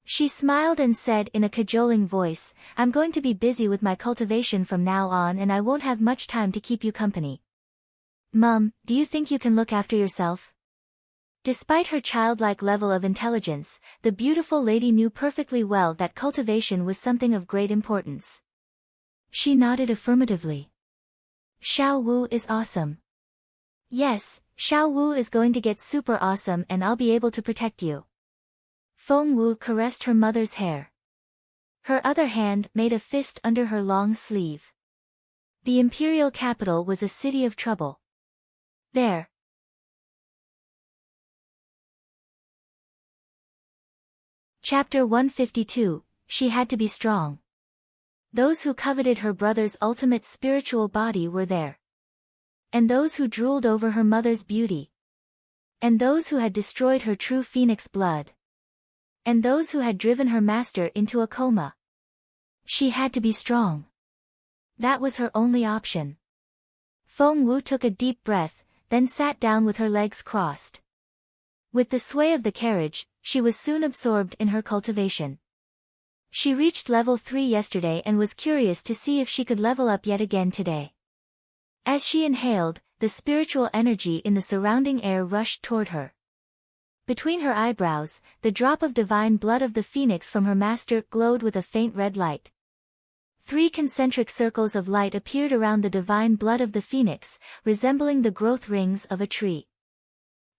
She smiled and said in a cajoling voice, "I'm going to be busy with my cultivation from now on and I won't have much time to keep you company. Mum, do you think you can look after yourself?" Despite her childlike level of intelligence, the beautiful lady knew perfectly well that cultivation was something of great importance. She nodded affirmatively. "Xiao Wu is awesome." "Yes, Xiao Wu is going to get super awesome and I'll be able to protect you." Feng Wu caressed her mother's hair. Her other hand made a fist under her long sleeve. The Imperial capital was a city of trouble. There. Chapter 152, She had to be strong. Those who coveted her brother's ultimate spiritual body were there. And those who drooled over her mother's beauty. And those who had destroyed her true phoenix blood. And those who had driven her master into a coma. She had to be strong. That was her only option. Feng Wu took a deep breath, then sat down with her legs crossed. With the sway of the carriage, she was soon absorbed in her cultivation. She reached level 3 yesterday and was curious to see if she could level up yet again today. As she inhaled, the spiritual energy in the surrounding air rushed toward her. Between her eyebrows, the drop of divine blood of the phoenix from her master glowed with a faint red light. 3 concentric circles of light appeared around the divine blood of the phoenix, resembling the growth rings of a tree.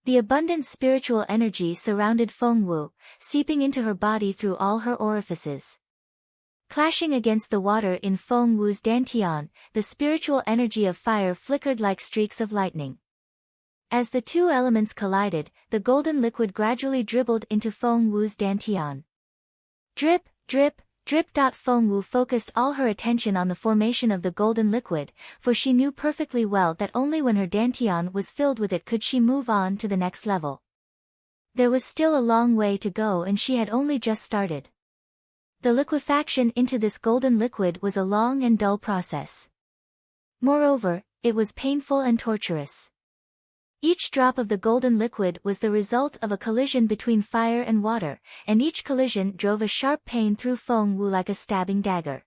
The abundant spiritual energy surrounded Feng Wu, seeping into her body through all her orifices. Clashing against the water in Feng Wu's dantian, the spiritual energy of fire flickered like streaks of lightning. As the two elements collided, the golden liquid gradually dribbled into Feng Wu's dantian. Drip, drip, drip. Feng Wu focused all her attention on the formation of the golden liquid, for she knew perfectly well that only when her dantian was filled with it could she move on to the next level. There was still a long way to go and she had only just started. The liquefaction into this golden liquid was a long and dull process. Moreover, it was painful and torturous. Each drop of the golden liquid was the result of a collision between fire and water, and each collision drove a sharp pain through Feng Wu like a stabbing dagger.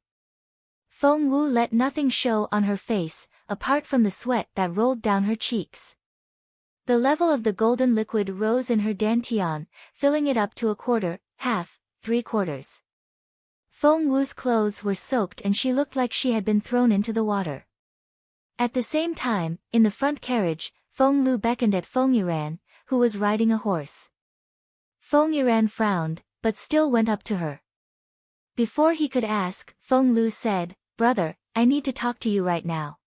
Feng Wu let nothing show on her face, apart from the sweat that rolled down her cheeks. The level of the golden liquid rose in her dantian, filling it up to a quarter, half, 3/4. Feng Wu's clothes were soaked and she looked like she had been thrown into the water. At the same time, in the front carriage, Feng Lu beckoned at Feng Yiran, who was riding a horse. Feng Yiran frowned, but still went up to her. Before he could ask, Feng Lu said, "Brother, I need to talk to you right now.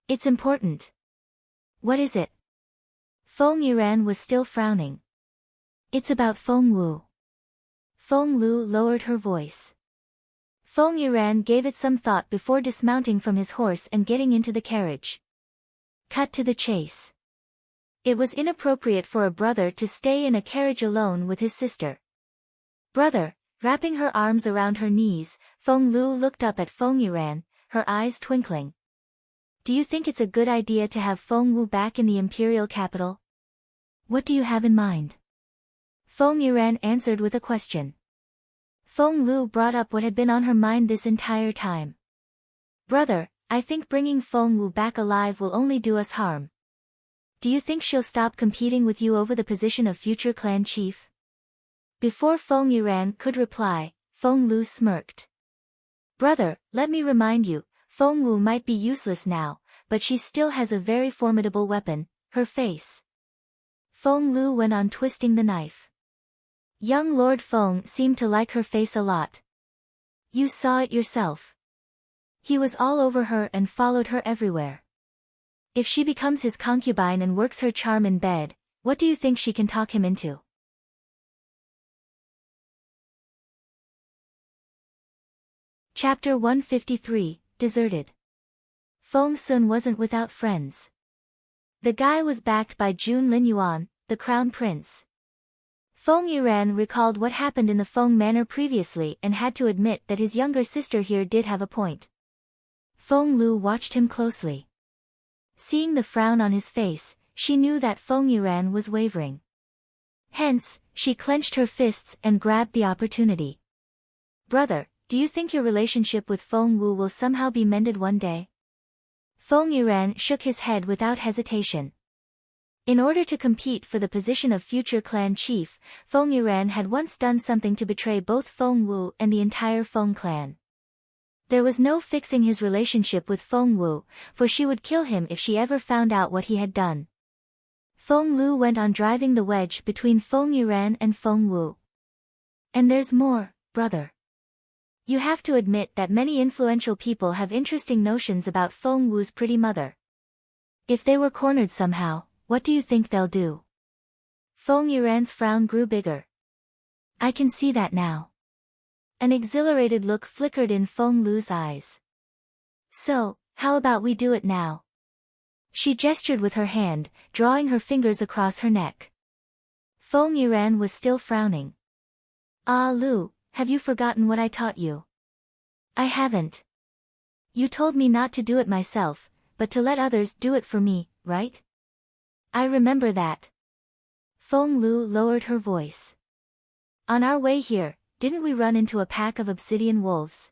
It's important." "What is it?" Feng Yiran was still frowning. "It's about Feng Wu." Feng Lu lowered her voice. Feng Yiran gave it some thought before dismounting from his horse and getting into the carriage. Cut to the chase. It was inappropriate for a brother to stay in a carriage alone with his sister. "Brother," wrapping her arms around her knees, Feng Lu looked up at Feng Yiran, her eyes twinkling. "Do you think it's a good idea to have Feng Wu back in the Imperial capital? What do you have in mind?" Feng Yiran answered with a question. Feng Lu brought up what had been on her mind this entire time. "Brother, I think bringing Feng Wu back alive will only do us harm. Do you think she'll stop competing with you over the position of future clan chief?" Before Feng Yiran could reply, Feng Lu smirked. "Brother, let me remind you, Feng Wu might be useless now, but she still has a very formidable weapon, her face." Feng Lu went on twisting the knife. Young Lord Feng seemed to like her face a lot. "You saw it yourself. He was all over her and followed her everywhere. If she becomes his concubine and works her charm in bed, what do you think she can talk him into?" Chapter 153, Deserted. Feng Sun wasn't without friends. The guy was backed by Jun Linyuan, the crown prince. Feng Yiran recalled what happened in the Feng manor previously and had to admit that his younger sister here did have a point. Feng Lu watched him closely. Seeing the frown on his face, she knew that Feng Yiran was wavering. Hence, she clenched her fists and grabbed the opportunity. Brother, do you think your relationship with Feng Wu will somehow be mended one day? Feng Yiran shook his head without hesitation. In order to compete for the position of future clan chief, Feng Yiran had once done something to betray both Feng Wu and the entire Feng clan. There was no fixing his relationship with Feng Wu, for she would kill him if she ever found out what he had done. Feng Lu went on driving the wedge between Feng Yiran and Feng Wu. And there's more, brother. You have to admit that many influential people have interesting notions about Feng Wu's pretty mother. If they were cornered somehow, what do you think they'll do? Feng Yiran's frown grew bigger. I can see that now. An exhilarated look flickered in Feng Lu's eyes. So, how about we do it now? She gestured with her hand, drawing her fingers across her neck. Feng Yiran was still frowning. Ah Lu, have you forgotten what I taught you? I haven't. You told me not to do it myself, but to let others do it for me, right? I remember that. Feng Lu lowered her voice. On our way here, didn't we run into a pack of obsidian wolves?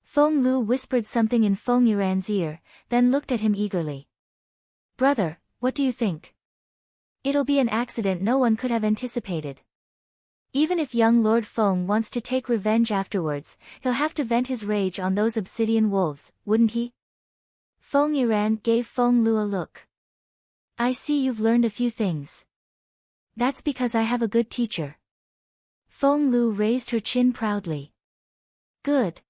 Feng Lu whispered something in Feng Yiran's ear, then looked at him eagerly. Brother, what do you think? It'll be an accident no one could have anticipated. Even if young Lord Feng wants to take revenge afterwards, he'll have to vent his rage on those obsidian wolves, wouldn't he? Feng Yiran gave Feng Lu a look. I see you've learned a few things. That's because I have a good teacher. Feng Lu raised her chin proudly. Good.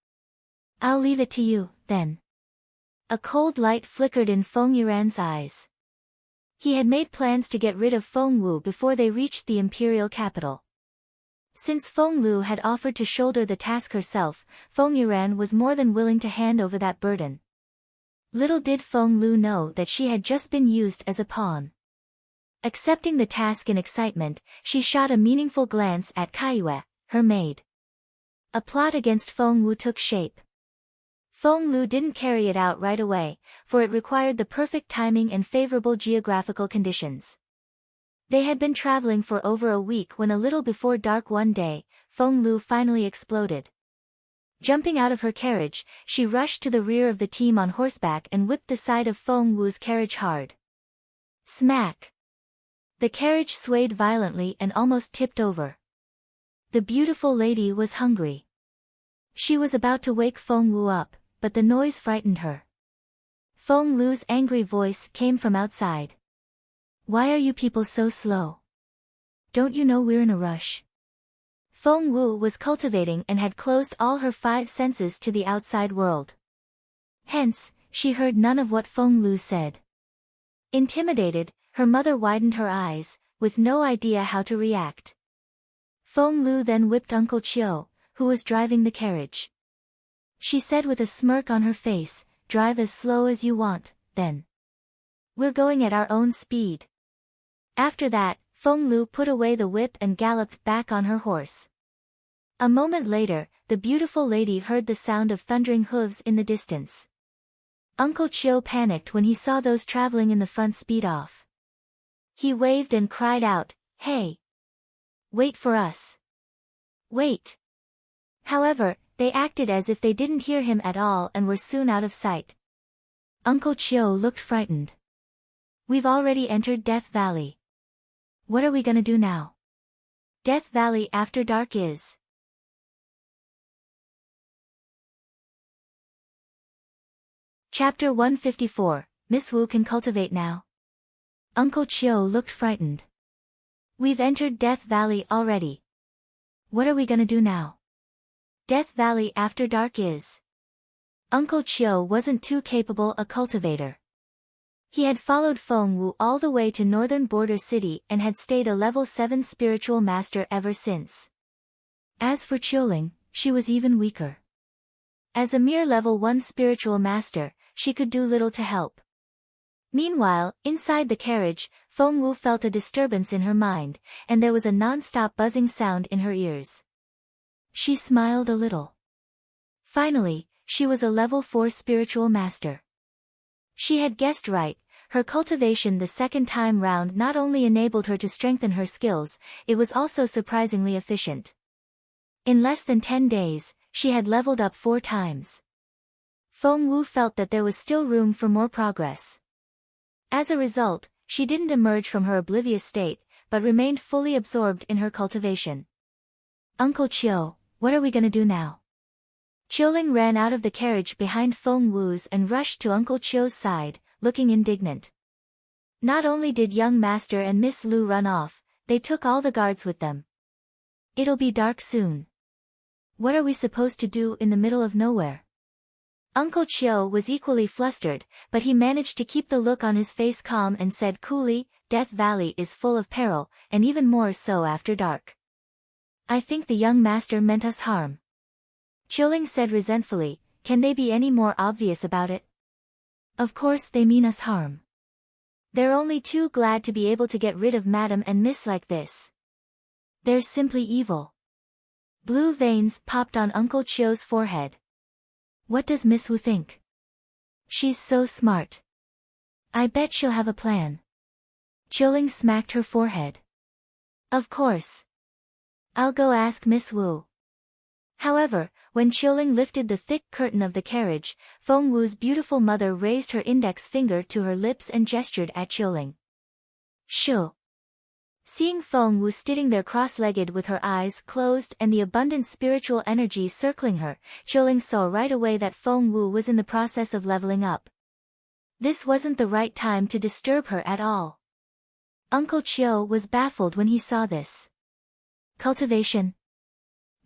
I'll leave it to you, then. A cold light flickered in Feng Yiran's eyes. He had made plans to get rid of Feng Wu before they reached the Imperial capital. Since Feng Lu had offered to shoulder the task herself, Feng Yiran was more than willing to hand over that burden. Little did Feng Lu know that she had just been used as a pawn. Accepting the task in excitement, she shot a meaningful glance at Kaiyue, her maid. A plot against Feng Wu took shape. Feng Lu didn't carry it out right away, for it required the perfect timing and favorable geographical conditions. They had been traveling for over a week when a little before dark one day, Feng Lu finally exploded. Jumping out of her carriage, she rushed to the rear of the team on horseback and whipped the side of Feng Wu's carriage hard. Smack! The carriage swayed violently and almost tipped over. The beautiful lady was hungry. She was about to wake Feng Wu up, but the noise frightened her. Feng Lu's angry voice came from outside. Why are you people so slow? Don't you know we're in a rush? Feng Wu was cultivating and had closed all her 5 senses to the outside world. Hence, she heard none of what Feng Lu said. Intimidated, her mother widened her eyes, with no idea how to react. Feng Lu then whipped Uncle Chiu, who was driving the carriage. She said with a smirk on her face, drive as slow as you want, then. We're going at our own speed. After that, Feng Lu put away the whip and galloped back on her horse. A moment later, the beautiful lady heard the sound of thundering hooves in the distance. Uncle Chiu panicked when he saw those traveling in the front speed off. He waved and cried out, Hey! Wait for us! Wait! However, they acted as if they didn't hear him at all and were soon out of sight. Uncle Chiu looked frightened. We've already entered Death Valley. What are we gonna do now? Death Valley after dark is. Chapter 154, Miss Wu can cultivate now. Uncle Chiu looked frightened. We've entered Death Valley already. What are we gonna do now? Death Valley after dark is. Uncle Chiu wasn't too capable a cultivator. He had followed Feng Wu all the way to northern border city and had stayed a level 7 spiritual master ever since. As for Chioling, she was even weaker. As a mere level 1 spiritual master, she could do little to help. Meanwhile, inside the carriage, Feng Wu felt a disturbance in her mind, and there was a non-stop buzzing sound in her ears. She smiled a little. Finally, she was a level 4 spiritual master. She had guessed right. Her cultivation the second time round not only enabled her to strengthen her skills, it was also surprisingly efficient. In less than 10 days, she had leveled up 4 times. Feng Wu felt that there was still room for more progress. As a result, she didn't emerge from her oblivious state, but remained fully absorbed in her cultivation. Uncle Chiu, what are we gonna do now? Qiuling ran out of the carriage behind Feng Wu's and rushed to Uncle Chiu's side, looking indignant. Not only did young Master and Miss Lu run off, they took all the guards with them. It'll be dark soon. What are we supposed to do in the middle of nowhere? Uncle Chiu was equally flustered, but he managed to keep the look on his face calm and said coolly, Death Valley is full of peril, and even more so after dark. I think the young master meant us harm. Qiuling said resentfully, can they be any more obvious about it? Of course they mean us harm. They're only too glad to be able to get rid of Madam and Miss like this. They're simply evil. Blue veins popped on Uncle Chiu's forehead. What does Miss Wu think? She's so smart. I bet she'll have a plan. Qiuling smacked her forehead. Of course. I'll go ask Miss Wu. However, when Qiuling lifted the thick curtain of the carriage, Feng Wu's beautiful mother raised her index finger to her lips and gestured at Qiuling. Shoo. Seeing Feng Wu sitting there cross-legged with her eyes closed and the abundant spiritual energy circling her, Qiuling saw right away that Feng Wu was in the process of leveling up. This wasn't the right time to disturb her at all. Uncle Chiu was baffled when he saw this. Cultivation.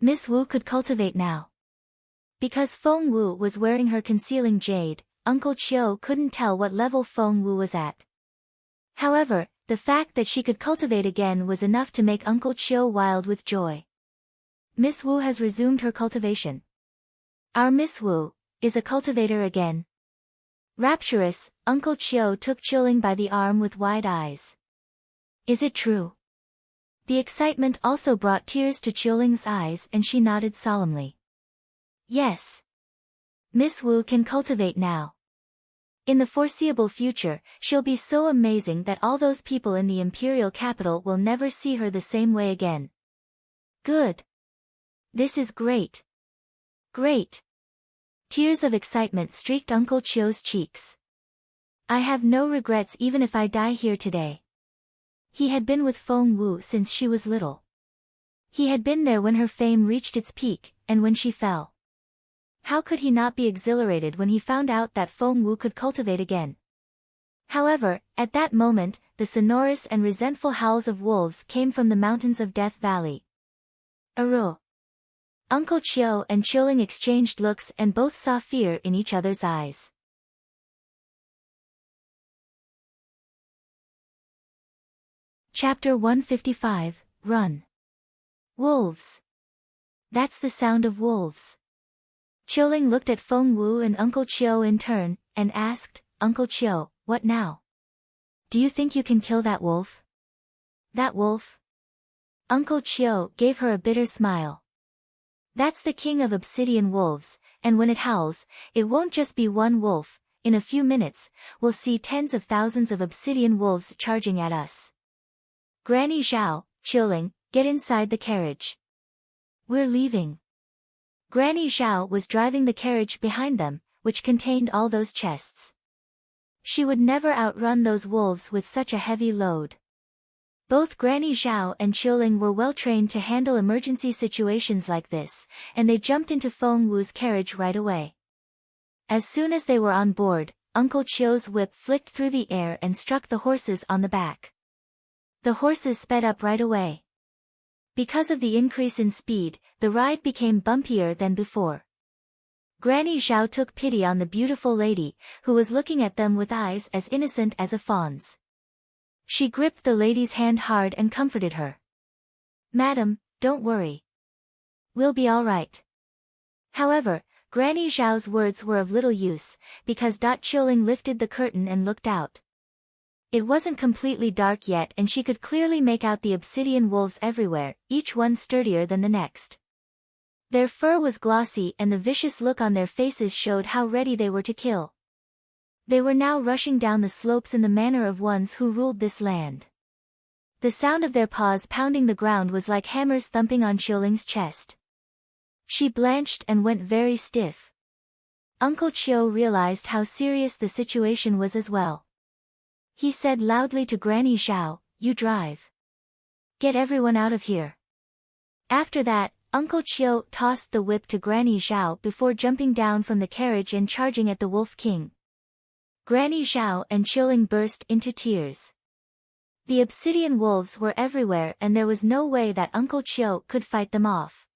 Miss Wu could cultivate now. Because Feng Wu was wearing her concealing jade, Uncle Chiu couldn't tell what level Feng Wu was at. However, the fact that she could cultivate again was enough to make Uncle Chiu wild with joy. Miss Wu has resumed her cultivation. Our Miss Wu is a cultivator again. Rapturous, Uncle Chiu took Qiuling by the arm with wide eyes. Is it true? The excitement also brought tears to Qiuling's eyes and she nodded solemnly. Yes. Miss Wu can cultivate now. In the foreseeable future, she'll be so amazing that all those people in the Imperial capital will never see her the same way again. Good. This is great. Great. Tears of excitement streaked Uncle Chiu's cheeks. I have no regrets even if I die here today. He had been with Feng Wu since she was little. He had been there when her fame reached its peak, and when she fell. How could he not be exhilarated when he found out that Feng Wu could cultivate again? However, at that moment, the sonorous and resentful howls of wolves came from the mountains of Death Valley. Aru. Uncle Chiu and Qiuling exchanged looks and both saw fear in each other's eyes. Chapter 155, Run. Wolves. That's the sound of wolves. Qiuling looked at Feng Wu and Uncle Chiu in turn, and asked, Uncle Chiu, what now? Do you think you can kill that wolf? That wolf? Uncle Chiu gave her a bitter smile. That's the king of obsidian wolves, and when it howls, it won't just be one wolf. In a few minutes, we'll see tens of thousands of obsidian wolves charging at us. Granny Zhao, Qiuling, get inside the carriage. We're leaving. Granny Zhao was driving the carriage behind them, which contained all those chests. She would never outrun those wolves with such a heavy load. Both Granny Zhao and Qiuling were well trained to handle emergency situations like this, and they jumped into Feng Wu's carriage right away. As soon as they were on board, Uncle Chiu's whip flicked through the air and struck the horses on the back. The horses sped up right away. Because of the increase in speed, the ride became bumpier than before. Granny Zhao took pity on the beautiful lady, who was looking at them with eyes as innocent as a fawn's. She gripped the lady's hand hard and comforted her. Madam, don't worry. We'll be all right. However, Granny Zhao's words were of little use, because Chilling lifted the curtain and looked out. It wasn't completely dark yet and she could clearly make out the obsidian wolves everywhere, each one sturdier than the next. Their fur was glossy and the vicious look on their faces showed how ready they were to kill. They were now rushing down the slopes in the manner of ones who ruled this land. The sound of their paws pounding the ground was like hammers thumping on Chilling's chest. She blanched and went very stiff. Uncle Chiu realized how serious the situation was as well. He said loudly to Granny Zhao, "You drive. Get everyone out of here." After that, Uncle Chiu tossed the whip to Granny Zhao before jumping down from the carriage and charging at the Wolf King. Granny Zhao and Chilling burst into tears. The obsidian wolves were everywhere and there was no way that Uncle Chiu could fight them off.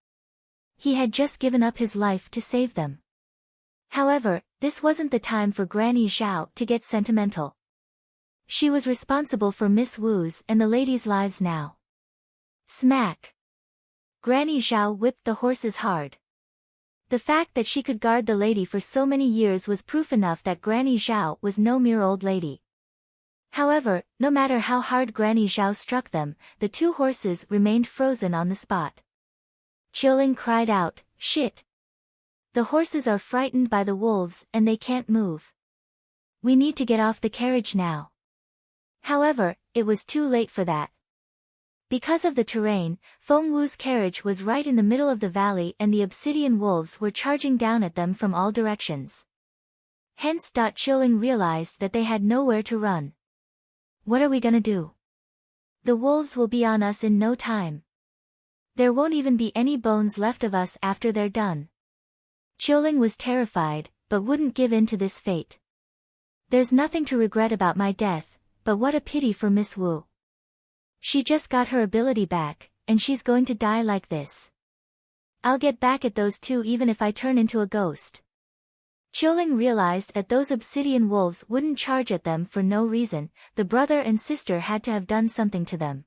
He had just given up his life to save them. However, this wasn't the time for Granny Zhao to get sentimental. She was responsible for Miss Wu's and the ladies' lives now. Smack! Granny Zhao whipped the horses hard. The fact that she could guard the lady for so many years was proof enough that Granny Zhao was no mere old lady. However, no matter how hard Granny Zhao struck them, the two horses remained frozen on the spot. Chilling cried out, "Shit! The horses are frightened by the wolves and they can't move. We need to get off the carriage now." However, it was too late for that. Because of the terrain, Feng Wu's carriage was right in the middle of the valley and the obsidian wolves were charging down at them from all directions. Hence Chilling realized that they had nowhere to run. What are we gonna do? The wolves will be on us in no time. There won't even be any bones left of us after they're done. Chilling was terrified, but wouldn't give in to this fate. There's nothing to regret about my death, but what a pity for Miss Wu. She just got her ability back, and she's going to die like this. I'll get back at those two even if I turn into a ghost. Chilling realized that those obsidian wolves wouldn't charge at them for no reason, the brother and sister had to have done something to them.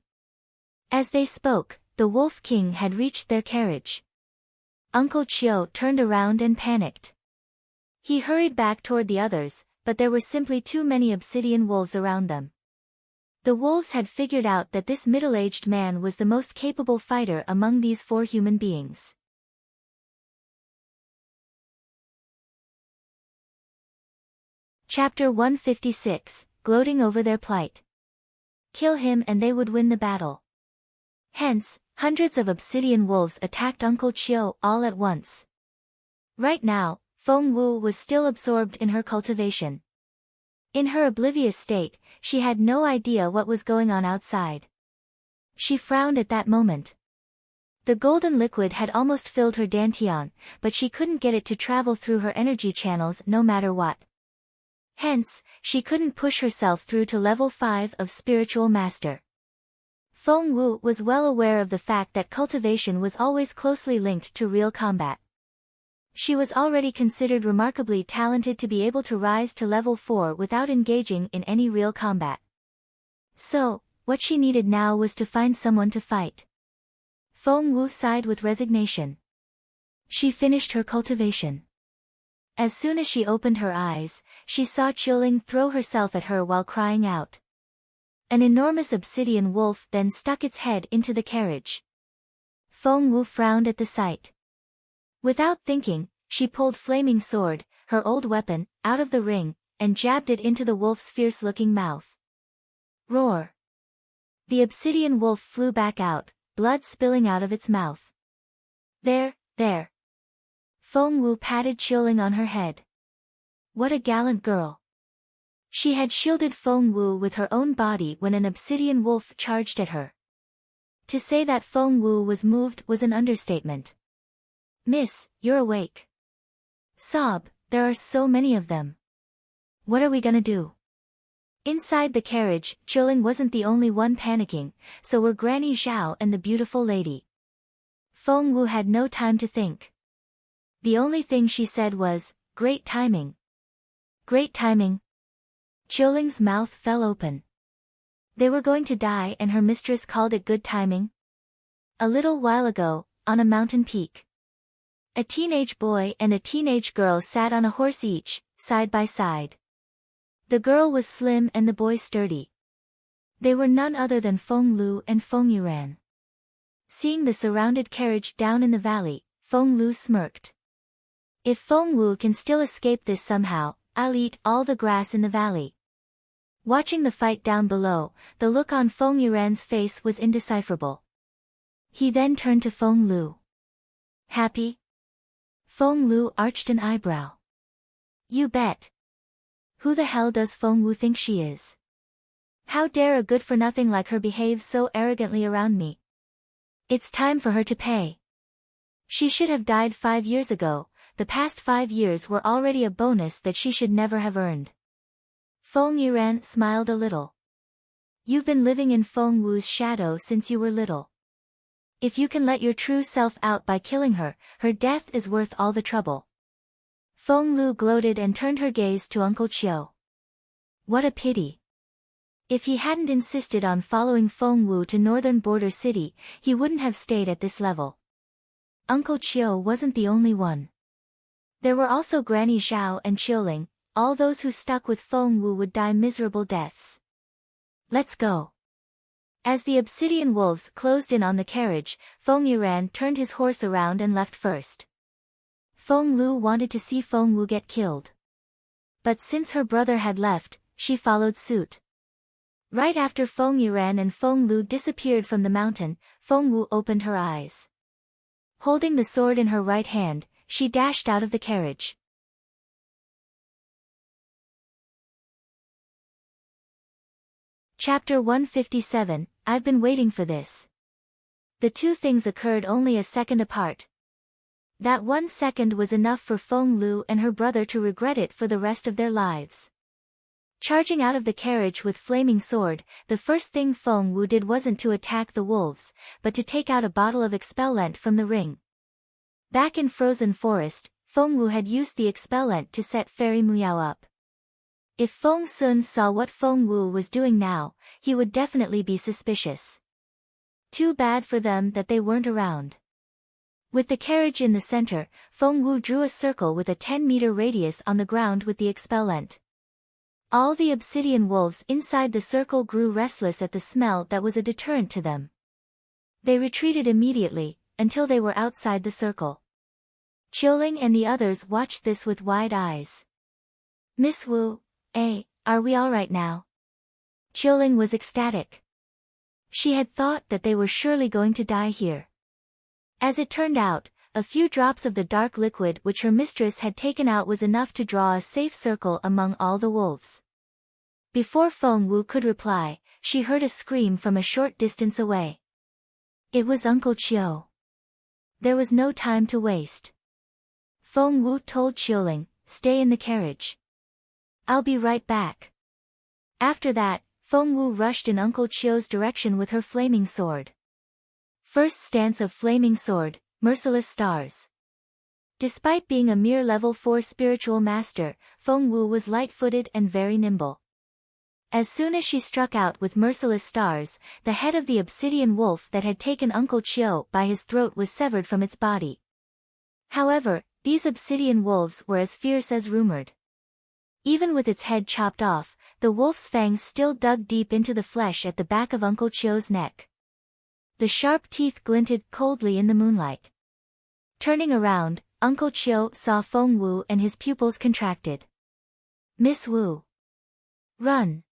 As they spoke, the Wolf King had reached their carriage. Uncle Chiu turned around and panicked. He hurried back toward the others, but there were simply too many obsidian wolves around them. The wolves had figured out that this middle-aged man was the most capable fighter among these four human beings. Chapter 156, Gloating over their plight. Kill him and they would win the battle. Hence, hundreds of obsidian wolves attacked Uncle Chiu all at once. Right now, Feng Wu was still absorbed in her cultivation. In her oblivious state, she had no idea what was going on outside. She frowned at that moment. The golden liquid had almost filled her dantian, but she couldn't get it to travel through her energy channels no matter what. Hence, she couldn't push herself through to level 5 of Spiritual Master. Feng Wu was well aware of the fact that cultivation was always closely linked to real combat. She was already considered remarkably talented to be able to rise to level 4 without engaging in any real combat. So, what she needed now was to find someone to fight. Feng Wu sighed with resignation. She finished her cultivation. As soon as she opened her eyes, she saw Chilling throw herself at her while crying out. An enormous obsidian wolf then stuck its head into the carriage. Feng Wu frowned at the sight. Without thinking, she pulled Flaming Sword, her old weapon, out of the ring, and jabbed it into the wolf's fierce-looking mouth. Roar! The obsidian wolf flew back out, blood spilling out of its mouth. There. Feng Wu patted Chilling on her head. What a gallant girl. She had shielded Feng Wu with her own body when an obsidian wolf charged at her. To say that Feng Wu was moved was an understatement. Miss, you're awake. Sob, there are so many of them. What are we gonna do? Inside the carriage, Chilling wasn't the only one panicking, so were Granny Zhao and the beautiful lady. Feng Wu had no time to think. The only thing she said was, "Great timing." Great timing. Chilling's mouth fell open. They were going to die and her mistress called it good timing? A little while ago, on a mountain peak. A teenage boy and a teenage girl sat on a horse each, side by side. The girl was slim and the boy sturdy. They were none other than Feng Lu and Feng Yuran. Seeing the surrounded carriage down in the valley, Feng Lu smirked. If Feng Wu can still escape this somehow, I'll eat all the grass in the valley. Watching the fight down below, the look on Feng Yuran's face was indecipherable. He then turned to Feng Lu. Happy? Feng Lu arched an eyebrow. You bet. Who the hell does Feng Wu think she is? How dare a good-for-nothing like her behave so arrogantly around me? It's time for her to pay. She should have died 5 years ago. The past 5 years were already a bonus that she should never have earned. Feng Yuran smiled a little. You've been living in Feng Wu's shadow since you were little. If you can let your true self out by killing her, her death is worth all the trouble. Feng Lu gloated and turned her gaze to Uncle Chiu. What a pity. If he hadn't insisted on following Feng Wu to northern border city, he wouldn't have stayed at this level. Uncle Chiu wasn't the only one. There were also Granny Zhao and Qiuling. All those who stuck with Feng Wu would die miserable deaths. Let's go. As the obsidian wolves closed in on the carriage, Feng Yuran turned his horse around and left first. Feng Lu wanted to see Feng Wu get killed. But since her brother had left, she followed suit. Right after Feng Yuran and Feng Lu disappeared from the mountain, Feng Wu opened her eyes. Holding the sword in her right hand, she dashed out of the carriage. Chapter 157, I've been waiting for this. The two things occurred only a second apart. That 1 second was enough for Feng Lu and her brother to regret it for the rest of their lives. Charging out of the carriage with flaming sword, the first thing Feng Wu did wasn't to attack the wolves, but to take out a bottle of expellent from the ring. Back in Frozen Forest, Feng Wu had used the expellent to set Fairy Muyao up. If Feng Sun saw what Feng Wu was doing now, he would definitely be suspicious. Too bad for them that they weren't around. With the carriage in the center, Feng Wu drew a circle with a 10-meter radius on the ground with the expellent. All the obsidian wolves inside the circle grew restless at the smell that was a deterrent to them. They retreated immediately, until they were outside the circle. Qiuling and the others watched this with wide eyes. Miss Wu, are we all right now? Qiuling was ecstatic. She had thought that they were surely going to die here. As it turned out, a few drops of the dark liquid which her mistress had taken out was enough to draw a safe circle among all the wolves. Before Feng Wu could reply, she heard a scream from a short distance away. It was Uncle Chiu. There was no time to waste. Feng Wu told Qiuling, stay in the carriage. I'll be right back. After that, Feng Wu rushed in Uncle Chiu's direction with her flaming sword. First stance of flaming sword, merciless stars. Despite being a mere level 4 spiritual master, Feng Wu was light-footed and very nimble. As soon as she struck out with merciless stars, the head of the obsidian wolf that had taken Uncle Chiu by his throat was severed from its body. However, these obsidian wolves were as fierce as rumored. Even with its head chopped off, the wolf's fangs still dug deep into the flesh at the back of Uncle Chiu's neck. The sharp teeth glinted coldly in the moonlight. Turning around, Uncle Chiu saw Feng Wu and his pupils contracted. Miss Wu. Run.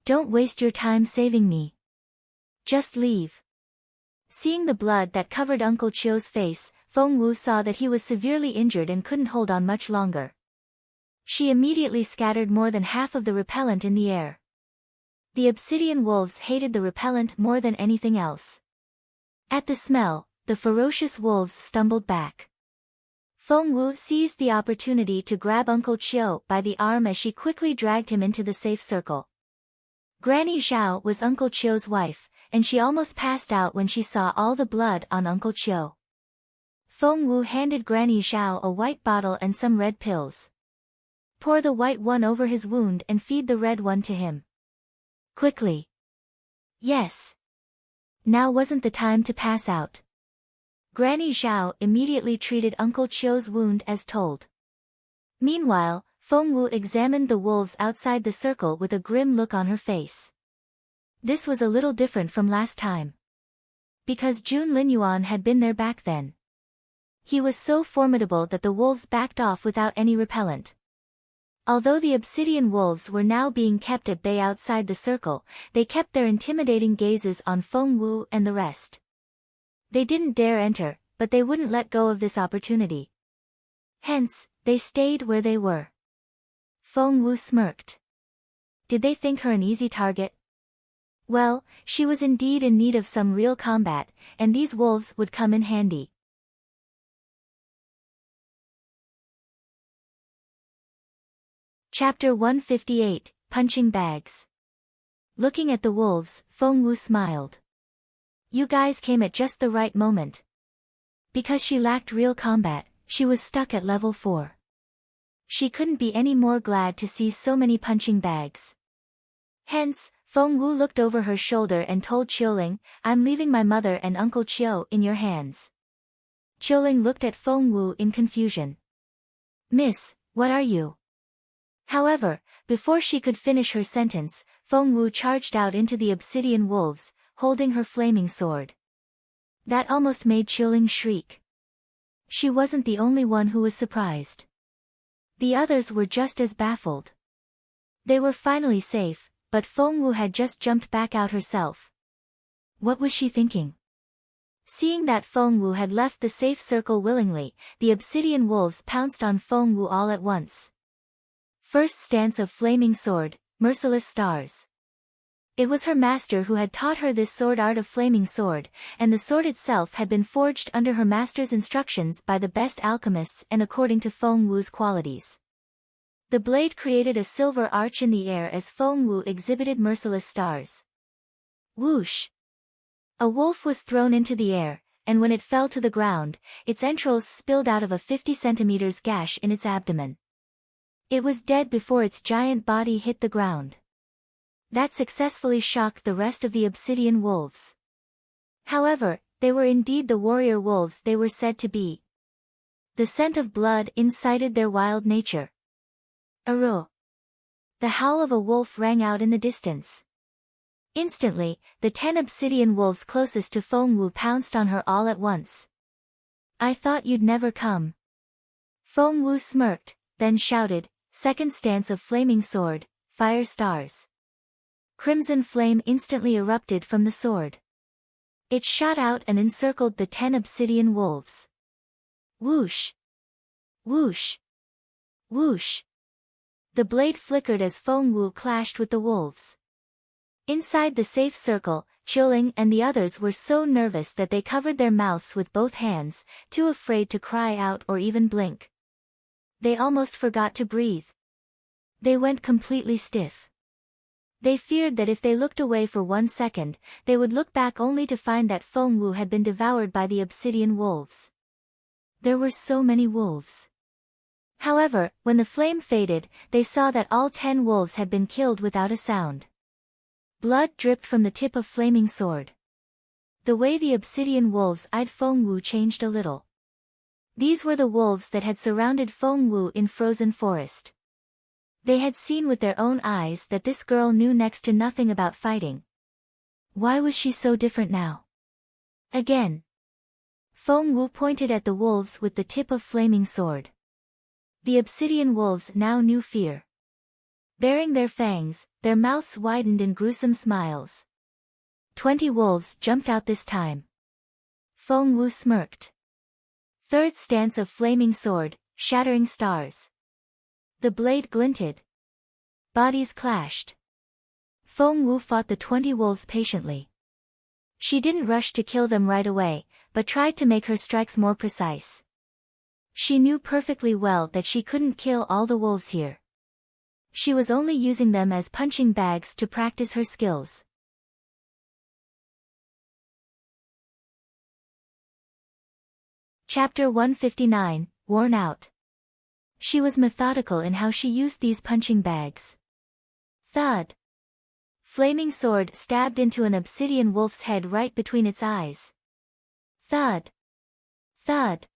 Don't waste your time saving me. Just leave. Seeing the blood that covered Uncle Chiu's face, Feng Wu saw that he was severely injured and couldn't hold on much longer. She immediately scattered more than half of the repellent in the air. The obsidian wolves hated the repellent more than anything else. At the smell, the ferocious wolves stumbled back. Feng Wu seized the opportunity to grab Uncle Chiu by the arm as she quickly dragged him into the safe circle. Granny Zhao was Uncle Chiu's wife, and she almost passed out when she saw all the blood on Uncle Chiu. Feng Wu handed Granny Zhao a white bottle and some red pills. Pour the white one over his wound and feed the red one to him. Quickly. Yes. Now wasn't the time to pass out. Granny Zhao immediately treated Uncle Chio's wound as told. Meanwhile, Feng Wu examined the wolves outside the circle with a grim look on her face. This was a little different from last time. Because Jun Linyuan had been there back then. He was so formidable that the wolves backed off without any repellent. Although the obsidian wolves were now being kept at bay outside the circle, they kept their intimidating gazes on Feng Wu and the rest. They didn't dare enter, but they wouldn't let go of this opportunity. Hence, they stayed where they were. Feng Wu smirked. Did they think her an easy target? Well, she was indeed in need of some real combat, and these wolves would come in handy. Chapter 158, Punching Bags. Looking at the wolves, Feng Wu smiled. You guys came at just the right moment. Because she lacked real combat, she was stuck at level 4. She couldn't be any more glad to see so many punching bags. Hence, Feng Wu looked over her shoulder and told Qiuling, I'm leaving my mother and Uncle Qiu in your hands. Qiuling looked at Feng Wu in confusion. Miss, what are you? However, before she could finish her sentence, Feng Wu charged out into the obsidian wolves, holding her flaming sword. That almost made Qiuling shriek. She wasn't the only one who was surprised. The others were just as baffled. They were finally safe, but Feng Wu had just jumped back out herself. What was she thinking? Seeing that Feng Wu had left the safe circle willingly, the obsidian wolves pounced on Feng Wu all at once. First stance of flaming sword, merciless stars. It was her master who had taught her this sword art of flaming sword, and the sword itself had been forged under her master's instructions by the best alchemists and according to Feng Wu's qualities. The blade created a silver arch in the air as Feng Wu exhibited merciless stars. Whoosh! A wolf was thrown into the air, and when it fell to the ground, its entrails spilled out of a 50 centimeters gash in its abdomen. It was dead before its giant body hit the ground. That successfully shocked the rest of the obsidian wolves. However, they were indeed the warrior wolves they were said to be. The scent of blood incited their wild nature. Aroo! The howl of a wolf rang out in the distance. Instantly, the 10 obsidian wolves closest to Feng Wu pounced on her all at once. I thought you'd never come. Feng Wu smirked, then shouted, second stance of flaming sword, fire stars. Crimson flame instantly erupted from the sword. It shot out and encircled the 10 obsidian wolves. Whoosh! Whoosh! Whoosh! The blade flickered as Feng Wu clashed with the wolves. Inside the safe circle, Qiuling and the others were so nervous that they covered their mouths with both hands, too afraid to cry out or even blink. They almost forgot to breathe. They went completely stiff. They feared that if they looked away for 1 second, they would look back only to find that Feng Wu had been devoured by the obsidian wolves. There were so many wolves. However, when the flame faded, they saw that all 10 wolves had been killed without a sound. Blood dripped from the tip of flaming sword. The way the obsidian wolves eyed Feng Wu changed a little. These were the wolves that had surrounded Feng Wu in Frozen Forest. They had seen with their own eyes that this girl knew next to nothing about fighting. Why was she so different now? Again. Feng Wu pointed at the wolves with the tip of flaming sword. The obsidian wolves now knew fear. Baring their fangs, their mouths widened in gruesome smiles. 20 wolves jumped out this time. Feng Wu smirked. Third stance of flaming sword, shattering stars. The blade glinted. Bodies clashed. Feng Wu fought the 20 wolves patiently. She didn't rush to kill them right away, but tried to make her strikes more precise. She knew perfectly well that she couldn't kill all the wolves here. She was only using them as punching bags to practice her skills. Chapter 159, Worn Out. She was methodical in how she used these punching bags. Thud! Flaming sword stabbed into an obsidian wolf's head right between its eyes. Thud! Thud.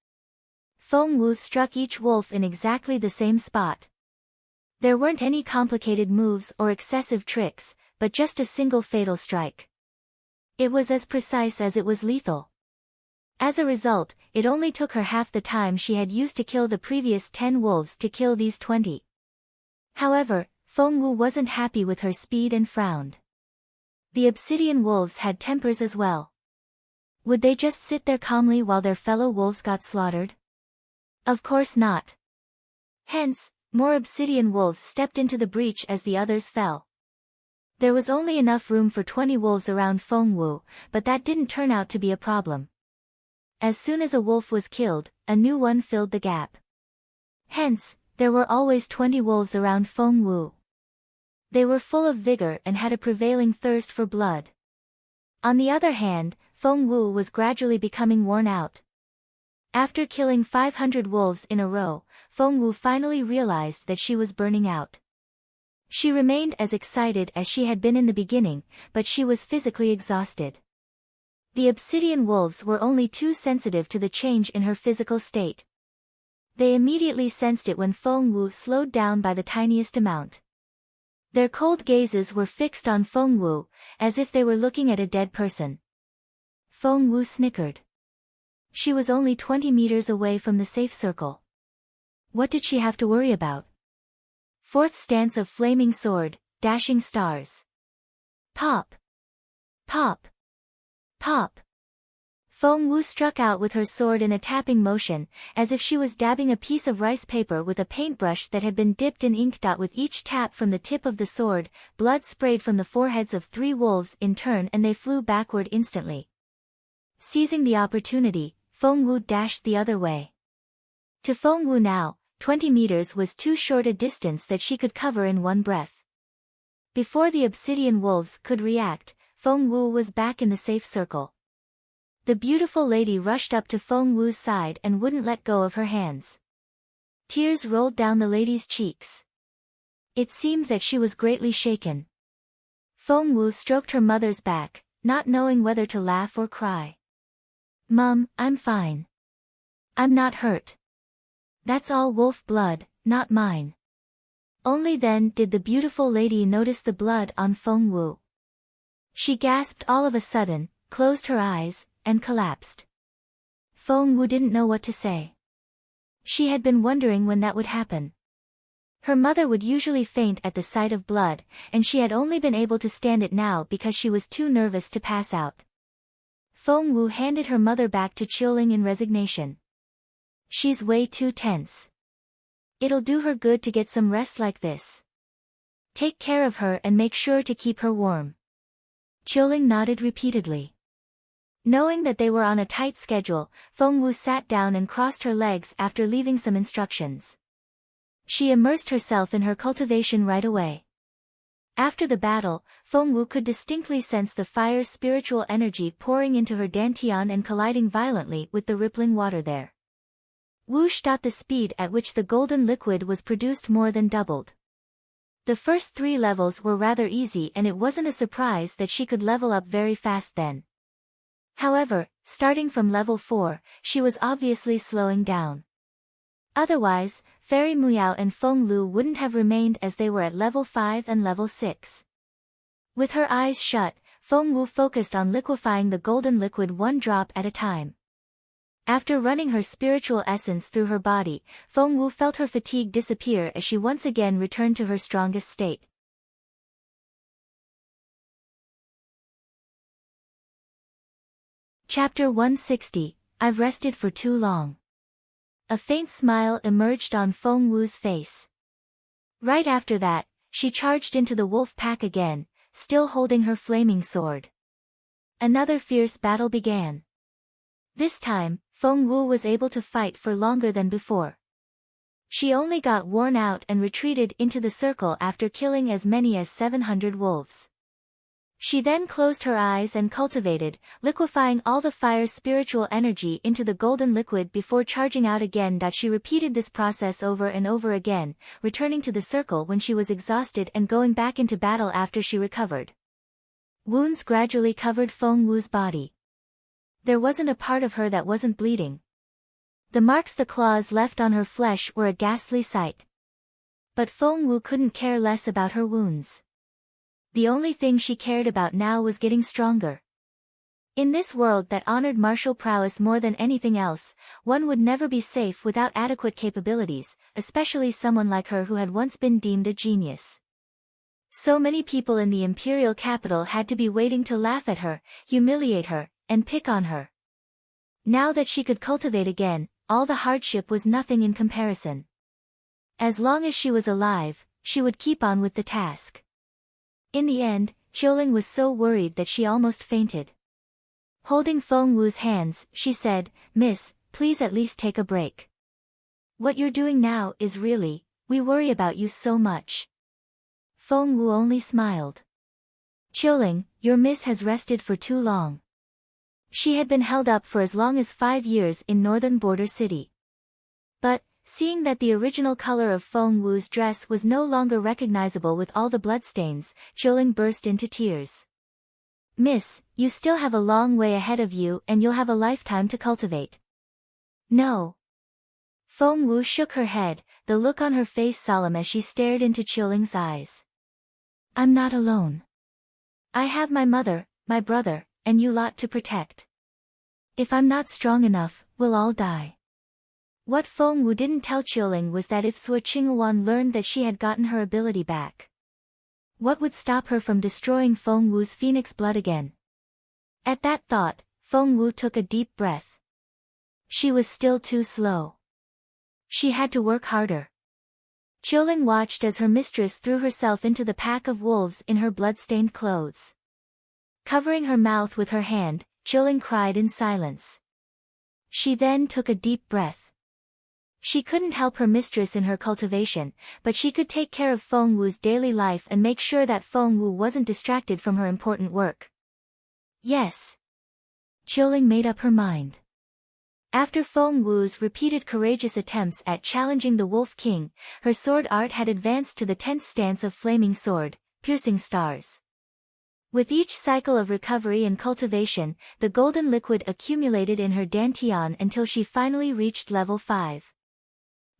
Feng Wu struck each wolf in exactly the same spot. There weren't any complicated moves or excessive tricks, but just a single fatal strike. It was as precise as it was lethal. As a result, it only took her half the time she had used to kill the previous 10 wolves to kill these 20. However, Feng Wu wasn't happy with her speed and frowned. The obsidian wolves had tempers as well. Would they just sit there calmly while their fellow wolves got slaughtered? Of course not. Hence, more obsidian wolves stepped into the breach as the others fell. There was only enough room for 20 wolves around Feng Wu, but that didn't turn out to be a problem. As soon as a wolf was killed, a new one filled the gap. Hence, there were always 20 wolves around Feng Wu. They were full of vigor and had a prevailing thirst for blood. On the other hand, Feng Wu was gradually becoming worn out. After killing 500 wolves in a row, Feng Wu finally realized that she was burning out. She remained as excited as she had been in the beginning, but she was physically exhausted. The obsidian wolves were only too sensitive to the change in her physical state. They immediately sensed it when Feng Wu slowed down by the tiniest amount. Their cold gazes were fixed on Feng Wu, as if they were looking at a dead person. Feng Wu snickered. She was only 20 meters away from the safe circle. What did she have to worry about? Fourth stance of flaming sword, dashing stars. Pop! Pop! Pop! Feng Wu struck out with her sword in a tapping motion, as if she was dabbing a piece of rice paper with a paintbrush that had been dipped in ink. With each tap from the tip of the sword, blood sprayed from the foreheads of 3 wolves in turn and they flew backward instantly. Seizing the opportunity, Feng Wu dashed the other way. To Feng Wu now, 20 meters was too short a distance that she could cover in one breath. Before the obsidian wolves could react, Feng Wu was back in the safe circle. The beautiful lady rushed up to Feng Wu's side and wouldn't let go of her hands. Tears rolled down the lady's cheeks. It seemed that she was greatly shaken. Feng Wu stroked her mother's back, not knowing whether to laugh or cry. "Mum, I'm fine. I'm not hurt. That's all wolf blood, not mine." Only then did the beautiful lady notice the blood on Feng Wu. She gasped all of a sudden, closed her eyes, and collapsed. Feng Wu didn't know what to say. She had been wondering when that would happen. Her mother would usually faint at the sight of blood, and she had only been able to stand it now because she was too nervous to pass out. Feng Wu handed her mother back to chilling in resignation. "She's way too tense. It'll do her good to get some rest like this. Take care of her and make sure to keep her warm." Chilling nodded repeatedly. Knowing that they were on a tight schedule, Feng Wu sat down and crossed her legs after leaving some instructions. She immersed herself in her cultivation right away. After the battle, Feng Wu could distinctly sense the fire's spiritual energy pouring into her dantian and colliding violently with the rippling water there. Whoosh! The speed at which the golden liquid was produced more than doubled. The first 3 levels were rather easy and it wasn't a surprise that she could level up very fast then. However, starting from level 4, she was obviously slowing down. Otherwise, Fairy Muyao and Feng Lu wouldn't have remained as they were at level 5 and level 6. With her eyes shut, Feng Wu focused on liquefying the golden liquid 1 drop at a time. After running her spiritual essence through her body, Feng Wu felt her fatigue disappear as she once again returned to her strongest state. Chapter 160, I've rested for too long. A faint smile emerged on Feng Wu's face. Right after that, she charged into the wolf pack again, still holding her flaming sword. Another fierce battle began. This time, Feng Wu was able to fight for longer than before. She only got worn out and retreated into the circle after killing as many as 700 wolves. She then closed her eyes and cultivated, liquefying all the fire's spiritual energy into the golden liquid before charging out again. She repeated this process over and over again, returning to the circle when she was exhausted and going back into battle after she recovered. Wounds gradually covered Feng Wu's body. There wasn't a part of her that wasn't bleeding. The marks the claws left on her flesh were a ghastly sight. But Feng Wu couldn't care less about her wounds. The only thing she cared about now was getting stronger. In this world that honored martial prowess more than anything else, one would never be safe without adequate capabilities, especially someone like her who had once been deemed a genius. So many people in the Imperial capital had to be waiting to laugh at her, humiliate her, and pick on her. Now that she could cultivate again, all the hardship was nothing in comparison. As long as she was alive, she would keep on with the task. In the end, Qiuling was so worried that she almost fainted. Holding Feng Wu's hands, she said, "Miss, please at least take a break. What you're doing now is really, we worry about you so much." Feng Wu only smiled. "Qiuling, your miss has rested for too long." She had been held up for as long as 5 years in northern border city. But, seeing that the original color of Feng Wu's dress was no longer recognizable with all the bloodstains, Qiuling burst into tears. "Miss, you still have a long way ahead of you and you'll have a lifetime to cultivate." "No." Feng Wu shook her head, the look on her face solemn as she stared into Qiuling's eyes. "I'm not alone. I have my mother, my brother, and you lot to protect. If I'm not strong enough, we'll all die." What Feng Wu didn't tell Qiuling was that if Sui Qingyuan learned that she had gotten her ability back, what would stop her from destroying Feng Wu's phoenix blood again? At that thought, Feng Wu took a deep breath. She was still too slow. She had to work harder. Qiuling watched as her mistress threw herself into the pack of wolves in her blood-stained clothes. Covering her mouth with her hand, Qiuling cried in silence. She then took a deep breath. She couldn't help her mistress in her cultivation, but she could take care of Feng Wu's daily life and make sure that Feng Wu wasn't distracted from her important work. Yes. Qiuling made up her mind. After Feng Wu's repeated courageous attempts at challenging the Wolf King, her sword art had advanced to the 10th stance of Flaming Sword, Piercing Stars. With each cycle of recovery and cultivation, the golden liquid accumulated in her dantian until she finally reached level 5.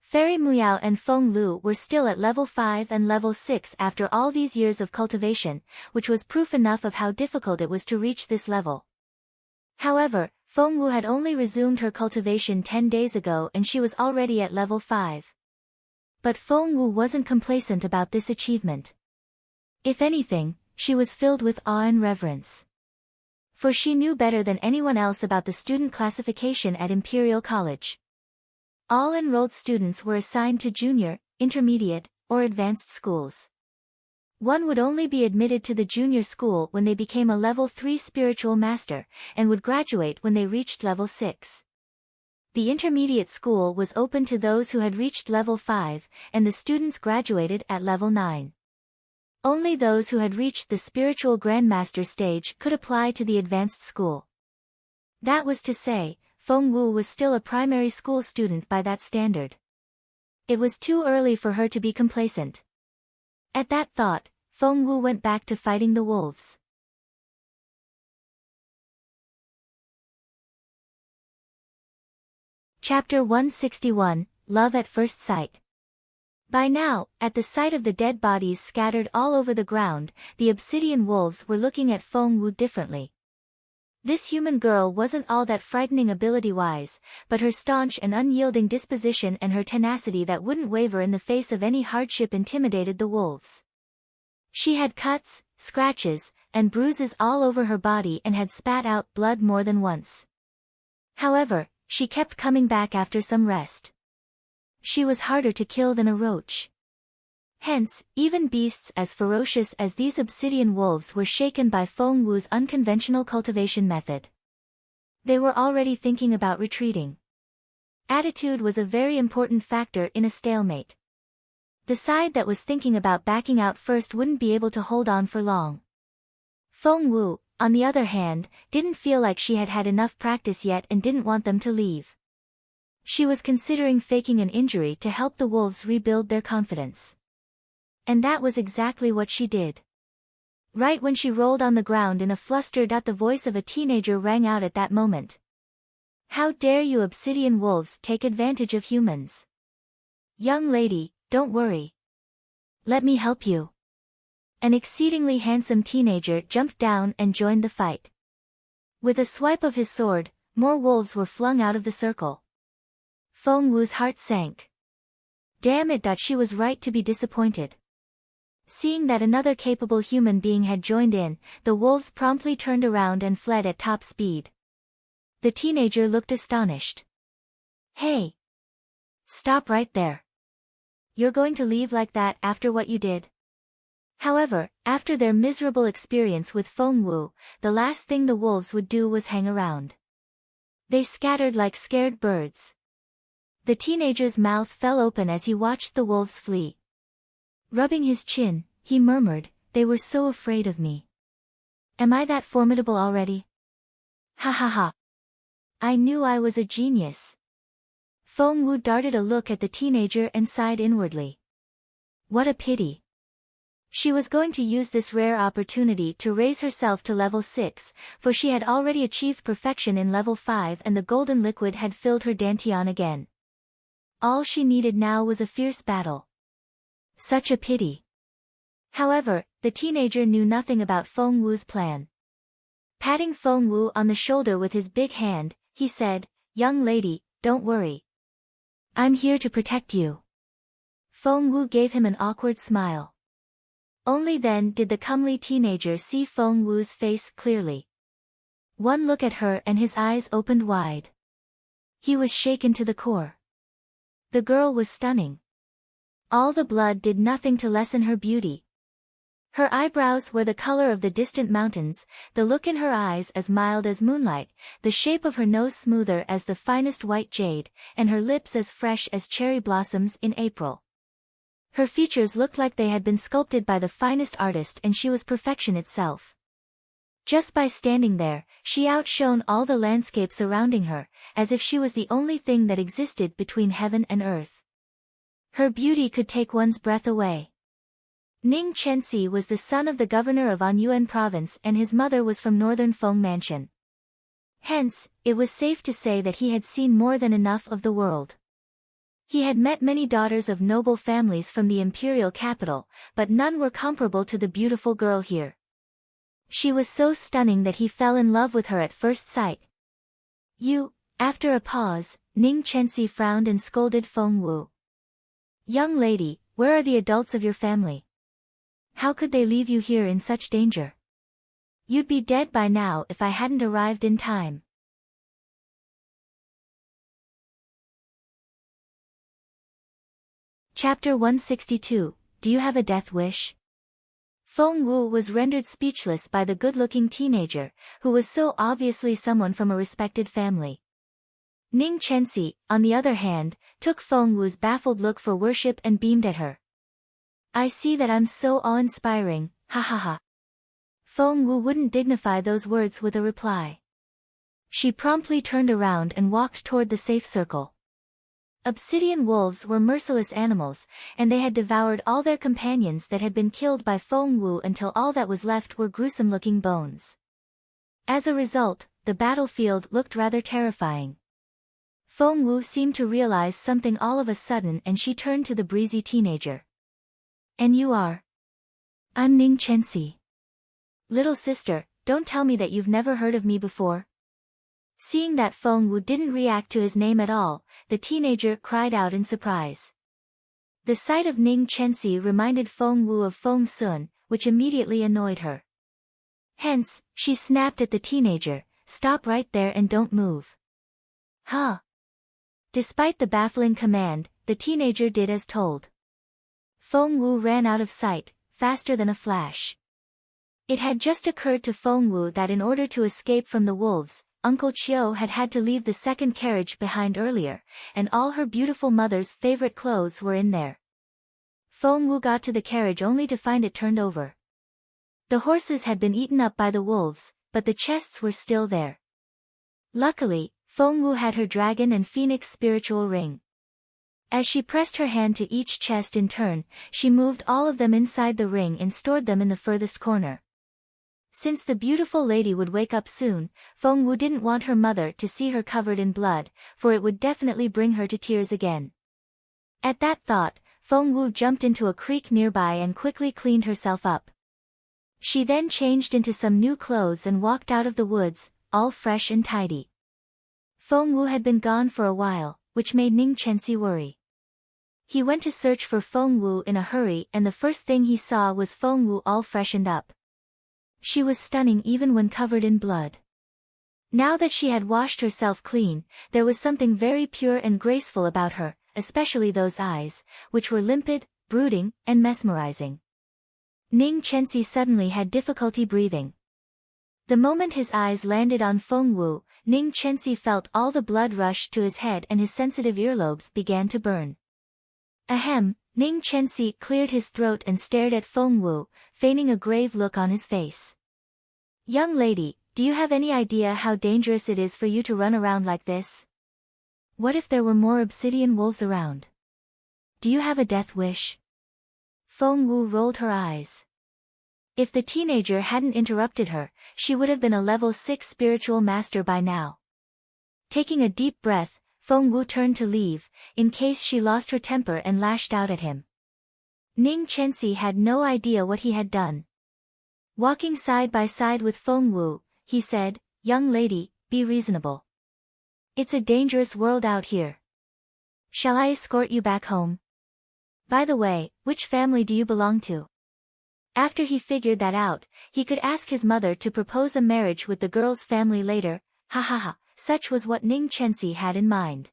Fairy Muyao and Feng Lu were still at level 5 and level 6 after all these years of cultivation, which was proof enough of how difficult it was to reach this level. However, Feng Wu had only resumed her cultivation 10 days ago and she was already at level 5. But Feng Wu wasn't complacent about this achievement. If anything, she was filled with awe and reverence. For she knew better than anyone else about the student classification at Imperial College. All enrolled students were assigned to junior, intermediate, or advanced schools. One would only be admitted to the junior school when they became a level 3 spiritual master, and would graduate when they reached level 6. The intermediate school was open to those who had reached level 5, and the students graduated at level 9. Only those who had reached the spiritual grandmaster stage could apply to the advanced school. That was to say, Feng Wu was still a primary school student by that standard. It was too early for her to be complacent. At that thought, Feng Wu went back to fighting the wolves. Chapter 161, Love at First Sight. By now, at the sight of the dead bodies scattered all over the ground, the obsidian wolves were looking at Feng Wu differently. This human girl wasn't all that frightening ability-wise, but her staunch and unyielding disposition and her tenacity that wouldn't waver in the face of any hardship intimidated the wolves. She had cuts, scratches, and bruises all over her body and had spat out blood more than once. However, she kept coming back after some rest. She was harder to kill than a roach. Hence, even beasts as ferocious as these obsidian wolves were shaken by Feng Wu's unconventional cultivation method. They were already thinking about retreating. Attitude was a very important factor in a stalemate. The side that was thinking about backing out first wouldn't be able to hold on for long. Feng Wu, on the other hand, didn't feel like she had had enough practice yet and didn't want them to leave. She was considering faking an injury to help the wolves rebuild their confidence. And that was exactly what she did. Right when she rolled on the ground in a fluster, the voice of a teenager rang out at that moment. How dare you obsidian wolves take advantage of humans? Young lady, don't worry. Let me help you. An exceedingly handsome teenager jumped down and joined the fight. With a swipe of his sword, more wolves were flung out of the circle. Feng Wu's heart sank. Damn it, that she was right to be disappointed. Seeing that another capable human being had joined in, the wolves promptly turned around and fled at top speed. The teenager looked astonished. Hey! Stop right there. You're going to leave like that after what you did? However, after their miserable experience with Feng Wu, the last thing the wolves would do was hang around. They scattered like scared birds. The teenager's mouth fell open as he watched the wolves flee. Rubbing his chin, he murmured, "They were so afraid of me. Am I that formidable already? Ha ha ha. I knew I was a genius." Feng Wu darted a look at the teenager and sighed inwardly. What a pity. She was going to use this rare opportunity to raise herself to level 6, for she had already achieved perfection in level 5 and the golden liquid had filled her dantian again. All she needed now was a fierce battle. Such a pity. However, the teenager knew nothing about Feng Wu's plan. Patting Feng Wu on the shoulder with his big hand, he said, "Young lady, don't worry. I'm here to protect you." Feng Wu gave him an awkward smile. Only then did the comely teenager see Feng Wu's face clearly. One look at her and his eyes opened wide. He was shaken to the core. The girl was stunning. All the blood did nothing to lessen her beauty. Her eyebrows were the color of the distant mountains, the look in her eyes as mild as moonlight, the shape of her nose smoother as the finest white jade, and her lips as fresh as cherry blossoms in April. Her features looked like they had been sculpted by the finest artist, and she was perfection itself. Just by standing there, she outshone all the landscape surrounding her, as if she was the only thing that existed between heaven and earth. Her beauty could take one's breath away. Ning Chenxi was the son of the governor of Linyuan province and his mother was from northern Feng mansion. Hence, it was safe to say that he had seen more than enough of the world. He had met many daughters of noble families from the Imperial capital, but none were comparable to the beautiful girl here. She was so stunning that he fell in love with her at first sight. After a pause, Ning Chenxi frowned and scolded Feng Wu. "Young lady, where are the adults of your family? How could they leave you here in such danger? You'd be dead by now if I hadn't arrived in time." Chapter 162, Do You Have a Death Wish? Feng Wu was rendered speechless by the good-looking teenager, who was so obviously someone from a respected family. Ning Chenxi, on the other hand, took Feng Wu's baffled look for worship and beamed at her. "I see that I'm so awe-inspiring, ha ha ha." Feng Wu wouldn't dignify those words with a reply. She promptly turned around and walked toward the safe circle. Obsidian wolves were merciless animals, and they had devoured all their companions that had been killed by Feng Wu until all that was left were gruesome-looking bones. As a result, the battlefield looked rather terrifying. Feng Wu seemed to realize something all of a sudden and she turned to the breezy teenager. "And you are?" "I'm Ning Chenxi." "Little sister, don't tell me that you've never heard of me before." Seeing that Feng Wu didn't react to his name at all, the teenager cried out in surprise. The sight of Ning Chenxi reminded Feng Wu of Feng Sun, which immediately annoyed her. Hence, she snapped at the teenager, "Stop right there and don't move." "Huh?" Despite the baffling command, the teenager did as told. Feng Wu ran out of sight, faster than a flash. It had just occurred to Feng Wu that in order to escape from the wolves, Uncle Chiu had to leave the second carriage behind earlier, and all her beautiful mother's favorite clothes were in there. Feng Wu got to the carriage only to find it turned over. The horses had been eaten up by the wolves, but the chests were still there. Luckily, Feng Wu had her dragon and phoenix spiritual ring. As she pressed her hand to each chest in turn, she moved all of them inside the ring and stored them in the furthest corner. Since the beautiful lady would wake up soon, Feng Wu didn't want her mother to see her covered in blood, for it would definitely bring her to tears again. At that thought, Feng Wu jumped into a creek nearby and quickly cleaned herself up. She then changed into some new clothes and walked out of the woods, all fresh and tidy. Feng Wu had been gone for a while, which made Ning Chenxi worry. He went to search for Feng Wu in a hurry and the first thing he saw was Feng Wu all freshened up. She was stunning even when covered in blood. Now that she had washed herself clean, there was something very pure and graceful about her, especially those eyes, which were limpid, brooding, and mesmerizing. Ning Chenxi suddenly had difficulty breathing. The moment his eyes landed on Feng Wu, Ning Chenxi felt all the blood rush to his head and his sensitive earlobes began to burn. Ahem, Ning Chenxi cleared his throat and stared at Feng Wu, feigning a grave look on his face. Young lady, do you have any idea how dangerous it is for you to run around like this? What if there were more obsidian wolves around? Do you have a death wish? Feng Wu rolled her eyes. If the teenager hadn't interrupted her, she would have been a level 6 spiritual master by now. Taking a deep breath, Feng Wu turned to leave, in case she lost her temper and lashed out at him. Ning Chenxi had no idea what he had done. Walking side by side with Feng Wu, he said, "Young lady, be reasonable. It's a dangerous world out here. Shall I escort you back home? By the way, which family do you belong to?" After he figured that out, he could ask his mother to propose a marriage with the girl's family later, ha ha ha, such was what Ning Chenxi had in mind.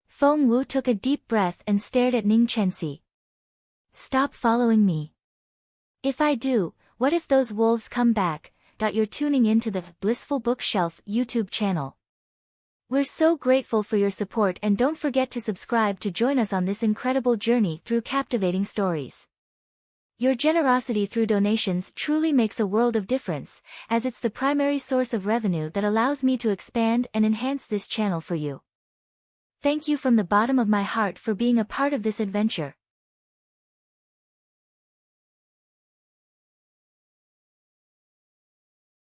Feng Wu took a deep breath and stared at Ning Chenxi. "Stop following me. If I do, what if those wolves come back?" You're tuning in to the Blissful Bookshelf YouTube channel. We're so grateful for your support and don't forget to subscribe to join us on this incredible journey through captivating stories. Your generosity through donations truly makes a world of difference, as it's the primary source of revenue that allows me to expand and enhance this channel for you. Thank you from the bottom of my heart for being a part of this adventure.